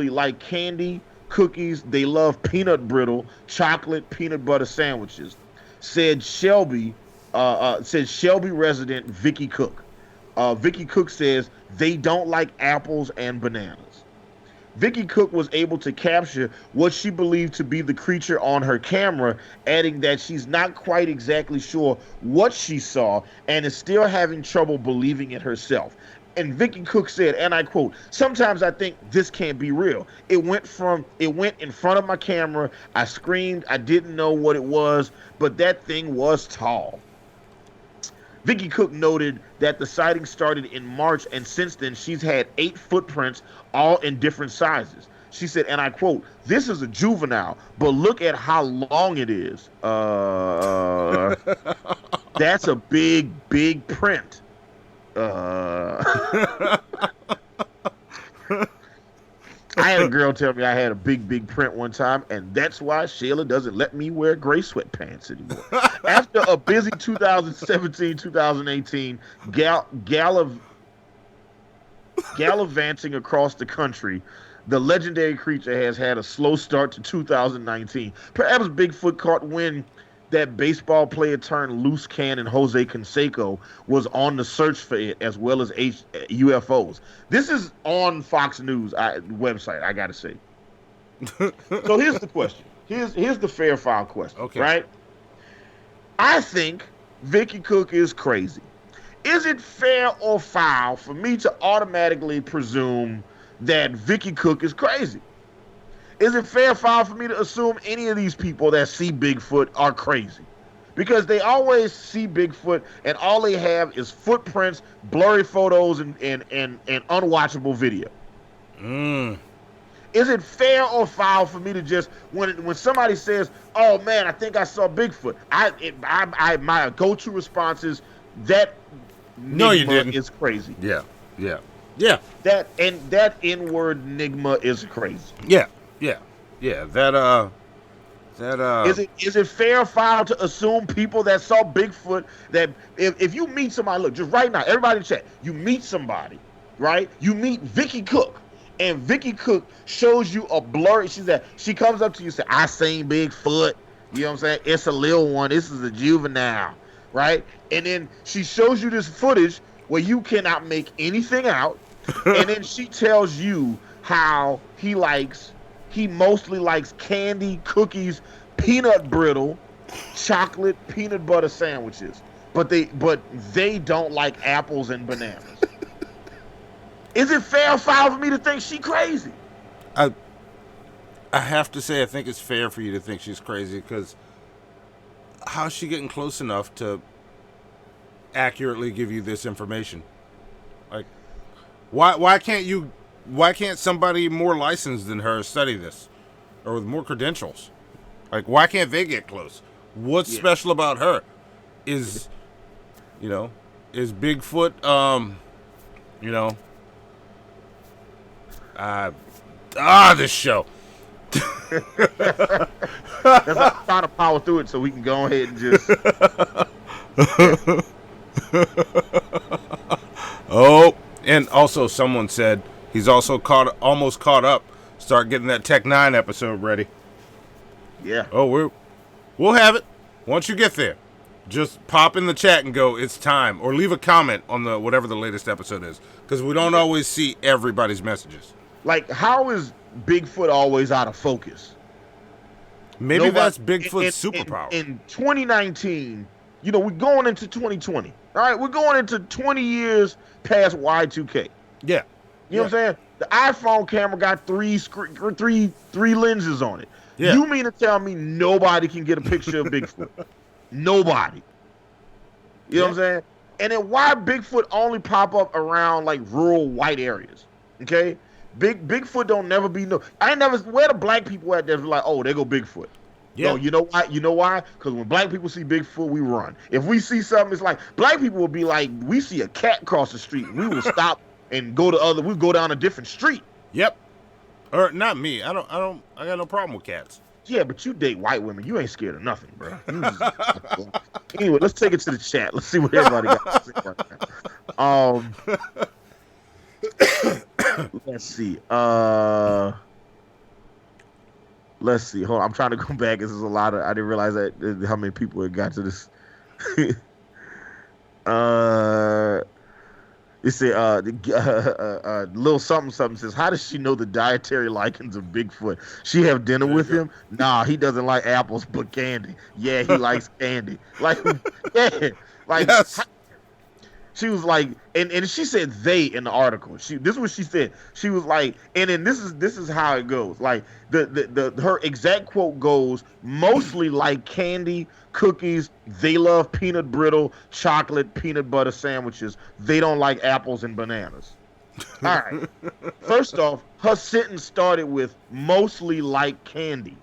like candy, cookies, they love peanut brittle, chocolate, peanut butter sandwiches, said Shelby resident Vicky Cook. Vicky Cook says they don't like apples and bananas. Vicky Cook was able to capture what she believed to be the creature on her camera, adding that she's not quite exactly sure what she saw and is still having trouble believing it herself. And Vicky Cook said, and I quote, "Sometimes I think this can't be real. It went in front of my camera. I screamed. I didn't know what it was, but that thing was tall." Vicky Cook noted that the sighting started in March, and since then she's had 8 footprints, all in different sizes. She said, and I quote, "This is a juvenile, but look at how long it is. That's a big, big print. I had a girl tell me I had a big, big print one time, and that's why Shayla doesn't let me wear gray sweatpants anymore." After a busy 2017-2018 gallivanting across the country, the legendary creature has had a slow start to 2019. Perhaps Bigfoot caught wind that baseball player turned loose cannon Jose Canseco was on the search for it, as well as UFOs. This is on Fox News website, I gotta say. So here's the question. Here's the fair foul question. Okay. Right? I think Vicky Cook is crazy. Is it fair or foul for me to automatically presume that Vicky Cook is crazy? Is it fair or foul for me to assume any of these people that see Bigfoot are crazy? Because they always see Bigfoot and all they have is footprints, blurry photos, and unwatchable video. Is it fair or foul for me to just, when somebody says, "Oh man, I think I saw Bigfoot," my go-to response is, "That no, you didn't. Is crazy." Yeah. That N-word Nigma is crazy. Yeah. That Is it fair or foul to assume people that saw Bigfoot, that if you meet somebody, look, just right now, everybody in chat, you meet somebody, right? You meet Vicky Cook, and Vicky Cook shows you a blurry, she comes up to you and says, "I seen Bigfoot," you know what I'm saying? "It's a little one, this is a juvenile," right? And then she shows you this footage where you cannot make anything out, and then she tells you how he mostly likes candy, cookies, peanut brittle, chocolate, peanut butter sandwiches, but they don't like apples and bananas. Is it fair or foul for me to think she crazy? I have to say I think it's fair for you to think she's crazy, because how's she getting close enough to accurately give you this information? Like, why can't somebody more licensed than her study this, or with more credentials? Like, why can't they get close? What's special about her? Is Bigfoot, this show. I'm trying to power through it so we can go ahead and just. Oh, and also someone said he's also almost caught up. Start getting that Tech 9 episode ready. Yeah. Oh, we'll have it once you get there. Just pop in the chat and go, "It's time," or leave a comment on whatever the latest episode is, because we don't always see everybody's messages. Like, how is Bigfoot always out of focus? Maybe that's Bigfoot's superpower. In 2019, we're going into 2020. All right, we're going into 20 years past Y2K. Yeah. You know what I'm saying? The iPhone camera got three lenses on it. Yeah. You mean to tell me nobody can get a picture of Bigfoot? Nobody. You know what I'm saying? And then why Bigfoot only pop up around like rural white areas? Okay, Bigfoot don't never be no. I ain't never where the black people at that's like, oh, they go Bigfoot. Yeah. No, you know why? You know why? Because when black people see Bigfoot, we run. If we see something, it's like black people will be like, we see a cat cross the street, we will stop and go to other. We go down a different street. Yep. Or not me. I got no problem with cats. Yeah, but you date white women. You ain't scared of nothing, bro. Anyway, let's take it to the chat. Let's see what everybody got to say right now. Let's see. Let's see. Hold on. I'm trying to go back. This is a lot of. I didn't realize that how many people had got to this. It said, little something says, how does she know the dietary lichens of Bigfoot? She have dinner with him? Nah, he doesn't like apples, but candy. Yeah, he likes candy. Like, yeah, like, yes. She was like, and she said they in the article. This is what she said. She was like, and then this is how it goes. Like her exact quote goes, mostly like candy, cookies. They love peanut brittle, chocolate, peanut butter sandwiches. They don't like apples and bananas. All right. First off, her sentence started with mostly like candy.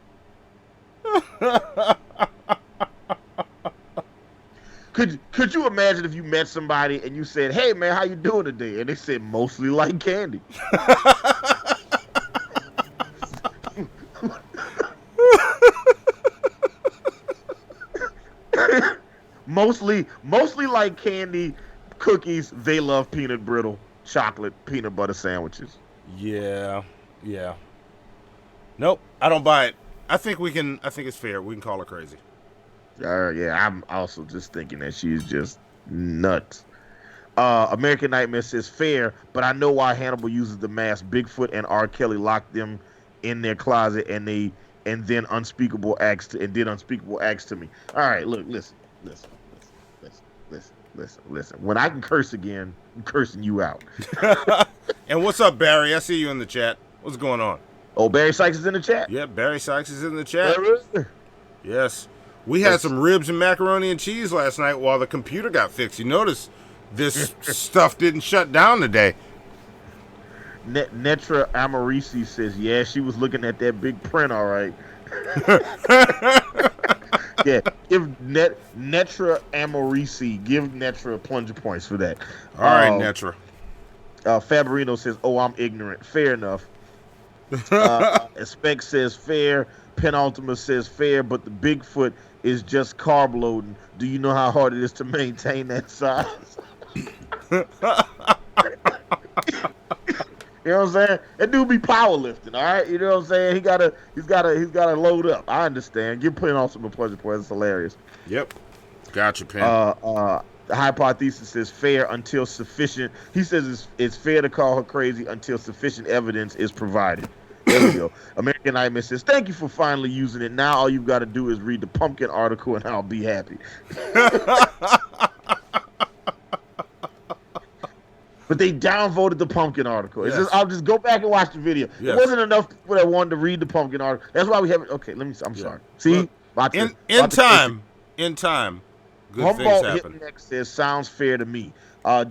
Could you imagine if you met somebody and you said, "Hey man, how you doing today?" and they said mostly like candy? mostly like candy, cookies. They love peanut brittle, chocolate, peanut butter sandwiches. Yeah. Nope, I don't buy it. I think it's fair. We can call her crazy. Yeah, I'm also just thinking that she's just nuts. American Nightmare says fair, but I know why Hannibal uses the mask. Bigfoot and R. Kelly locked them in their closet, and then unspeakable acts to me. All right, look, listen. When I can curse again, I'm cursing you out. And what's up, Barry? I see you in the chat. What's going on? Oh, Barry Sykes is in the chat. Yeah, Barry Sykes is in the chat. Yes. We had some ribs and macaroni and cheese last night while the computer got fixed. You notice this stuff didn't shut down today. Netra Amorisi says, yeah, she was looking at that big print, all right. Yeah, give Netra Amorisi, give Netra plunger points for that. All right, Netra. Fabrino says, oh, I'm ignorant. Fair enough. Spec says fair. Penultima says fair, but the Bigfoot is just carb loading. Do you know how hard it is to maintain that size? You know what I'm saying? That dude be powerlifting, all right? You know what I'm saying? He's gotta load up. I understand. Give Penultima pleasure points. It's hilarious. Yep. Gotcha, Pen. The hypothesis says fair until sufficient. He says it's fair to call her crazy until sufficient evidence is provided. There we go. American Nightmare says, thank you for finally using it. Now all you've got to do is read the pumpkin article and I'll be happy. But they downvoted the pumpkin article. It's just, I'll just go back and watch the video. Yes. It wasn't enough people that wanted to read the pumpkin article. That's why we haven't. Okay, I'm sorry. See? Look, in time, good Humboldt things happen. Next says, sounds fair to me.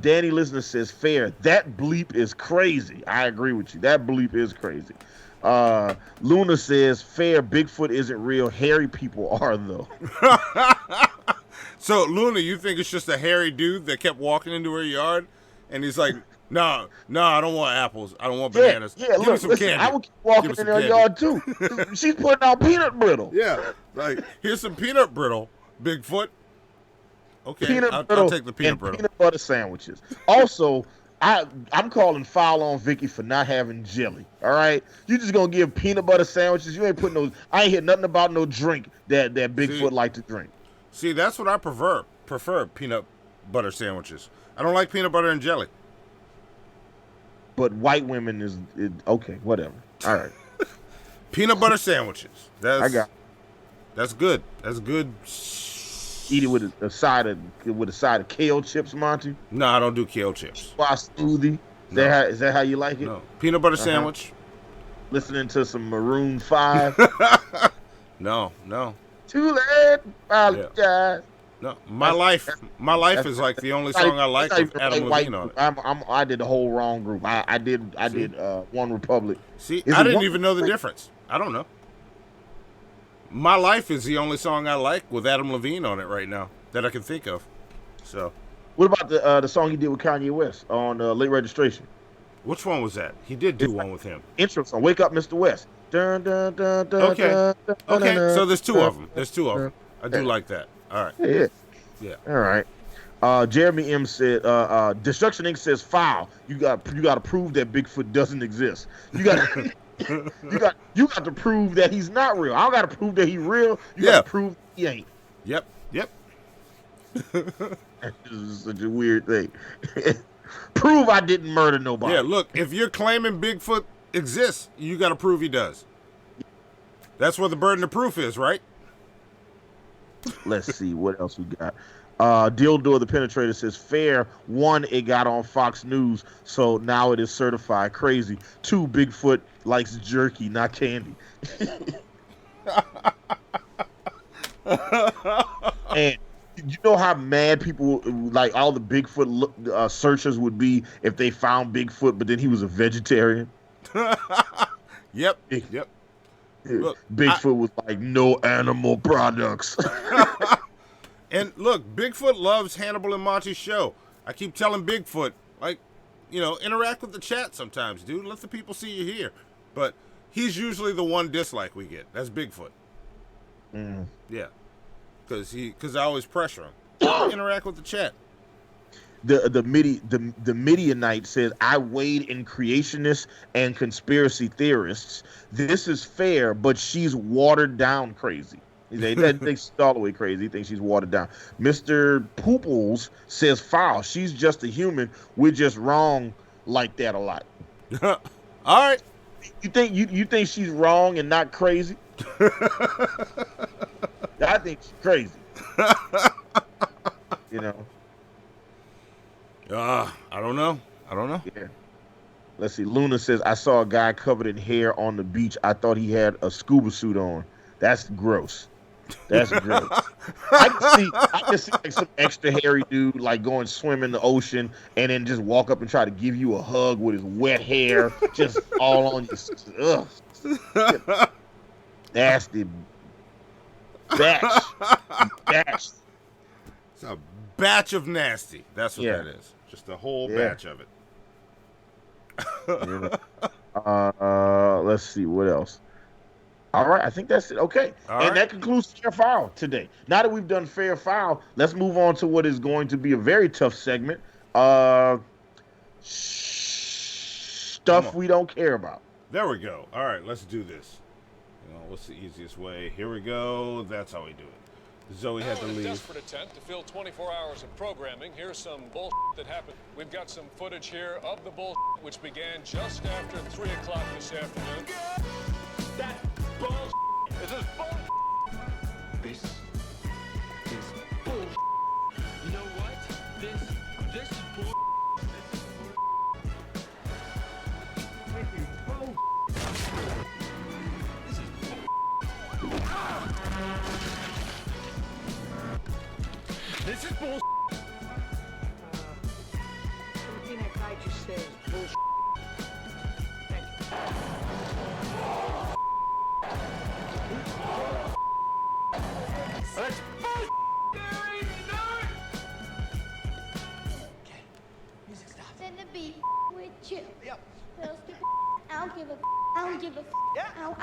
Danny Listener says, fair. That bleep is crazy. I agree with you. That bleep is crazy. Luna says, fair. Bigfoot isn't real. Hairy people are, though. So, Luna, you think it's just a hairy dude that kept walking into her yard? And he's like, no, I don't want apples. I don't want bananas. Yeah, Give me some candy. I would keep walking in her yard, too. She's putting out peanut brittle. Yeah, like, here's some peanut brittle, Bigfoot. Okay, I'll take the peanut brittle. Peanut butter sandwiches. Also, I'm calling foul on Vicky for not having jelly. All right, you just gonna give peanut butter sandwiches. You ain't putting no. I ain't hear nothing about no drink that Bigfoot like to drink. See, that's what I prefer peanut butter sandwiches. I don't like peanut butter and jelly. But white women is okay. Whatever. All right. Peanut butter sandwiches. That's good. That's good. Eat it with a side of kale chips, Monty. No, I don't do kale chips. Squash smoothie. Is that how you like it? No. Peanut butter sandwich. Listening to some Maroon 5. No. Too late. Apologize. No, my life is like the only song I like with Adam Levine on it. I did the whole wrong group. I did One Republic. See, I didn't even know the difference. I don't know. My Life is the only song I like with Adam Levine on it right now that I can think of. So, what about the song he did with Kanye West on Late Registration? Which one was that? He did do one with him. Intro song, Wake Up, Mr. West. Dun, dun, dun, dun, Okay. dun, dun, Okay. dun, So there's two of dun, them. There's two of them. I do like that. All right. Yeah. All right. Jeremy M said, Destruction Inc. says, foul. You got to prove that Bigfoot doesn't exist. You got you got to prove that he's not real. I don't got to prove that he's real. You got to prove he ain't. Yep. This is such a weird thing. Prove I didn't murder nobody. Yeah, look, if you're claiming Bigfoot exists, you got to prove he does. That's where the burden of proof is, right? Let's see what else we got. Dildo the Penetrator says, fair. 1, it got on Fox News, so now it is certified crazy. 2, Bigfoot likes jerky, not candy. And you know how mad people, like all the Bigfoot searchers would be if they found Bigfoot, but then he was a vegetarian? Yep. Look, Bigfoot was like, no animal products. And look, Bigfoot loves Hannibal and Monty's show. I keep telling Bigfoot, like, interact with the chat sometimes, dude. Let the people see you here. But he's usually the one dislike we get. That's Bigfoot. Yeah. Because I always pressure him. Interact with the chat. The Midianite says, I wade in creationists and conspiracy theorists. This is fair, but she's watered down crazy. They think she's all the way crazy. He thinks she's watered down. Mr. Pooples says, foul. She's just a human. We're just wrong like that a lot. All right. You think she's wrong and not crazy? I think she's crazy. I don't know. Yeah. Let's see. Luna says, I saw a guy covered in hair on the beach. I thought he had a scuba suit on. That's gross. That's gross. I can see like some extra hairy dude like going swim in the ocean and then just walk up and try to give you a hug with his wet hair just all on you. Ugh. Nasty batch. It's a batch of nasty. That's what that is. Just a whole batch of it. Let's see what else. All right, I think that's it. Okay, that concludes Fair Foul today. Now that we've done Fair Foul, let's move on to what is going to be a very tough segment. Stuff we don't care about. There we go. All right, let's do this. What's the easiest way? Here we go. That's how we do it. Zoe had to leave. In a desperate attempt to fill 24 hours of programming, here's some bullshit that happened. We've got some footage here of the bullshit, which began just after 3 o'clock this afternoon. That's bullshit. This is bullshit. This is bullshit. You know what? This is bullshit. This is bullshit. Everything that guy just said is bullshit. That's bullshit. Okay, music stop. Send the beat with you. Yep. I don't give a. I don't give a. Yeah. I don't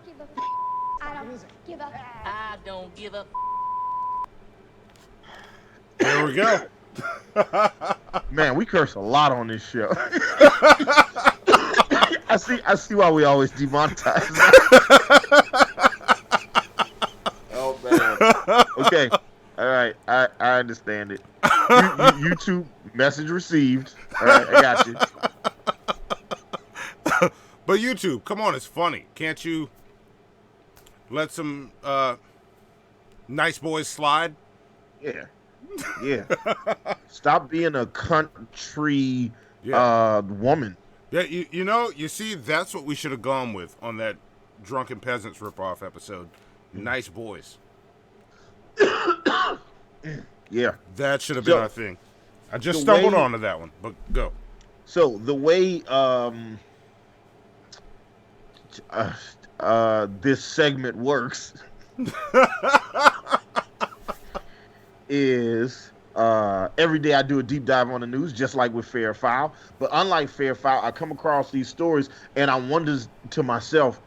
give a. I don't give a. I don't give a. There we go. Man, we curse a lot on this show. I see why we always demonetize. Oh man. Okay. All right. I understand it. YouTube message received. All right, I got you. But YouTube, come on, it's funny. Can't you let some nice boys slide? Yeah. Stop being a country woman. Yeah, you see, that's what we should have gone with on that Drunken Peasants ripoff episode. Nice boys. Yeah. That should have been our thing. I just stumbled onto that one, but go. So the way this segment works is every day I do a deep dive on the news, just like with Fair Foul. But unlike Fair Foul, I come across these stories and I wonder to myself,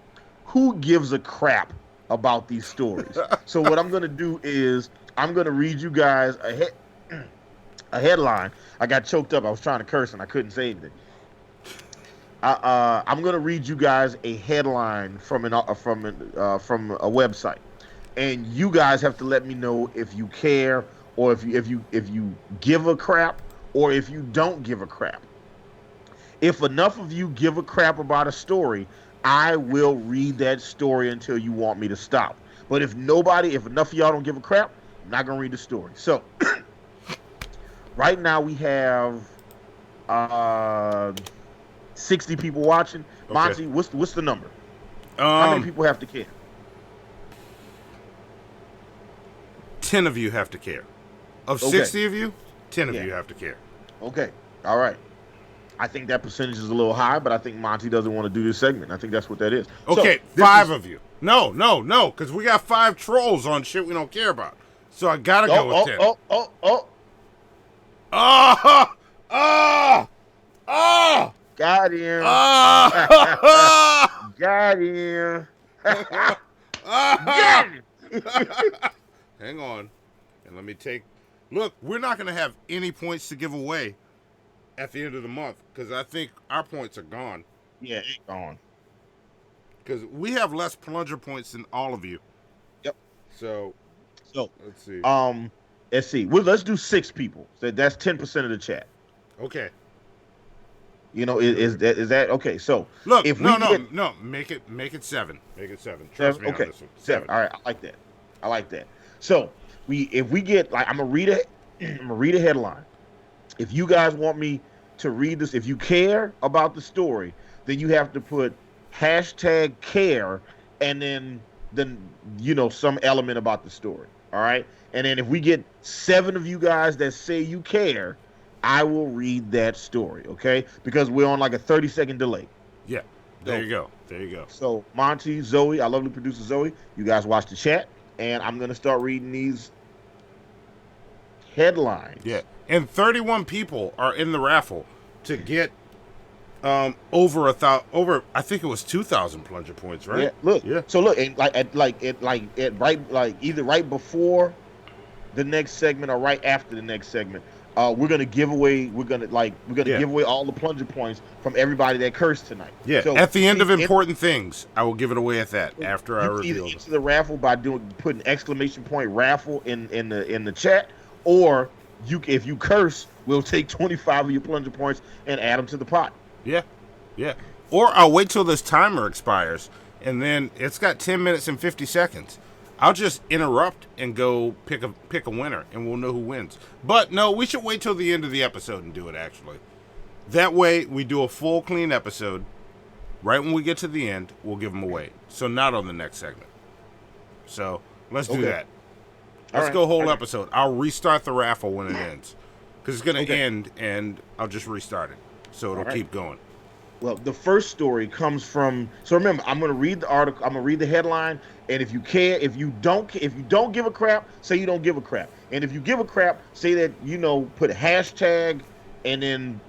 who gives a crap about these stories? So what I'm going to do is I'm going to read you guys a headline. I got choked up. I was trying to curse and I couldn't say anything. I'm going to read you guys a headline from a website, and you guys have to let me know if you care, or if you give a crap, or if you don't give a crap. If enough of you give a crap about a story, I will read that story until you want me to stop. But if enough of y'all don't give a crap, I'm not gonna read the story. So right now we have 60 people watching. Okay. Monty, what's the number? How many people have to care? 10 of you have to care. Of 60 of you, 10 of you have to care. Okay. All right. I think that percentage is a little high, but I think Monty doesn't want to do this segment. I think that's what that is. Okay, so, 5 of you. No, because we got 5 trolls on shit we don't care about. So I gotta go with 10. Got him. Got him. Got him. Hang on. And let me take... Look, we're not going to have any points to give away at the end of the month, because I think our points are gone. Yeah, it's gone. Because we have less plunger points than all of you. Yep. So let's see. Let's see. Well, let's do 6 people. So that's 10% of the chat. Okay. You know, is that okay? So look, if no, make it 7. Make it 7. Trust me on this one. 7. All right, I like that. So if we get, like, I'm gonna read a headline. If you guys want me to read this, if you care about the story, then you have to put #care and then some element about the story. All right, and then if we get 7 of you guys that say you care, I will read that story. Okay, because we're on like a 30-second delay. Yeah, there you go. So Monty, Zoe, our lovely producer Zoe, you guys watch the chat, and I'm gonna start reading these headlines. Yeah, and 31 people are in the raffle to get over I think it was 2,000 plunger points, right? Yeah, look. Yeah. So look, and either right before the next segment or right after the next segment, we're gonna give away. We're gonna give away all the plunger points from everybody that cursed tonight. Yeah. So at the end of important things, I will give it away at that after I reveal it. Enter the raffle by putting ! Raffle in the chat, or if you curse, we'll take 25 of your plunger points and add them to the pot. Yeah. Or I'll wait till this timer expires, and then it's got 10 minutes and 50 seconds. I'll just interrupt and go pick a winner, and we'll know who wins. But no, we should wait till the end of the episode and do it, actually. That way, we do a full, clean episode. Right when we get to the end, we'll give them away. So not on the next segment. So let's do that. Let's go whole episode. I'll restart the raffle when it ends, because it's going to end, and I'll just restart it. So it'll keep going. Well, the first story comes from. So remember, I'm going to read the article. I'm going to read the headline, and if you don't give a crap, say you don't give a crap. And if you give a crap, say that put a hashtag and then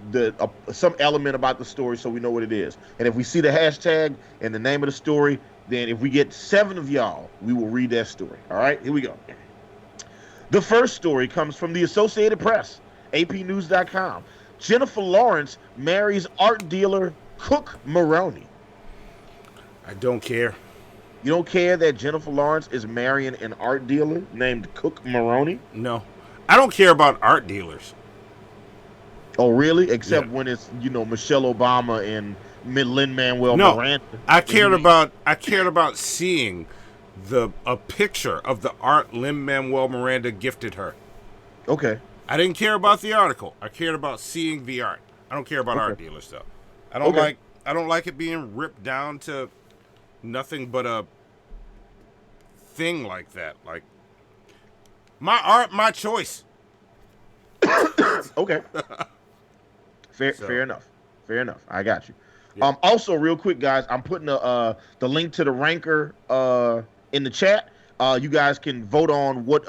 some element about the story so we know what it is. And if we see the hashtag and the name of the story, then if we get 7 of y'all, we will read that story. All right, here we go. The first story comes from the Associated Press, APnews.com. Jennifer Lawrence marries art dealer Cook Maroney. I don't care. You don't care that Jennifer Lawrence is marrying an art dealer named Cook Maroney? No. I don't care about art dealers. Oh, really? Except when it's, Michelle Obama and Lin-Manuel Miranda. I cared about seeing a picture of the art Lin-Manuel Miranda gifted her. Okay. I didn't care about the article. I cared about seeing the art. I don't care about art dealers though. I don't like it being ripped down to nothing but a thing like that. Like, My art, my choice. Okay. Fair enough. Fair enough. I got you. Yeah. Also, real quick, guys, I'm putting the link to the ranker in the chat. You guys can vote on what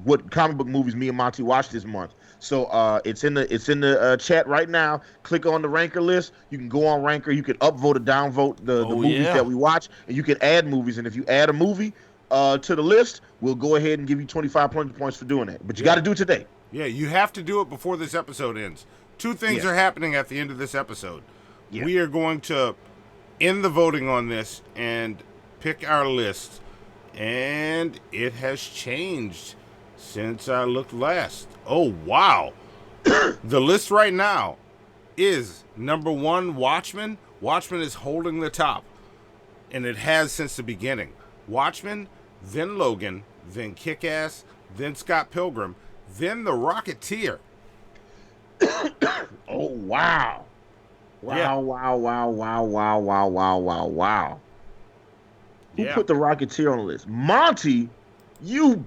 what comic book movies me and Monty watched this month. So it's in the chat right now. Click on the ranker list. You can go on ranker. You can upvote or downvote the movies that we watch, and you can add movies. And if you add a movie to the list, we'll go ahead and give you 25 points for doing that. But you got to do it today. Yeah, you have to do it before this episode ends. Two things are happening at the end of this episode. Yeah. We are going to end the voting on this and pick our list. And it has changed since I looked last. Oh, wow. The list right now is number 1, Watchmen. Watchmen is holding the top. And it has since the beginning. Watchmen, then Logan, then Kick-Ass, then Scott Pilgrim, then The Rocketeer. Oh, wow. Wow. Who put The Rocketeer on the list? Monty, you...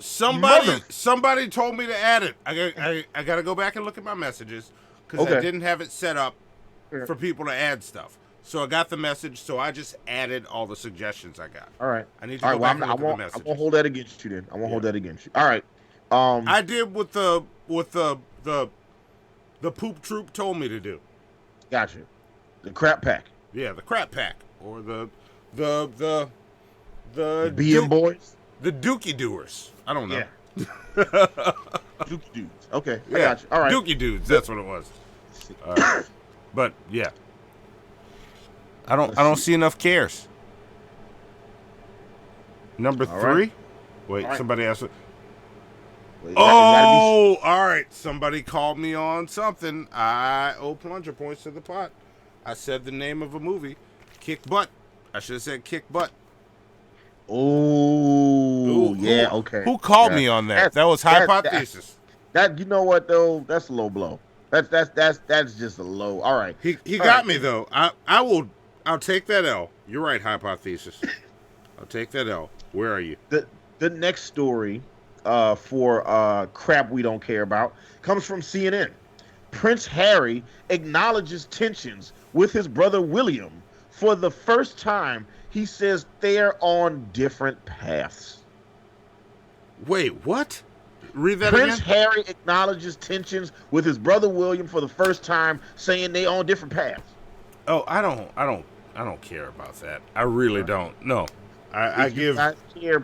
Somebody told me to add it. I got to go back and look at my messages because I didn't have it set up for people to add stuff. So I got the message, so I just added all the suggestions I got. All right. I need to go back and look at the messages. I won't hold that against you then. I won't hold that against you. All right. I did what the poop troop told me to do. Gotcha. The crap pack. Yeah, the crap pack or the BM boys. The Dookie Doers. I don't know. Yeah. Dookie dudes. Okay, I got you. All right. Dookie dudes. That's what it was. But yeah, I don't see enough cares. Number 3. Right. Wait, right. Somebody asked. Well, all right. Somebody called me on something. I owe plunger points to the pot. I said the name of a movie, Kick Butt. I should have said Kick Butt. Oh, yeah, okay. Who called me on that? That was Hypothesis. That you know what though? That's a low blow. That's just a low. All right. He got me though. I'll take that L. You're right, Hypothesis. I'll take that L. Where are you? The next story for crap we don't care about comes from CNN. Prince Harry acknowledges tensions with his brother William. For the first time, he says they're on different paths. Wait, what? Read that Prince again? Harry acknowledges tensions with his brother William for the first time, saying they on different paths. Oh, I don't care about that. I really don't. No. I give care,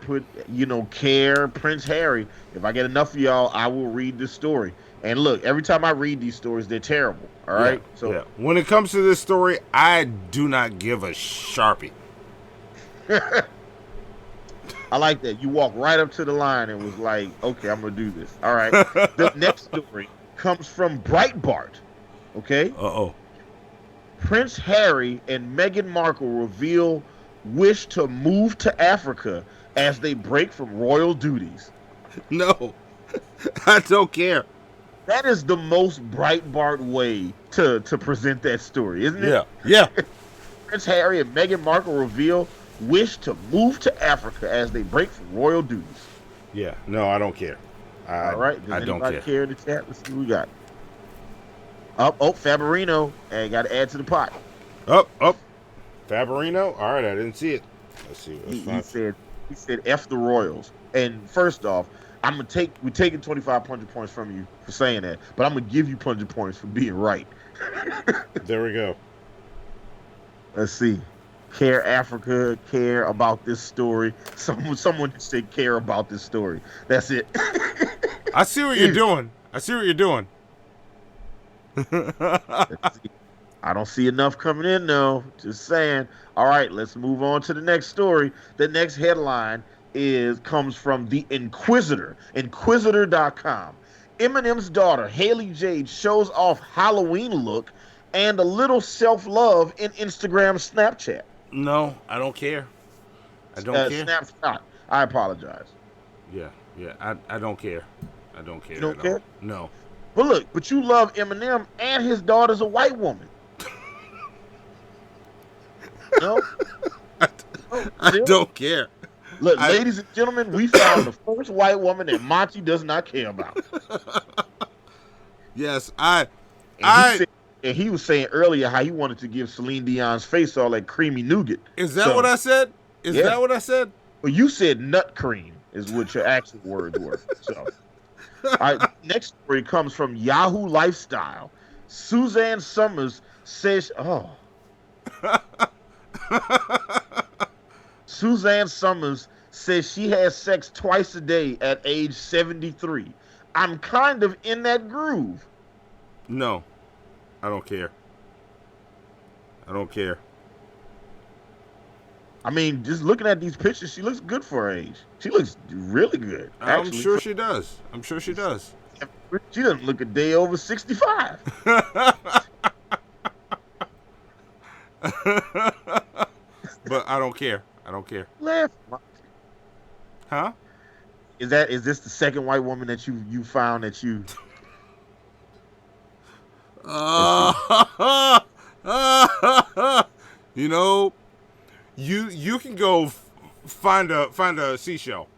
care Prince Harry. If I get enough of y'all, I will read this story. And look, every time I read these stories, they're terrible. All right. So when it comes to this story, I do not give a Sharpie. I like that. You walk right up to the line and was like, okay, I'm gonna do this. All right. The next story comes from Breitbart. Okay. Prince Harry and Meghan Markle reveal wish to move to Africa as they break from royal duties. No, I don't care. That is the most Breitbart way to present that story, isn't it? Yeah. Prince Harry and Meghan Markle reveal wish to move to Africa as they break from royal duties. Yeah. No, I don't care. All right. Does I don't anybody care. care in the chat? Let's see what we got. Fabarino. Hey, got to add to the pot. Fabarino. All right, I didn't see it. Let's see. He said F the Royals. And first off, we're taking 25 plunger points from you for saying that, but I'm gonna give you plunger points for being right. There we go. Let's see. Care Africa, care about this story. Someone just said care about this story. That's it. I see what you're doing. I don't see enough coming in though. Just saying. All right, let's move on to the next story. The next headline comes from the Inquisitor, Inquisitor.com. Eminem's daughter, Haley Jade, shows off Halloween look and a little self-love in Instagram Snapchat. No, I don't care. I don't care. Snapchat. I apologize. Yeah. I don't care. I don't care. You don't care? No. But you love Eminem and his daughter's a white woman. No? I don't care. Look, ladies and gentlemen, we found the first white woman that Monty does not care about. Yes, he was saying earlier how he wanted to give Celine Dion's face all that creamy nougat. Is that what I said? Is that what I said? Well, you said nut cream is what your actual words were. So, all right, next story comes from Yahoo Lifestyle. Suzanne Summers says, Suzanne Summers says she has sex twice a day at age 73. I'm kind of in that groove. No, I don't care. I don't care. I mean, just looking at these pictures, she looks good for her age. She looks really good. I'm sure she does. I'm sure she does. She doesn't look a day over 65. But I don't care. I don't care. Laugh. Huh? Is this the second white woman that you found that you? You know, you can go find a seashell.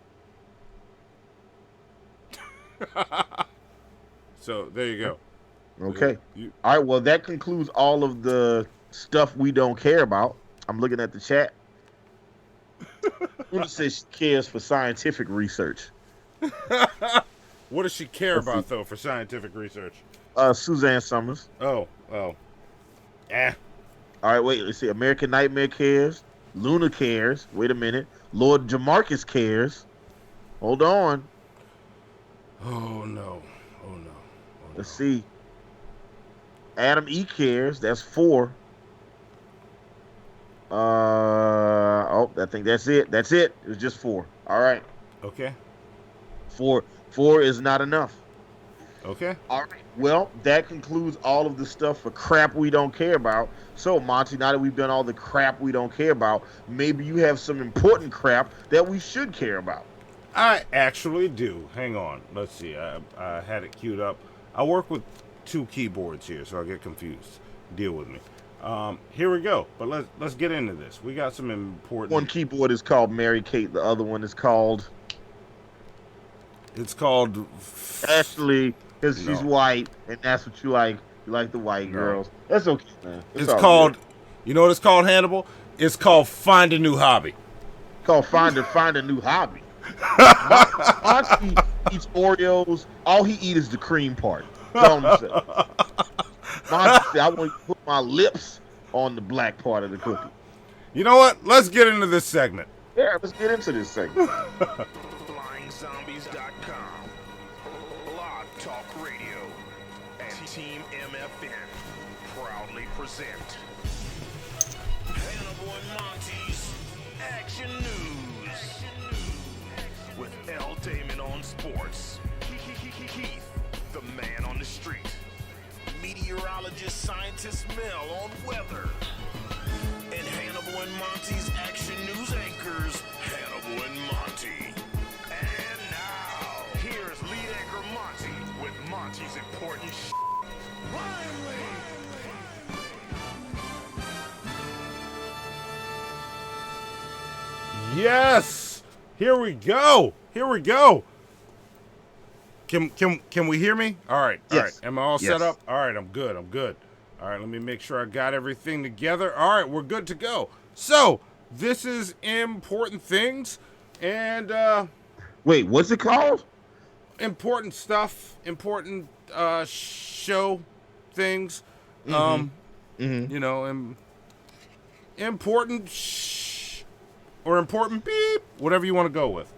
So there you go. Okay. All right. Well, that concludes all of the stuff we don't care about. I'm looking at the chat. Who says she cares for scientific research? What does she care about though for scientific research? Suzanne Summers. Oh. Yeah. All right. Wait. Let's see. American Nightmare cares. Luna cares. Wait a minute. Lord Jamarcus cares. Hold on. Oh no. Let's see. Adam E cares. That's 4. I think that's it. That's it. It was just 4. All right. Okay. 4 is not enough. Okay. All right. Well, that concludes all of the stuff for crap we don't care about. So, Monty, now that we've done all the crap we don't care about, maybe you have some important crap that we should care about. I actually do. Hang on. Let's see. I had it queued up. I work with 2 keyboards here, so I get confused. Deal with me. Here we go. But let's get into this. We got some important. One keyboard is called Mary Kate. The other one is called. It's called Ashley, because she's white, and that's what you like. You like the white girls. That's okay, man. It's called. Good. You know what it's called, Hannibal? It's called Find a New Hobby. Called Find a New Hobby. Monty eats Oreos. All he eats is the cream part. Tell him so. Monty said, I want to put my lips on the black part of the cookie. You know what? Let's get into this segment. Yeah, let's get into this segment. FlyingZombies.com, Blog Talk Radio, and Team MFN proudly present Hannibal and Monty's Action News with L. Damon on sports, Heath, the man on the street, meteorologist scientist Mel on weather, and Hannibal and Monty's Action News anchors, Hannibal and Monty. And now, here's lead anchor Monty with Monty's important Yes! Here we go! Here we go! Can we hear me? All right. All right. Am I all set up? All right, I'm good. All right, let me make sure I got everything together. All right, we're good to go. So, this is Important Things, and wait, what's it called? Important stuff, important show things. You know, important or important beep, whatever you want to go with.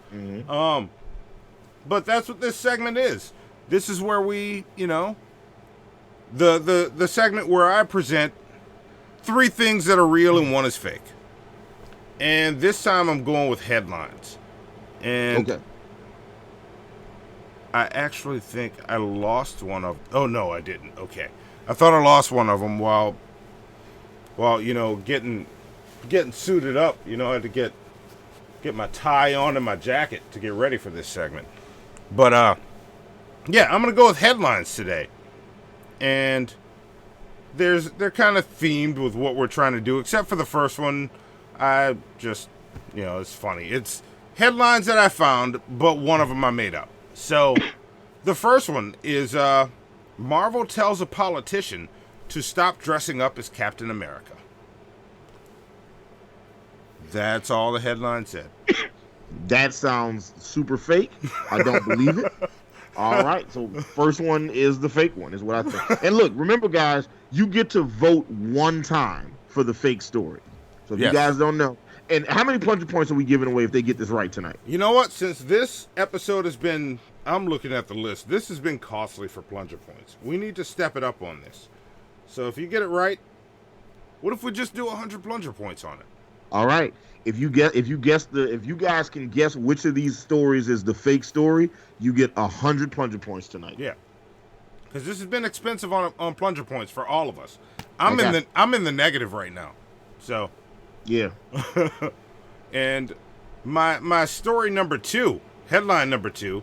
But that's what this segment is. This is where we, you know, the segment where I present 3 things that are real and 1 is fake. And this time I'm going with headlines. And okay. I actually think I lost one of. Oh no, I didn't. Okay, I thought I lost one of them while you know getting suited up. You know, I had to get my tie on and my jacket to get ready for this segment. But yeah, I'm gonna go with headlines today, and they're kind of themed with what we're trying to do, except for the first one. I just, you know, it's funny. It's headlines that I found, but one of them I made up. So, the first one is Marvel tells a politician to stop dressing up as Captain America. That's all the headline said. That sounds super fake. I don't believe it. All right, so first one is the fake one, is what I think. And look, remember, guys, you get to vote one time for the fake story. So if you guys don't know, and how many plunger points are we giving away if they get this right tonight? You know what? Since this episode has been, I'm looking at the list, this has been costly for plunger points. We need to step it up on this. So if you get it right, what if we just do 100 plunger points on it? All right. If you guys can guess which of these stories is the fake story, you get 100 plunger points tonight. Yeah. Because this has been expensive on plunger points for all of us. I'm in the negative right now. So yeah. And my story number 2, headline number 2,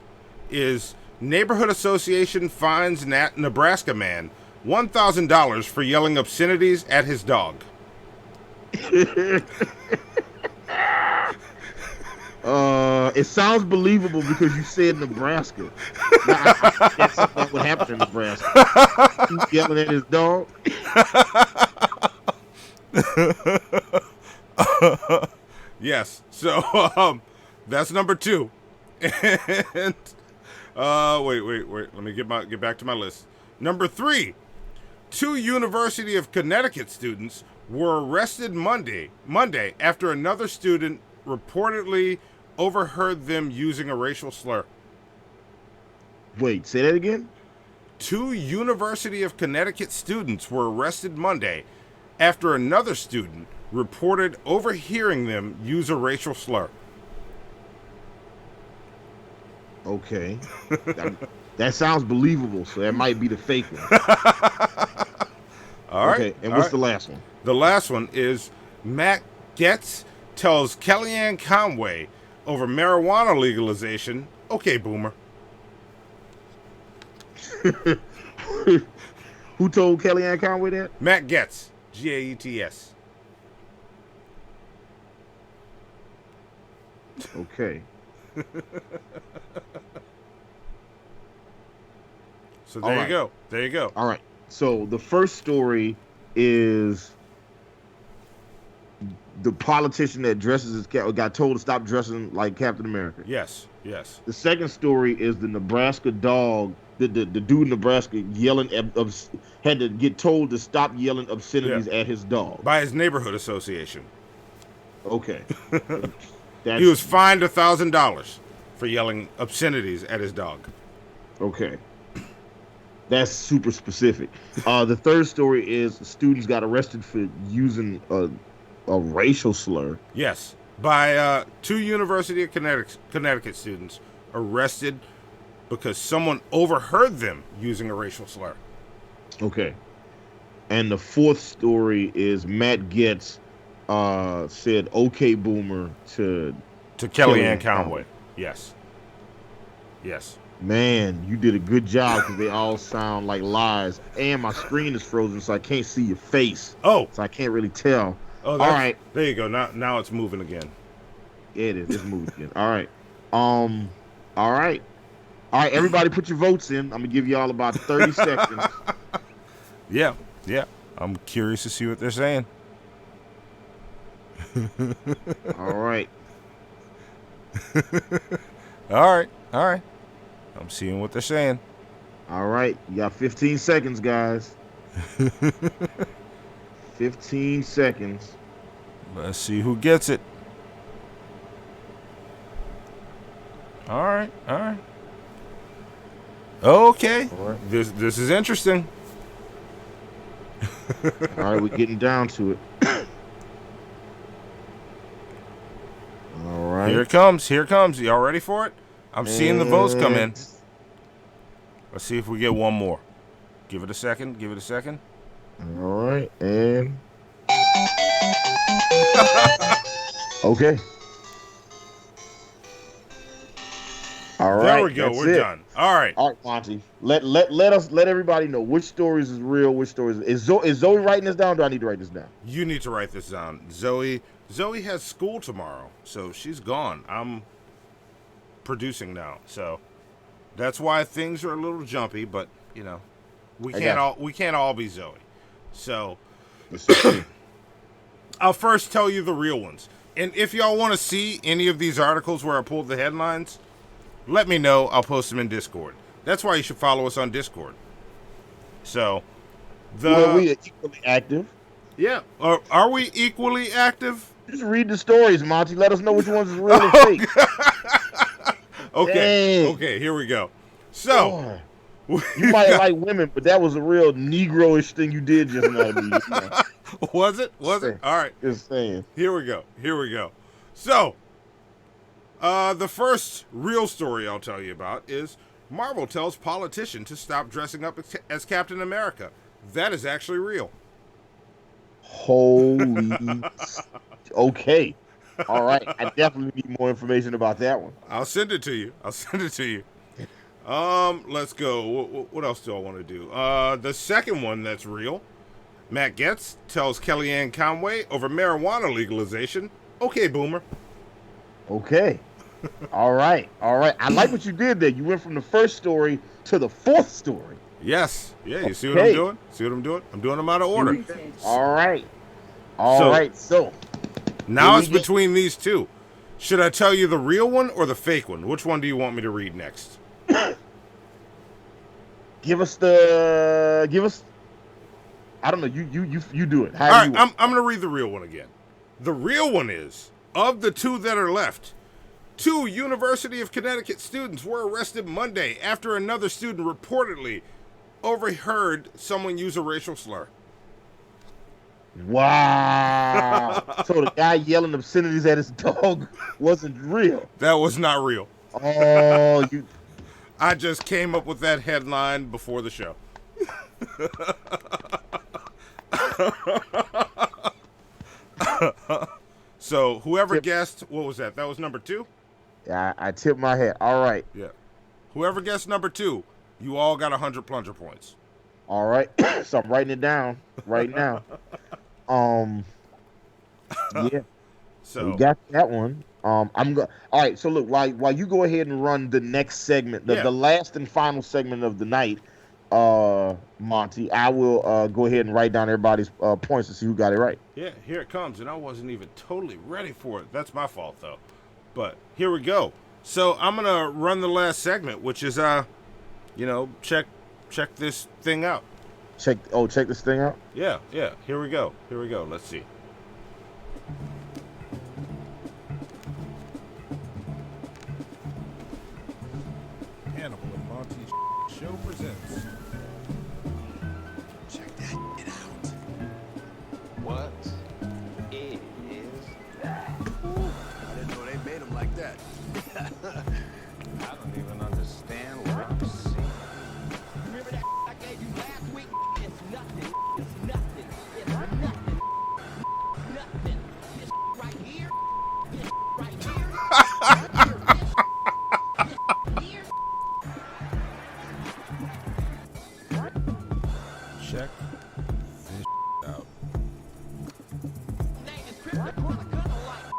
is Neighborhood Association fines Nebraska man $1,000 for yelling obscenities at his dog. It sounds believable because you said Nebraska. That's something that would happen in Nebraska. He's yelling at his dog. Yes. So that's number 2. And wait. Let me get back to my list. Number 3. 2 University of Connecticut students were arrested Monday after another student reportedly overheard them using a racial slur. Wait, say that again? 2 University of Connecticut students were arrested Monday after another student reported overhearing them use a racial slur. Okay. That sounds believable, so that might be the fake one. All right. Okay, and what's the last one? The last one is Matt Getz tells Kellyanne Conway over marijuana legalization, okay, boomer. Who told Kellyanne Conway that? Matt Getz, Gaets. Okay. So there you go. There you go. All right. So the first story is the politician that dresses as got told to stop dressing like Captain America. Yes. The second story is the Nebraska dog. The dude in Nebraska yelling had to get told to stop yelling obscenities at his dog by his neighborhood association. Okay. He was fined $1,000 for yelling obscenities at his dog. Okay. That's super specific. The third story is students got arrested for using a racial slur. Yes, by 2 University of Connecticut students arrested because someone overheard them using a racial slur. Okay. And the fourth story is Matt Getz said okay boomer to Kellyanne Conway. Yes. Man, you did a good job because they all sound like lies. And my screen is frozen, so I can't see your face. Oh. So I can't really tell. Oh, all right. There you go. Now it's moving again. Yeah, it is. It's moving again. All right. All right. Everybody put your votes in. I'm going to give y'all about 30 seconds. Yeah. I'm curious to see what they're saying. All right. All right. I'm seeing what they're saying. All right. You got 15 seconds, guys. 15 seconds. Let's see who gets it. All right. Okay. All right. This is interesting. All right, we're getting down to it. All right. Here it comes. Y'all ready for it? I'm seeing the votes come in. Let's see if we get one more. Give it a second. All right, and okay. All right. There we go. We're done. All right, Monty. Let everybody know which stories is real, which stories is Zoe writing this down? Or do I need to write this down? You need to write this down. Zoe has school tomorrow, so she's gone. producing now. So that's why things are a little jumpy, but you know, we can't all be Zoe. So I'll first tell you the real ones. And if y'all want to see any of these articles where I pulled the headlines, let me know. I'll post them in Discord. That's why you should follow us on Discord. So, Well, we are equally active. Yeah. Are we equally active? Just read the stories, Monty. Let us know which ones is real and fake. Okay. Dang. Okay, here we go. So, you might like women, but that was a real Negro-ish thing you did just now. To me, you know. Was it? Was it? All right. Just saying. Here we go. Here we go. So, the first real story I'll tell you about is Marvel tells politician to stop dressing up as Captain America. That is actually real. Holy. Okay. All right. I definitely need more information about that one. I'll send it to you. Let's go. What else do I want to do? The second one that's real. Matt Getz tells Kellyanne Conway over marijuana legalization. Okay, boomer. Okay. All right. All right. I like what you did there. You went from the first story to the fourth story. Yes. Yeah, you see what I'm doing? See what I'm doing? I'm doing them out of order. All right. All right. So now it's between these two. Should I tell you the real one or the fake one? Which one do you want me to read next? Give us. I don't know. You do it. All right, I'm going to read the real one again. The real one is, of the two that are left, 2 University of Connecticut students were arrested Monday after another student reportedly overheard someone use a racial slur. Wow. So the guy yelling obscenities at his dog wasn't real. That was not real. Oh, you. I just came up with that headline before the show. So whoever guessed, what was that? That was number 2? Yeah, I tipped my hat. All right. Yeah. Whoever guessed number 2, you all got 100 plunger points. All right. So I'm writing it down right now. Yeah. So we got that one. All right. So look, while you go ahead and run the next segment, the last and final segment of the night, Monty, I will go ahead and write down everybody's points to see who got it right. Yeah, here it comes, and I wasn't even totally ready for it. That's my fault, though. But here we go. So I'm gonna run the last segment, which is check this thing out. Check this thing out. Yeah. Here we go. Let's see. Hannibal and Monty show presents. Check that shit out. What is that? I didn't know they made them like that. I don't even understand what I'm seeing. Remember that I gave you last week? It's nothing. It's nothing. It's nothing. Nothing. This right here. This right here. Check this out. Name is Chris the Corner Gunner Light.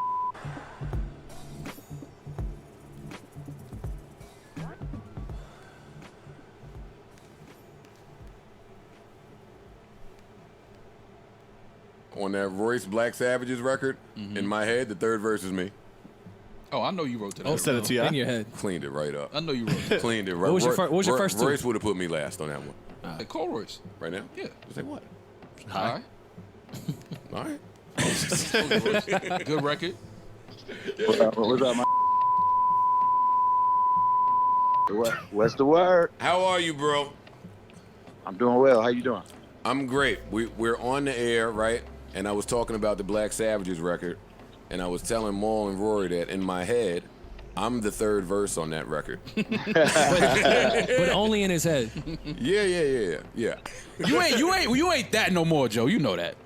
On that Royce Black Savage's record, in my head, the third verse is me. Oh, I know you wrote that. Oh, said it to you in your head. Cleaned it right up. I know you wrote that. Cleaned it right. What was your first two? Royce would have put me last on that one. Hey, call Royce. Right now? Yeah. Say what? Hi. All right. Good record. What's up, man? What's the word? How are you, bro? I'm doing well. How you doing? I'm great. We're on the air, right? And I was talking about the Black Savages record, and I was telling Maul and Rory that in my head, I'm the third verse on that record. but only in his head. Yeah. You ain't that no more, Joe. You know that.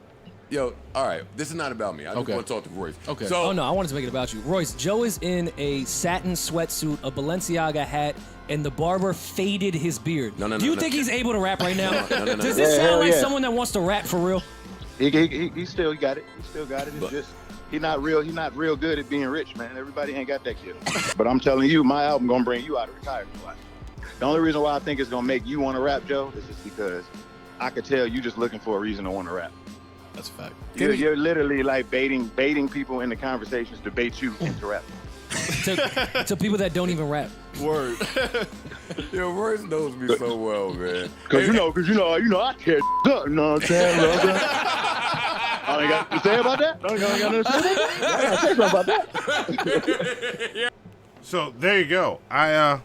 Yo, all right. This is not about me. I just want to talk to Royce. Okay. So, no, I wanted to make it about you. Royce, Joe is in a satin sweatsuit, a Balenciaga hat, and the barber faded his beard. Do you think he's able to rap right now? No. Does this sound like someone that wants to rap for real? He still got it. He still got it. It's just He's not real good at being rich, man. Everybody ain't got that gift. But I'm telling you, my album gonna bring you out of retirement. The only reason why I think it's gonna make you want to rap, Joe, is just because I could tell you just looking for a reason to want to rap. That's a fact. You're literally like baiting people into conversations to bait you into rap. to people that don't even rap. Word. Yo, Royce knows me so well, man. Cause you know, I tear up. You know what I'm saying? I ain't got to say about that. I ain't got nothing to say about that. I gotta say something about that. So there you go. I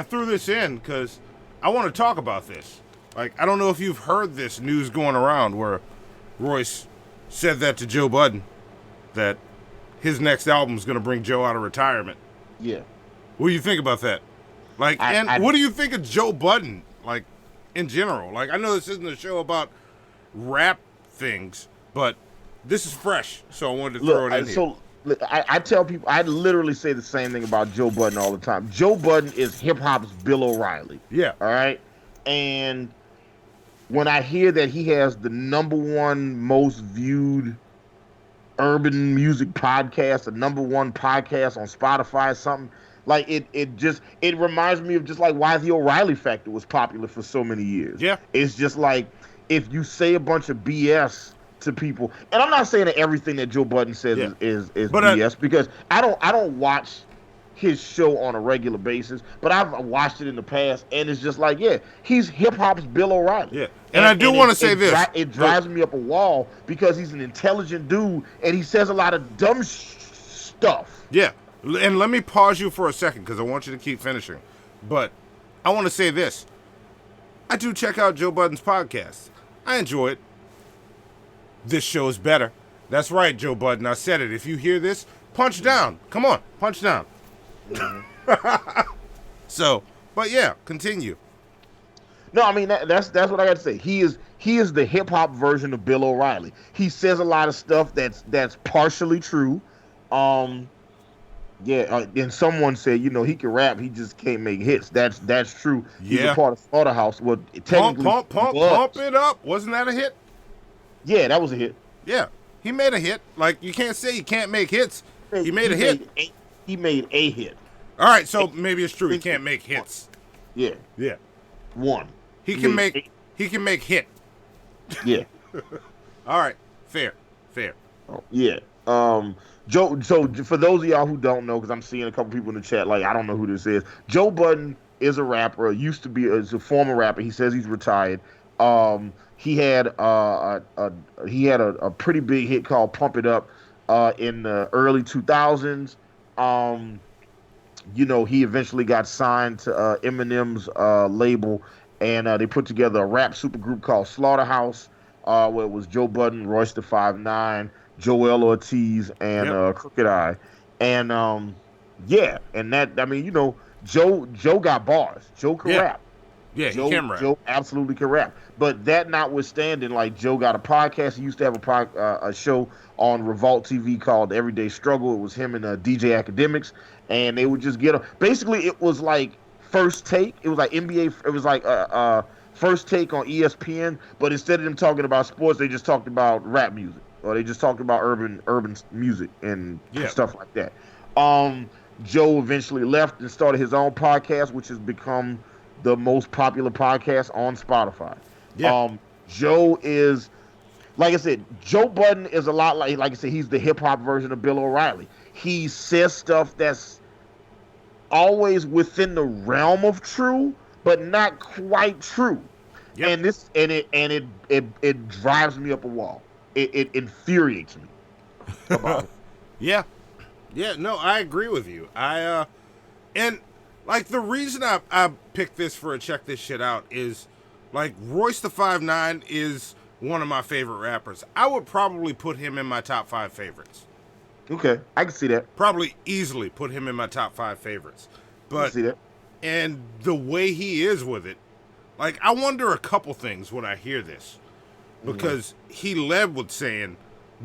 threw this in because I want to talk about this. Like, I don't know if you've heard this news going around where Royce said that to Joe Budden, that his next album is going to bring Joe out of retirement. Yeah. What do you think about that? Like, what do you think of Joe Budden, like, in general? Like, I know this isn't a show about rap things, but this is fresh, so I wanted to throw it in here. So I tell people, I literally say the same thing about Joe Budden all the time. Joe Budden is hip-hop's Bill O'Reilly. Yeah. All right? And when I hear that he has the #1 most viewed urban music podcast, the #1 podcast on Spotify or something, like it reminds me of just like why the O'Reilly Factor was popular for so many years. Yeah. It's just like if you say a bunch of BS to people, and I'm not saying that everything that Joe Budden says is BS, because I don't watch his show on a regular basis, but I've watched it in the past, and it's just like, yeah, he's hip hop's Bill O'Reilly. Yeah, and I do want to say this. It drives me up a wall because he's an intelligent dude, and he says a lot of dumb stuff. Yeah, and let me pause you for a second because I want you to keep finishing. But I want to say this. I do check out Joe Budden's podcast. I enjoy it. This show is better. That's right, Joe Budden. I said it. If you hear this, punch down. Come on, punch down. So, but yeah, continue. No, I mean that's what I got to say. He is the hip hop version of Bill O'Reilly. He says a lot of stuff that's partially true. And someone said, he can rap, he just can't make hits. That's true. He's a part of Slaughterhouse. Well, technically, pump it up. Wasn't that a hit? Yeah, that was a hit. Yeah, he made a hit. Like, you can't say he can't make hits. He made a hit. He made a hit. All right, so maybe it's true. He can't make hits. Yeah. Yeah. One. He can make hit. Yeah. All right. Fair. Oh, yeah. Joe. So for those of y'all who don't know, because I'm seeing a couple people in the chat, like I don't know who this is. Joe Budden is a rapper. Used to be is a former rapper. He says he's retired. He had a pretty big hit called "Pump It Up" in the early 2000s. He eventually got signed to Eminem's label, and they put together a rap supergroup called Slaughterhouse, where it was Joe Budden, Royce the 5'9", Joel Ortiz, and Crooked Eye. And and that, I mean, Joe got bars. Joe can rap. Yeah, he can rap. Joe absolutely can rap. But that notwithstanding, like, Joe got a podcast. He used to have a show on Revolt TV called Everyday Struggle. It was him and DJ Academics, and they would just get him. Basically, it was like First Take. It was like NBA. It was like First Take on ESPN. But instead of them talking about sports, they just talked about rap music, or they just talked about urban music and stuff like that. Joe eventually left and started his own podcast, which has become the most popular podcast on Spotify. Yeah. Joe is, like I said, Joe Budden is a lot like I said, he's the hip hop version of Bill O'Reilly. He says stuff that's always within the realm of true, but not quite true. Yep. And it drives me up a wall. It infuriates me about it. Yeah. No, I agree with you. And like the reason I picked this for a check this shit out is, like, Royce the 5'9" is one of my favorite rappers. I would probably put him in my top 5 favorites. Okay, I can see that. Probably easily put him in my top 5 favorites. But I can see that. And the way he is with it, like, I wonder a couple things when I hear this. Because he led with saying,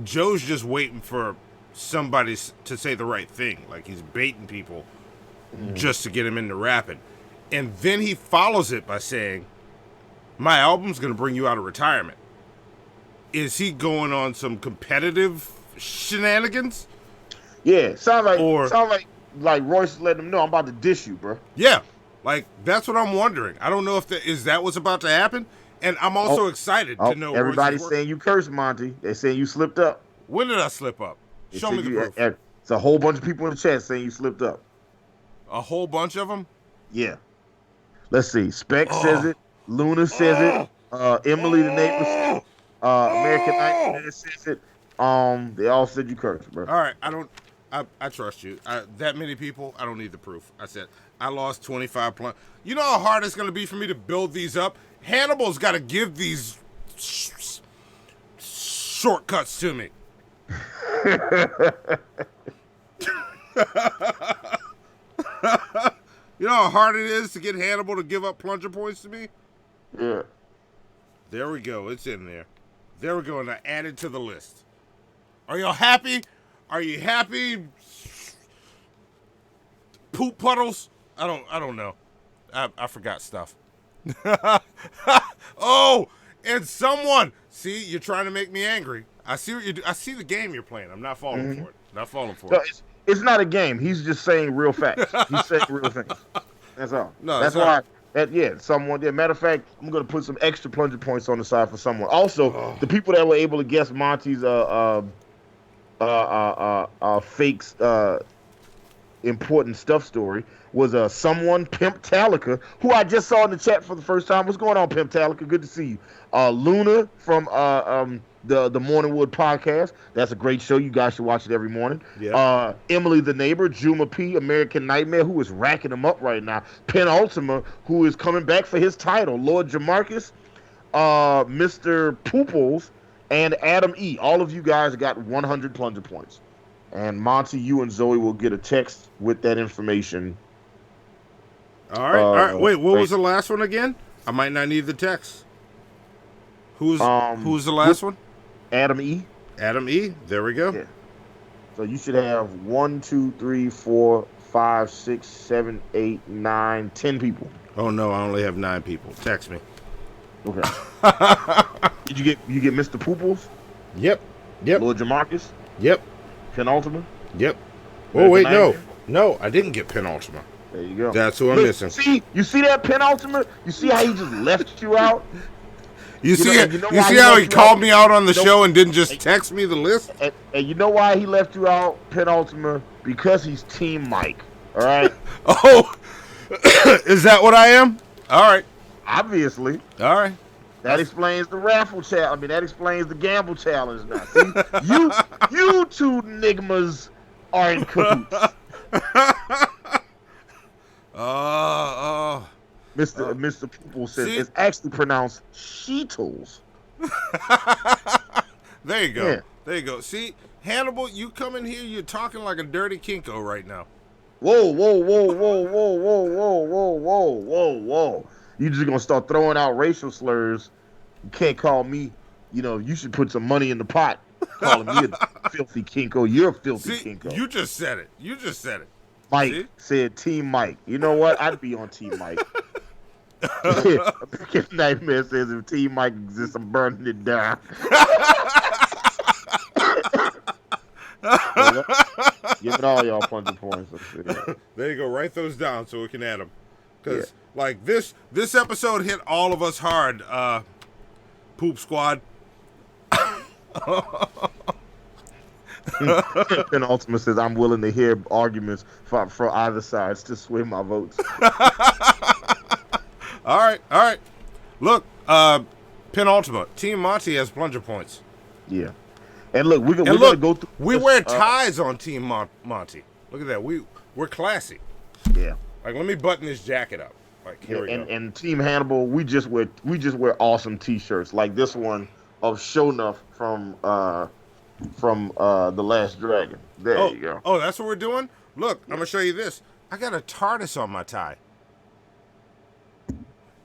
Joe's just waiting for somebody to say the right thing. Like, he's baiting people just to get him into rapping. And then he follows it by saying, my album's going to bring you out of retirement. Is he going on some competitive shenanigans. Yeah, sound like Royce is letting them know I'm about to dish you, bro. Yeah, like that's what I'm wondering. I don't know if is that what's about to happen, and I'm also excited to know. Everybody's saying you cursed, Monty. They're saying you slipped up. When did I slip up? Show me the proof. It's a whole bunch of people in the chat saying you slipped up. A whole bunch of them? Yeah. Let's see. Spec says it. Luna says it. Emily the neighbor says it. American Nightmare says it. They all said you cursed, bro. All right, I trust you. That many people, I don't need the proof. I said I lost 25 points. You know how hard it's going to be for me to build these up? Hannibal's got to give these shortcuts to me. You know how hard it is to get Hannibal to give up plunger points to me? Yeah. There we go. It's in there. There we go, and I added to the list. Are y'all happy? Are you happy? Poop puddles? I don't know. I forgot stuff. Oh, and someone. See, you're trying to make me angry. I see what you do. I see the game you're playing. I'm not falling for it. Not falling for it. It's not a game. He's just saying real facts. He's saying real things. That's all. No, that's why. Matter of fact, I'm gonna put some extra plunger points on the side for someone. Also, the people that were able to guess Monty's fakes important stuff story was someone Pimp Talica, who I just saw in the chat for the first time. What's going on, Pimp Talica? Good to see you. Luna from the Morning Wood podcast. That's a great show. You guys should watch it every morning. Yeah. Emily the neighbor, Juma P, American Nightmare, who is racking them up right now. Penultima, who is coming back for his title. Lord Jamarcus, Mr. Pooples, and Adam E. All of you guys got 100 plunger points. And Monty, you and Zoe will get a text with that information. All right. Wait, what was the last one again? I might not need the text. Who's the last one? Adam E. Adam E. There we go. Yeah. So you should have 1, 2, 3, 4, 5, 6, 7, 8, 9, 10 people. Oh no, I only have 9 people. Text me. Okay. Did you get Mr. Pooples? Yep. Lord Jamarcus? Yep. Penultima? Yep. Oh wait, no, I didn't get Penultima. There you go. That's who I'm missing. See, you see that Penultima? You see how he just left you out? You see how he called me out on the show and didn't just text me the list? And you know why he left you out, Penultima? Because he's Team Mike. All right? Oh, is that what I am? All right. Obviously. All right. That explains the raffle challenge. I mean, that explains the gamble challenge now. See? you two nigmas are in cahoots. Mr. Poople says it's actually pronounced Sheetles. There you go. Yeah. There you go. See, Hannibal, you come in here, you're talking like a dirty kinko right now. Whoa. You just gonna start throwing out racial slurs. You can't call me, you should put some money in the pot calling me a filthy kinko. You're a filthy kinko. You just said it. Mike said Team Mike. You know what? I'd be on Team Mike. Nightmare says if Team Mike exists, I'm burning it down. Give it all y'all plunger points. There you go. Write those down so we can add them. Because this episode hit all of us hard. Poop Squad. Penultima says I'm willing to hear arguments for either sides to sway my votes. All right. Look, Penultima, Team Monty has plunger points. Yeah. And look, we're gonna go through. We wear ties on Team Monty. Look at that. We're classy. Yeah. Like, let me button this jacket up. Like, here we go. And Team Hannibal, we just wear awesome T-shirts like this one of Shonuff from The Last Dragon. There you go. Oh, that's what we're doing? Look, I'm gonna show you this. I got a TARDIS on my tie.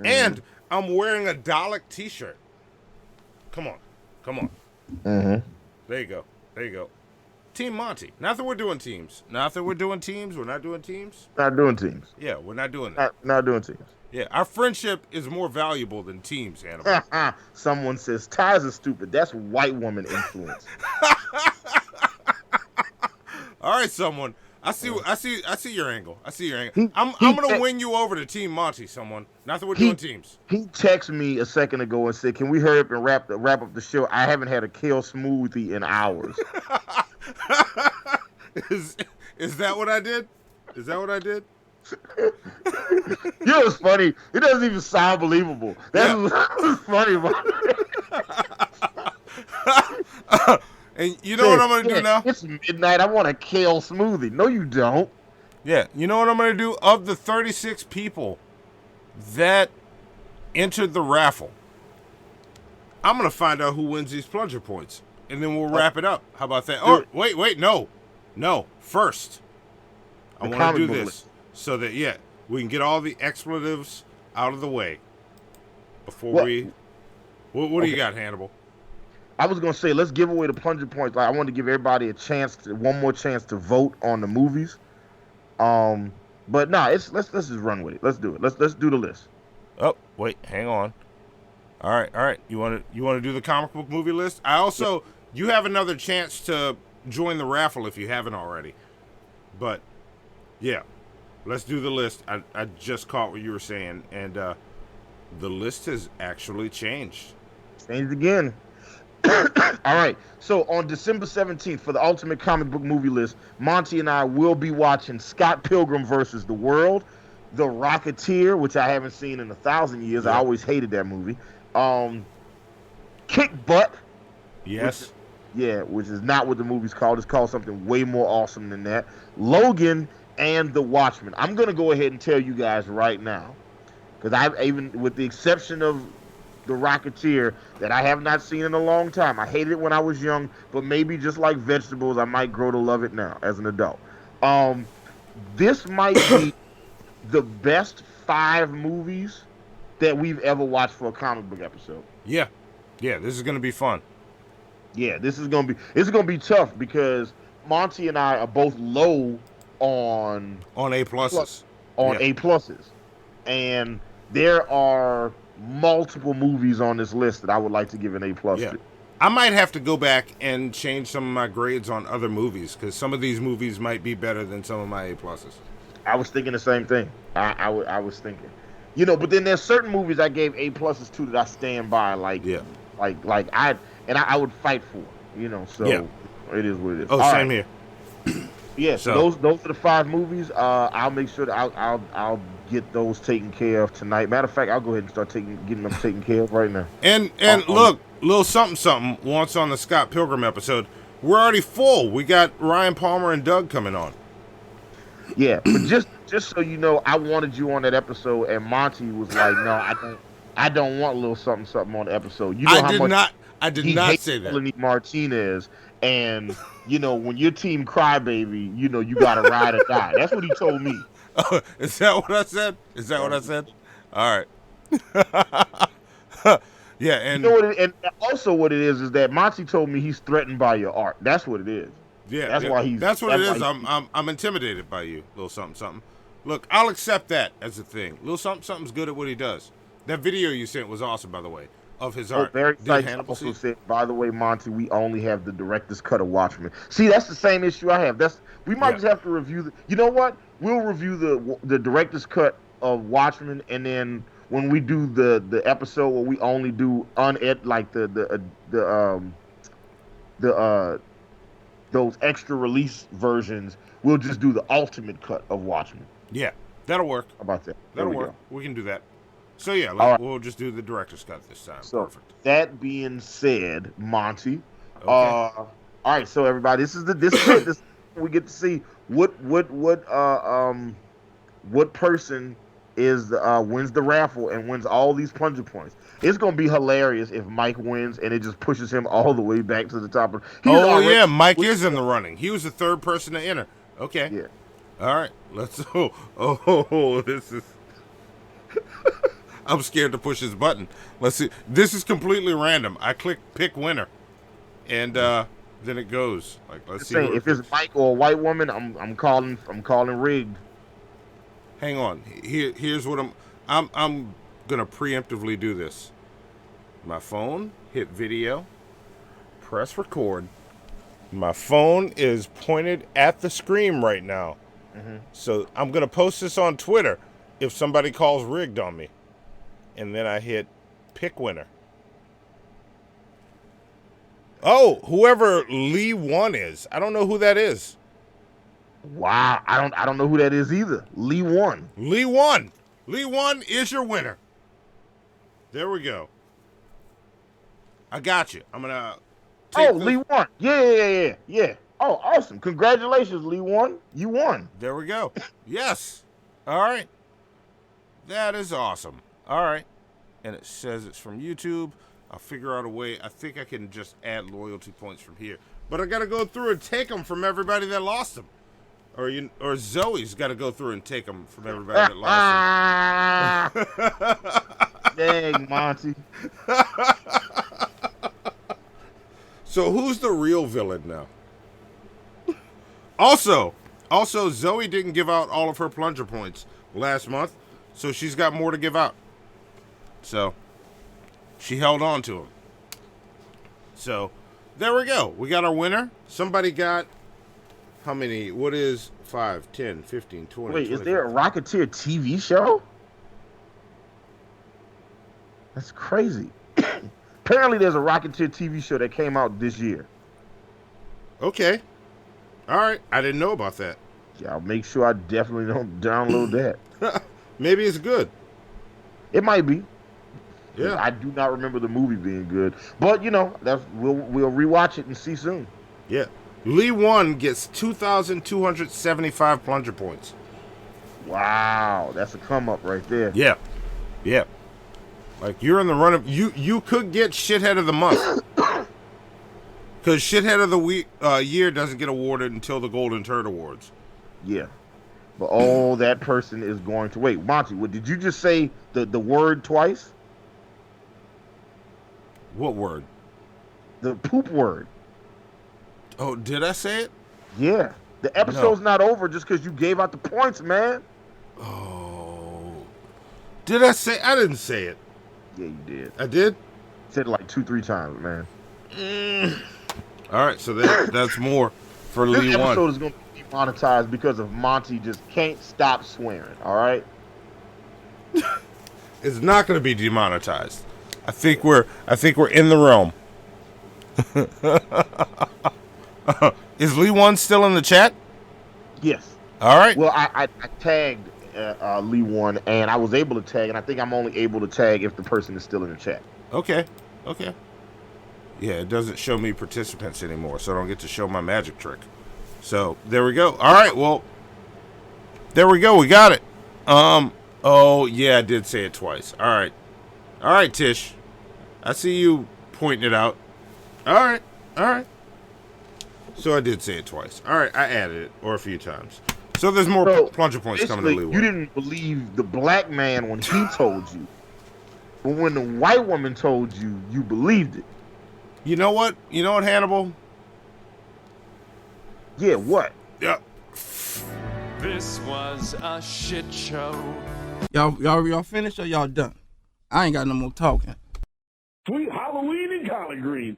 And I'm wearing a Dalek T-shirt. Come on. Mm-hmm. There you go. Team Monty. Not that we're doing teams. We're not doing teams. Not doing teams. Yeah, we're not doing that. Not doing teams. Yeah, our friendship is more valuable than teams, Hannibal. Someone says ties are stupid. That's white woman influence. All right, someone. I see your angle. I see your angle. I'm gonna win you over to Team Monty, someone. Not that we're doing teams. He texted me a second ago and said, "Can we hurry up and wrap up the show? I haven't had a kale smoothie in hours." Is that what I did? Is that what I did? You know what's funny? It doesn't even sound believable. That's what's funny about it. And you know what I'm going to do now? It's midnight. I want a kale smoothie. No, you don't. Yeah. You know what I'm going to do? Of the 36 people that entered the raffle, I'm going to find out who wins these plunger points. And then we'll wrap it up. How about that? Oh, wait. No. First, I want to do this so that, we can get all the expletives out of the way before What do you got, Hannibal? I was gonna say let's give away the plunger points. Like I wanted to give everybody one more chance to vote on the movies. But let's just run with it. Let's do it. Let's do the list. Oh wait, hang on. All right. You want to do the comic book movie list? I also you have another chance to join the raffle if you haven't already. But let's do the list. I just caught what you were saying, and the list has actually changed. Changed again. All right. So on December 17th for the Ultimate Comic Book Movie List, Monty and I will be watching Scott Pilgrim vs. the World, The Rocketeer, which I haven't seen in 1,000 years. I always hated that movie. Kick Butt. Yes. Which is not what the movie's called. It's called something way more awesome than that. Logan and The Watchmen. I'm going to go ahead and tell you guys right now, because I've even, with the exception of The Rocketeer, that I have not seen in a long time. I hated it when I was young, but maybe just like vegetables, I might grow to love it now as an adult. This might be the best 5 movies that we've ever watched for a comic book episode. Yeah, this is going to be fun. Yeah, this is gonna be tough because Monty and I are both low on A pluses. A pluses, and there are multiple movies on this list that I would like to give an A plus to. I might have to go back and change some of my grades on other movies because some of these movies might be better than some of my A pluses. I was thinking the same thing. I was thinking, but then there's certain movies I gave A pluses to that I stand by, I would fight for, so it is what it is. Oh, all same right. here. So those are the 5 movies. I'll make sure that I'll get those taken care of tonight. Matter of fact, I'll go ahead and start getting them taken care of right now. And look, little something once on the Scott Pilgrim episode. We're already full. We got Ryan Palmer and Doug coming on. Yeah, but just so you know, I wanted you on that episode, and Monty was like, "No, I don't want a little something on the episode." You know I did not say that. Melanie Martinez, and when your team crybaby, you gotta ride or die. That's what he told me. Oh, is that what I said? What I said? All right. Yeah, and and also what it is that Monty told me he's threatened by your art. That's what it is. Yeah, that's why he's. That's what it is. I'm intimidated by you, little something. Look, I'll accept that as a thing. Little something's good at what he does. That video you sent was awesome, by the way, of his art. Barry Sykes also said, by the way, Monty, we only have the director's cut of Watchmen. See, that's the same issue I have. We might just have to review you know what? We'll review the director's cut of Watchmen, and then when we do the episode where we only do those extra release versions, we'll just do the ultimate cut of Watchmen. Yeah, that'll work. How about that? That'll work. We can do that. So we'll just do the director's cut this time. So, perfect. That being said, Monty, okay. All right. So everybody, this is it. We get to see what person wins the raffle and wins all these plunger points. It's gonna be hilarious if Mike wins and it just pushes him all the way back to the top. Mike is in the running. He was the 3rd person to enter. Okay. Yeah. All right. Let's. This is. I'm scared to push his button. Let's see. This is completely random. I click pick winner, and then it goes. Let's see. If it's Mike or a white woman, I'm calling rigged. Hang on. Here's what I'm gonna preemptively do this. My phone, hit video, press record, My phone is pointed at the screen right now. So I'm going to post this on Twitter if somebody calls rigged on me. And then I hit pick winner. Oh, whoever Lee 1 is. I don't know who that is. Wow, I don't know who that is either. Lee 1. Lee 1. Lee 1 is your winner. There we go. I got you. I'm going to take Lee 1. Yeah. Oh, awesome. Congratulations, Lee 1. You won. There we go. Yes. All right. That is awesome. All right. And it says it's from YouTube. I'll figure out a way. I think I can just add loyalty points from here. But I got to go through and take them from everybody that lost them. Or Zoe's got to go through and take them from everybody that lost them. Dang, Monty. So who's the real villain now? Also, Zoe didn't give out all of her plunger points last month, so she's got more to give out. So she held on to them. So there we go. We got our winner. Somebody got how many? What is 5, 10, 15, 20? Wait, 25? is there a Rocketeer TV show? That's crazy. Apparently there's a Rocketeer TV show that came out this year. Okay. All right. I didn't know about that. Yeah, I'll make sure I definitely don't download that. Maybe it's good. It might be. Yeah. I do not remember the movie being good. But, we'll rewatch it and see soon. Yeah. Lee 1 gets 2,275 plunger points. Wow. That's a come up right there. Yeah. Yeah. Like, you're in the run of... You could get Shithead of the Month. Because Shithead of the Year doesn't get awarded until the Golden Turd Awards. Yeah. But that person is going to... Wait, Monty, did you just say the word twice? What word? The poop word. Oh, did I say it? Yeah. The episode's not over just because you gave out the points, man. Oh. Did I say... I didn't say it. Yeah, you did. I did? You said it like 2-3 times, man. All right, so that's more for Lee 1. This episode is going to be monetized because of Monty just can't stop swearing, all right? It's not going to be demonetized. I think we're in the realm. Is Lee 1 still in the chat? Yes. All right. Well, I tagged Lee 1, and I was able to tag, and I think I'm only able to tag if the person is still in the chat. Okay. Yeah, it doesn't show me participants anymore, so I don't get to show my magic trick. So, there we go. All right, well, there we go. We got it. Oh, yeah, I did say it twice. All right, Tish. I see you pointing it out. All right. So, I did say it twice. All right, I added it, or a few times. So, there's more plunger points coming to Lee 1. You didn't believe the black man when he told you. But when the white woman told you, you believed it. You know what, Hannibal? Yeah, what? Yeah. This was a shit show. Y'all finished or y'all done? I ain't got no more talking. Sweet Halloween in Collard Green.